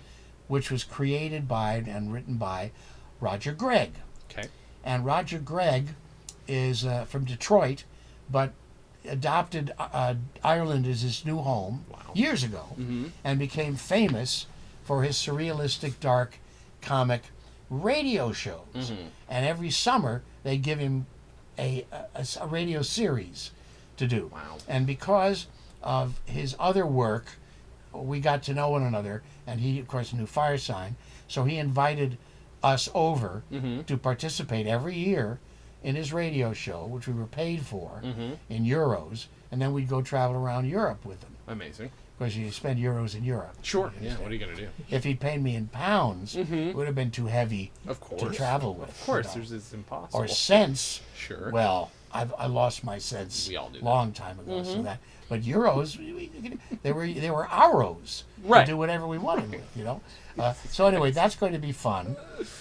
which was created by and written by Roger Gregg. Okay. And Roger Gregg is from Detroit, but adopted Ireland as his new home years ago, and became famous for his surrealistic, dark comic radio shows. And every summer they give him a radio series to do. Wow. And because of his other work, we got to know one another, and he, of course, knew Firesign, so he invited us over to participate every year in his radio show, which we were paid for in euros, and then we'd go travel around Europe with him. Amazing. Because you spend euros in Europe. Sure. Yeah. What are you going to do? If he'd paid me in pounds, it would have been too heavy Of course. to travel with. Of course. It's impossible. Or cents. Sure. Well, I lost my sense We all do that. long time ago. So that, but euros, they were euros. Right. To do whatever we wanted with, So anyway, that's going to be fun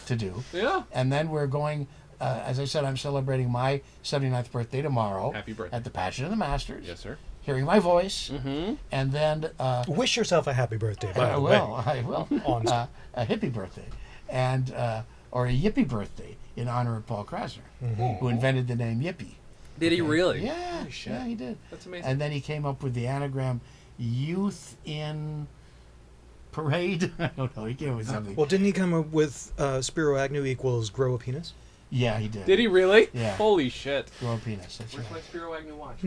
to do. Yeah. And then we're going. As I said, I'm celebrating my 79th birthday tomorrow. Happy birthday. At the Pageant of the Masters. Yes, sir. Hearing my voice, and then Wish yourself a happy birthday, by I the way. will. A hippie birthday, and or a yippie birthday in honor of Paul Krasner, who invented the name Yippie. Did he really? Yeah, Holy shit. yeah, he did. That's amazing. And then he came up with the anagram "Youth in Parade." I don't know. He came up with something. Well, didn't he come up with Spiro Agnew equals grow a penis? Yeah, he did. Did he really? Yeah. Holy shit. Grow a penis. That's Where's right. my Spiro Agnew watch?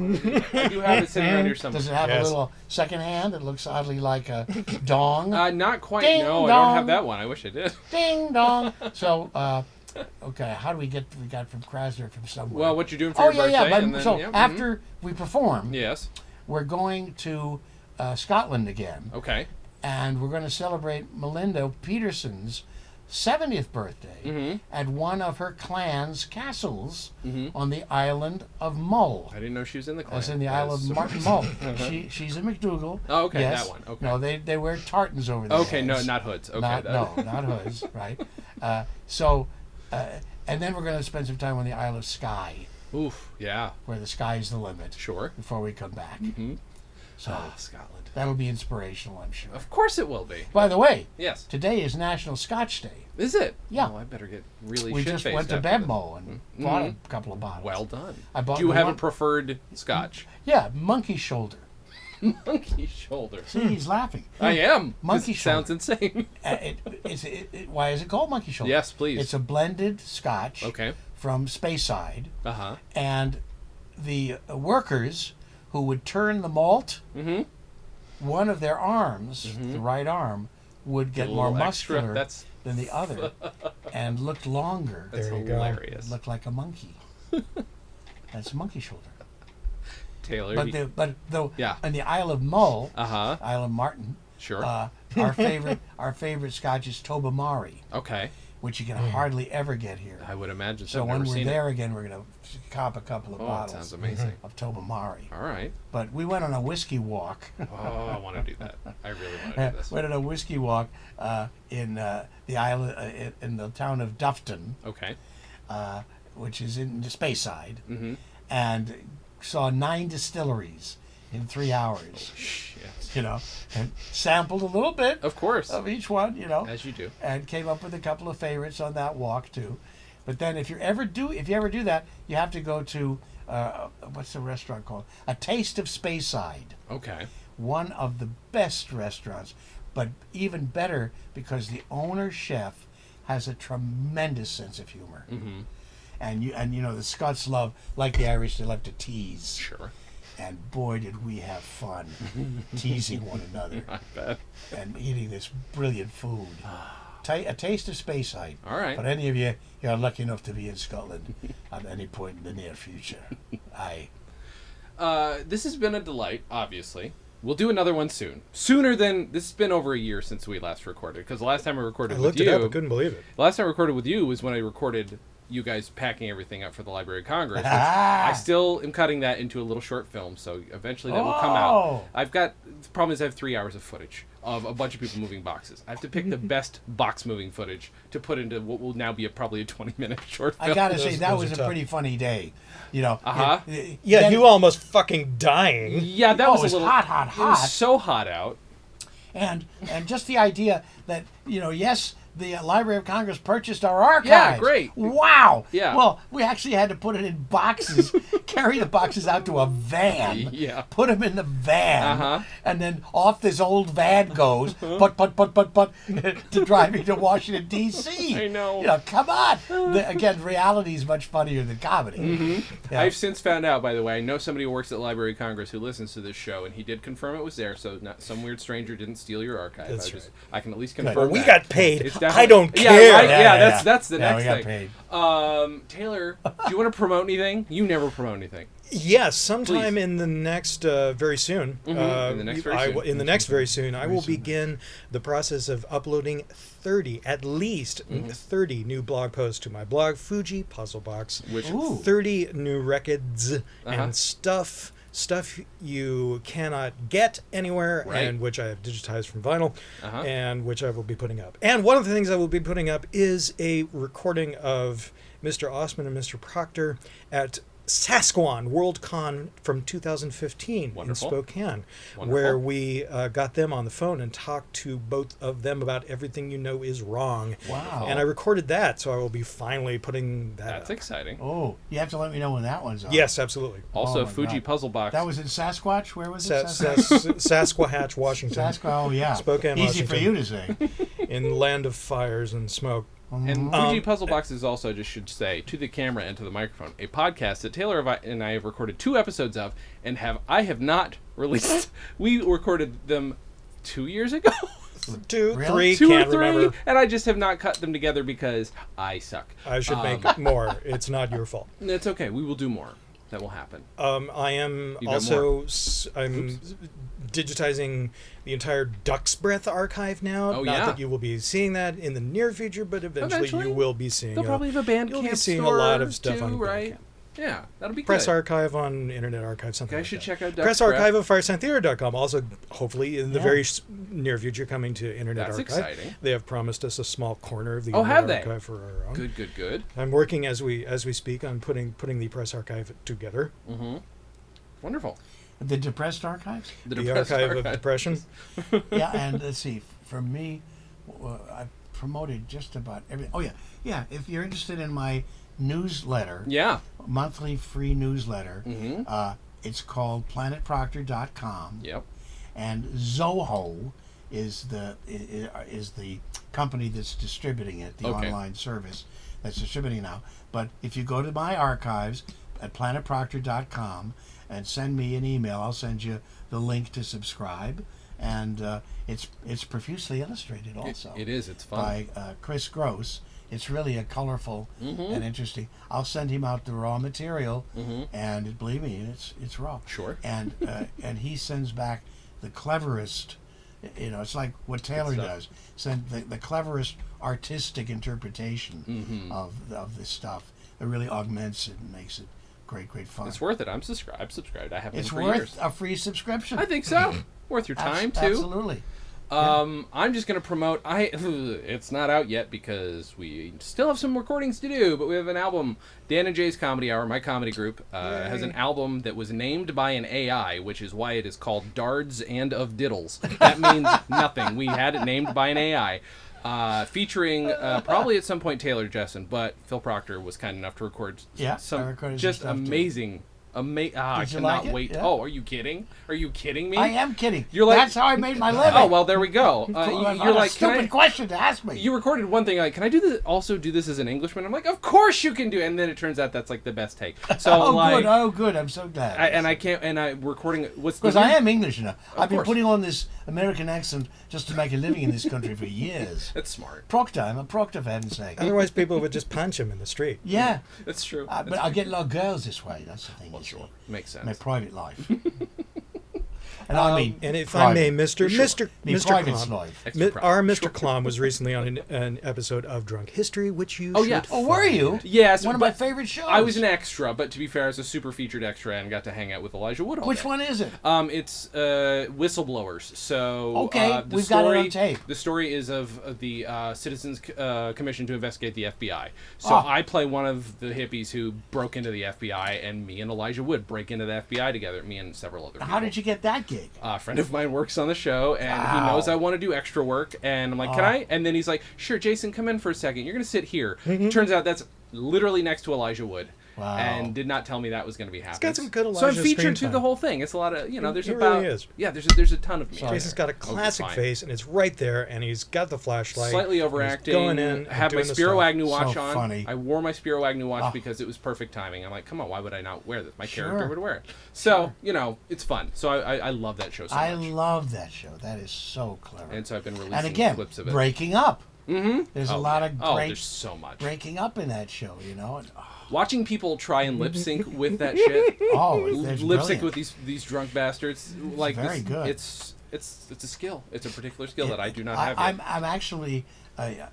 I do have it sitting around here somewhere. Does it have Yes. a little second hand that looks oddly like a dong? Not quite. Ding No, I dong. don't have that one. I wish I did. Ding dong. So, okay, how do we got from Krasner from somewhere? Well, what you're doing for Oh your yeah, birthday? yeah. and But then, so yeah, after we perform, Yes. we're going to Scotland again, Okay. and we're going to celebrate Melinda Peterson's 70th birthday at one of her clan's castles on the island of Mull. I didn't know she was in the clan. That's in the Isle of Martin Mull. She's a McDougal. Oh, okay, yes. that one. Okay. No, they wear tartans over their Okay, no, heads. not hoods. Okay. Not, that- no, not hoods, right? And then we're going to spend some time on the Isle of Skye, Oof. Yeah. where the sky is the limit, Sure. before we come back. So Scotland. that'll be inspirational, I'm sure. Of course it will be. By the way, Yes. today is National Scotch Day. Is it? Yeah. Oh, I better get really We shit-faced just went to after this. Bevmo and bought a couple of bottles. Well done. I bought Do you the have a one- preferred scotch? Yeah, monkey shoulder. Monkey shoulder. See, he's laughing. I am. Monkey This sounds insane. Why is it called monkey shoulder? Yes, please. It's a blended scotch Okay. from Speyside, Uh-huh. and the workers who would turn the malt, one of their arms, the right arm, would get A more little extra. muscular That's than the other, and looked longer. that's There you go. hilarious. Looked like a monkey. That's a monkey shoulder. Taylor. But though Yeah. on the Isle of Mull, Uh-huh. Isle of Martin, Sure. our favorite scotch is Tobermory, Okay. which you can hardly ever get here. I would imagine so. So I've when never we're seen there again, we're gonna cop a couple of it. Oh, it bottles sounds amazing. of Tobermory. All right. But we went on a whiskey walk. Oh, I want to do that. I really want to do this. Went on a whiskey walk in the island in the town of Dufton, Okay. which is in the Speyside, Mm-hmm. and saw 9 distilleries in 3 hours. Shit. You know, and sampled a little bit Of course. of each one. You know, As you do. and came up with a couple of favorites on that walk too. But then if you ever do that, you have to go to what's the restaurant called? A Taste of Speyside. Okay. One of the best restaurants, but even better because the owner chef has a tremendous sense of humor. Mm-hmm. And you know the Scots love, like the Irish, they love to tease. Sure. And boy, did we have fun teasing one another I bet. and eating this brilliant food. A Taste of Speyside. All right. But any of you are lucky enough to be in Scotland at any point in the near future. Aye. This has been a delight, obviously. We'll do another one soon. Sooner than... This has been over a year since we last recorded, because the last time I recorded I with looked you... it up. I couldn't believe it. The last time I recorded with you was when I recorded you guys packing everything up for the Library of Congress. Which I still am cutting that into a little short film, so eventually that will come out. The problem is I have 3 hours of footage of a bunch of people moving boxes. I have to pick the best box moving footage to put into what will now be probably a 20-minute short film. I gotta say, that those was are a tough. pretty funny day. You know. Uh-huh. Yeah, then- you almost fucking dying. Yeah, that Oh, was it was a little hot. It was so hot out. And just the idea that, you know, yes, the Library of Congress purchased our archives. Yeah, great. Wow. Yeah. Well, we actually had to put it in boxes, carry the boxes out to a van, Yeah. put them in the van, Uh-huh. and then off this old van goes, but, to driving to Washington, D.C. I know. You know, come on. Again, reality is much funnier than comedy. Mm-hmm. Yeah. I've since found out, by the way, I know somebody who works at the Library of Congress who listens to this show, and he did confirm it was there, so not some weird stranger didn't steal your archive. That's I can at least Good. confirm Well, We that. got paid. It's I definitely- don't Yeah, care. right? Yeah, That's the Yeah, next we got thing. paid. Taylor, do you want to promote anything? You never promote anything. Yes, sometime Please. in the next very soon. In the next very soon. In the next very soon, I will begin the process of uploading 30, at least 30 new blog posts to my blog, Fuji Puzzle Box. Which Ooh. 30 new records Uh-huh. and stuff you cannot get anywhere, Right. and which I have digitized from vinyl, Uh-huh. and which I will be putting up. And one of the things I will be putting up is a recording of Mr. Osman and Mr. Proctor at Sasquatch WorldCon from 2015 Wonderful. in Spokane, Wonderful. where we got them on the phone and talked to both of them about everything you know is wrong. Wow. And I recorded that, so I will be finally putting that That's up. exciting. Oh, you have to let me know when that one's on. Yes, absolutely. Also, Oh my Fuji God. Puzzle Box. That was in Sasquatch? Where was Sa- it? Sasquatch, Washington, Sasquatch, oh yeah. Spokane, Easy Washington. for you to say. in the land of fires and smoke. And Fuji Puzzle Box is also, just should say, to the camera and to the microphone, a podcast that Taylor and I have recorded 2 episodes of, and I have not released. We recorded them 2 years ago. 2, Really? 3, 2 or can't 3, remember. and I just have not cut them together because I suck. I should make more. It's not your fault. It's okay. We will do more. That will happen. I am You got also I'm digitizing the entire Duck's Breath archive now. Oh, Not yeah. that you will be seeing that in the near future, but eventually you will be seeing. They'll probably have a Bandcamp You'll be seeing a store lot of stuff too, on right? Bandcamp. Yeah, that'll be Press good. Archive on Internet Archive, something You like guys should that. check out Press Duck's Breath. Archive of FiresignTheater.com. Also, hopefully, in the Yeah. very near future, coming to Internet That's Archive. exciting. They have promised us a small corner of the Oh, Internet have they? Archive for our own. Good. I'm working as we speak on putting the Press Archive together. Wonderful. The Depressed Archives? The The Depressed Archive of Archive. Depression. Yeah, and let's see. For me, I promoted just about everything. Oh, yeah. If you're interested in my newsletter, Yeah. monthly free newsletter, Mm-hmm. it's called planetproctor.com. Yep. And Zoho is the company that's distributing it, the Okay. online service that's distributing now. But if you go to my archives at planetproctor.com and send me an email, I'll send you the link to subscribe. And it's profusely illustrated also. It is. It's fun. By Chris Gross. It's really a colorful and interesting. I'll send him out the raw material, and believe me, it's raw. Sure. And he sends back the cleverest. It's like what Taylor stuff. does. Send the cleverest artistic interpretation of this stuff that really augments it and makes it great fun. It's worth it. I'm subscribed. I have been It's for worth years. a free subscription. I think so. Worth your time too. Absolutely. I'm just gonna promote. It's not out yet because we still have some recordings to do. But we have an album. Dan and Jay's Comedy Hour, my comedy group, has an album that was named by an AI, which is why it is called Dards and of Diddles. That means nothing. We had it named by an AI. Featuring probably at some point Taylor Jessen, but Phil Proctor was kind enough to record I some recorded some just stuff, too. amazing. I Did you cannot like it? wait. Yeah. Oh, are you kidding? Are you kidding me? I am kidding. You're like- That's how I made my living. Oh well, there we go. What You're a like, stupid can I? question to ask me. You recorded one thing like, can I do this? Also do this as an Englishman? I'm like, of course you can do. And then it turns out that's like the best take. So Oh, good. I'm so glad. I'm recording. What's the Because I am English now. I've been course. putting on this American accent just to make a living in this country for years. That's smart. Proctor, I'm a Proctor for heaven's sake. Otherwise, people would just punch him in the street. Yeah, That's true. but I get a lot of girls this way. That's the thing. Well, you see. sure. Makes sense. My private life. And I mean, And if I may, private. Mr. Me private life. Extra private. Our Mr. Klamm was recently on an episode of Drunk History, which you Oh, should yeah. Oh, were you? Yes, One of my but favorite shows. I was an extra, but to be fair, I was a super featured extra and got to hang out with Elijah Wood all Which day. one is it? It's whistleblowers. So Okay, the we've story, got it on tape. The story is of the Citizens Commission to investigate the FBI. So Ah. I play one of the hippies who broke into the FBI, and me and Elijah Wood break into the FBI together. Me and several other people. How did you get that gig? A friend of mine works on the show, and he Wow. knows I want to do extra work. And I'm like, can I? And then he's like, sure, Jason, come in for a second. You're going to sit here. Turns out that's literally next to Elijah Wood. Wow. And did not tell me that was going to be happening. got some good So I'm Elijah featured screen through the time. whole thing. It's a lot of, there's He about... really is. Yeah, there's a ton of me. Jason's got a classic fine. face, and it's right there, and he's got the flashlight. Slightly and he's overacting. Going in, and have my doing the Spiro stuff. Agnew watch So on. funny. I wore my Spiro Agnew watch Ah. because it was perfect timing. I'm like, come on, why would I not wear this? My Sure. character would wear it. So, it's fun. So I love that show so I much. love that show. That is so clever. And so I've been releasing And again, clips of it. breaking up. Mm-hmm. There's a lot of great there's so much. breaking up in that show, And, Watching people try and lip sync with that shit. that's Lip sync brilliant. with these drunk bastards. Like very good. It's a skill. It's a particular skill that I do not have. I'm actually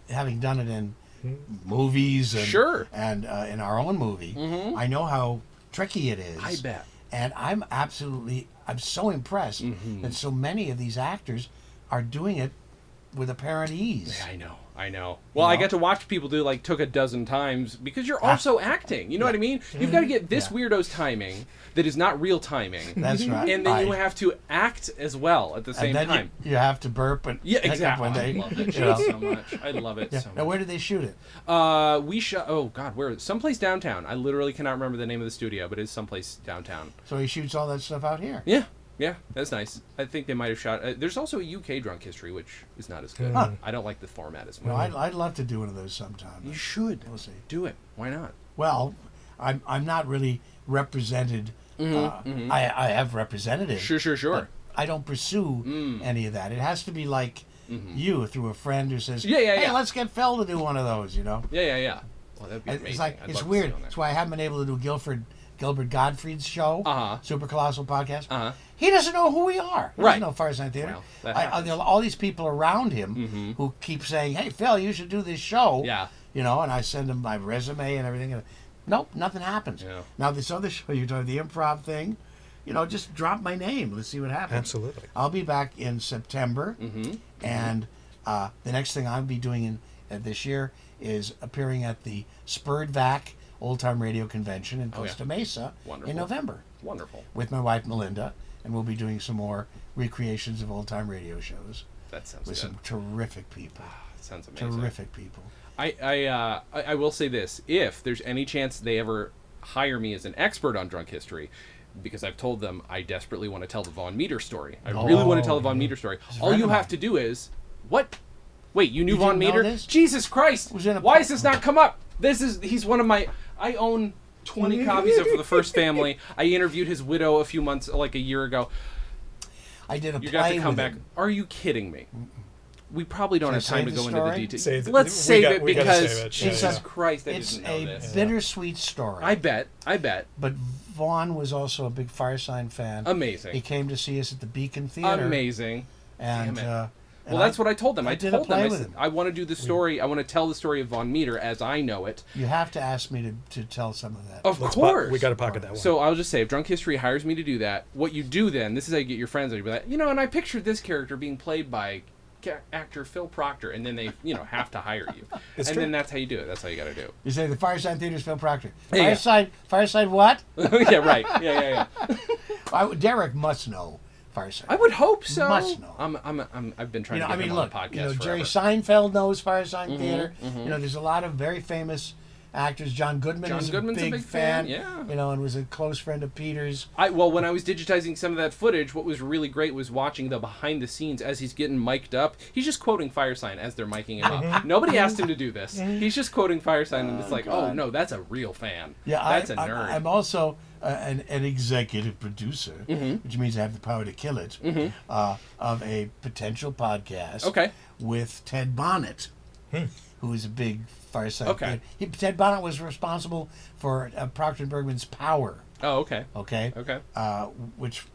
having done it in movies and Sure. and in our own movie. I know how tricky it is. I bet. And I'm so impressed that so many of these actors are doing it with apparent ease. I know. Well, I get to watch people took a dozen times because you're also acting. You know what I mean? You've got to get this weirdo's timing that is not real timing. That's right. And then you have to act as well at the same and then time. You have to burp and Yeah, hiccup exactly. when they, I love that you shit know. so much. I love it Yeah. so much. Now, where did they shoot it? We shot. Oh God, where? Someplace downtown. I literally cannot remember the name of the studio, but it's someplace downtown. So he shoots all that stuff out here. Yeah, that's nice. I think they might have shot. There's also a UK Drunk History, which is not as good. Huh. I don't like the format as much. No, I'd love to do one of those sometime. You should. We'll see. Do it. Why not? Well, I'm not really represented. I have representatives. Sure. But I don't pursue any of that. It has to be like you through a friend who says, Yeah. "Hey, let's get Phil to do one of those." Yeah. Well, that'd be amazing. It's like I'd it's love to weird. see you on That's that. why I haven't been able to do Gilbert Gottfried's show, Super Colossal Podcast. He doesn't know who we are. He Right. doesn't know Firesign Theater. Well, that happens. There are all these people around him who keep saying, "Hey, Phil, you should do this show." Yeah. And I send him my resume and everything. And nope, nothing happens. Yeah. Now this other show you're doing, the improv thing, just drop my name. Let's see what happens. Absolutely. I'll be back in September, and the next thing I'll be doing this year is appearing at the Spurred Vac Old Time Radio Convention in Costa Mesa Wonderful. in November Wonderful. with my wife Melinda, and we'll be doing some more recreations of old-time radio shows That sounds with good. some terrific people. That sounds amazing. Terrific people. I will say this: if there's any chance they ever hire me as an expert on drunk history, because I've told them I desperately want to tell the Von Meter story. I really want to tell the Von Meter story. All you have to do is what? Wait, you knew Von didn't know Meter? this? Jesus Christ! Was in a Why has this not come up? He's one of my. I own 20 copies of The First Family. I interviewed his widow a year ago. I did a You play got to come with back. him. Are you kidding me? We probably don't have Should I time to save go the into the story? details. We Let's save it gotta because save it. Yeah, Jesus yeah. Christ, I It's didn't know a this. bittersweet story. I bet. But Vaughn was also a big Firesign fan. Amazing. He came to see us at the Beacon Theater. Amazing. And, Damn it. and Well, that's what I told them. I did a told them, play I with said, him. I want to do the story. I want to tell the story of Von Meter as I know it. You have to ask me to tell some of that. Of course. We got to pocket that one. So I'll just say, if Drunk History hires me to do that, what you do then, this is how you get your friends, you'll be like, and I pictured this character being played by actor Phil Proctor, and then they, have to hire you. It's and true. then that's how you do it. That's how you got to do. You say the Firesign Theater's Phil Proctor. Yeah. Fireside what? Yeah, right. Yeah. Derek must know Fireside. I would hope so. Must know. I've been trying to get him on look, the podcast Jerry forever. Seinfeld knows Firesign Theater. There's a lot of very famous actors. John Goodman's a big fan. Yeah. And was a close friend of Peter's. When I was digitizing some of that footage, what was really great was watching the behind the scenes as he's getting mic'd up. He's just quoting Firesign as they're micing him up. Nobody asked him to do this. He's just quoting Firesign, and it's like, God. oh no, that's a real fan. Yeah, that's a nerd. I'm also an executive producer, which means I have the power to kill it, of a potential podcast Okay. with Ted Bonnet, who is a big Fireside Okay. fan. Ted Bonnet was responsible for Proctor & Bergman's Power, Oh, okay. okay? Okay. Which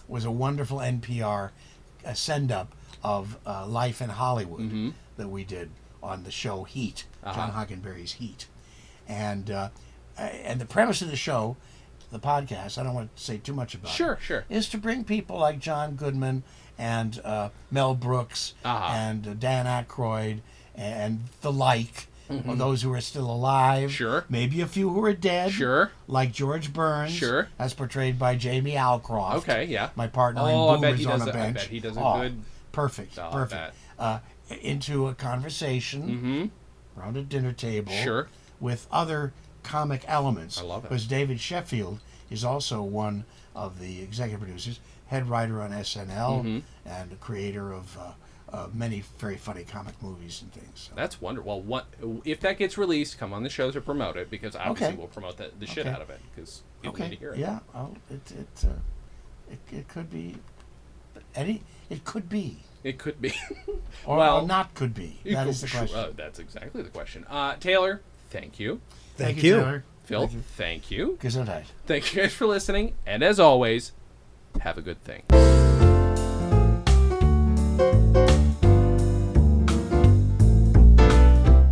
was a wonderful NPR send-up of life in Hollywood that we did on the show Heat, John Hockenberry's Heat. And the premise of the show, the podcast, I don't want to say too much about it, Sure. is to bring people like John Goodman and Mel Brooks and Dan Aykroyd and the like, or those who are still alive. Sure. Maybe a few who are dead. Sure. Like George Burns. Sure. As portrayed by Jamie Alcroft. Okay, yeah. My partner Oh, I in bet Boomers he on does a I Bench. bet he does a Oh, good... Perfect. Oh, I Perfect. Into a conversation around a dinner table. Sure. With other comic elements. I love it. Because David Sheffield is also one of the executive producers, head writer on SNL, and a creator of many very funny comic movies and things. So. That's wonderful. Well, if that gets released, come on the show to promote it, because obviously we'll promote the shit out of it, because people need to hear it. Yeah. Oh, it could be it could be. It could be. Or not could be. That is the question. That's exactly the question. Taylor, thank you. Thank you. Taylor. Phil, thank you. Gesundheit. Thank you guys for listening, and as always, have a good thing.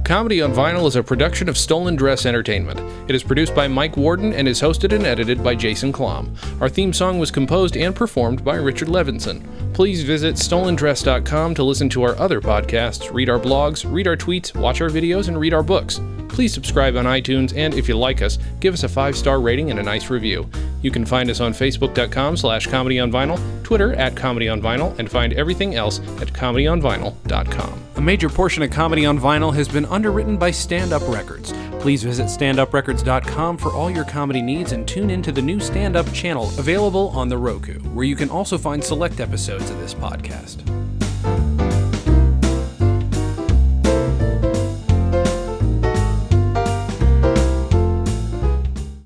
Comedy on Vinyl is a production of Stolen Dress Entertainment. It is produced by Mike Worden and is hosted and edited by Jason Klamm. Our theme song was composed and performed by Richard Levinson. Please visit stolendress.com to listen to our other podcasts, read our blogs, read our tweets, watch our videos, and read our books. Please subscribe on iTunes, and if you like us, give us a 5-star rating and a nice review. You can find us on facebook.com/comedyonvinyl, Twitter @comedyonvinyl, and find everything else at comedyonvinyl.com. A major portion of Comedy on Vinyl has been underwritten by Stand Up Records. Please visit standuprecords.com for all your comedy needs and tune into the new Stand Up channel available on the Roku, where you can also find select episodes of this podcast.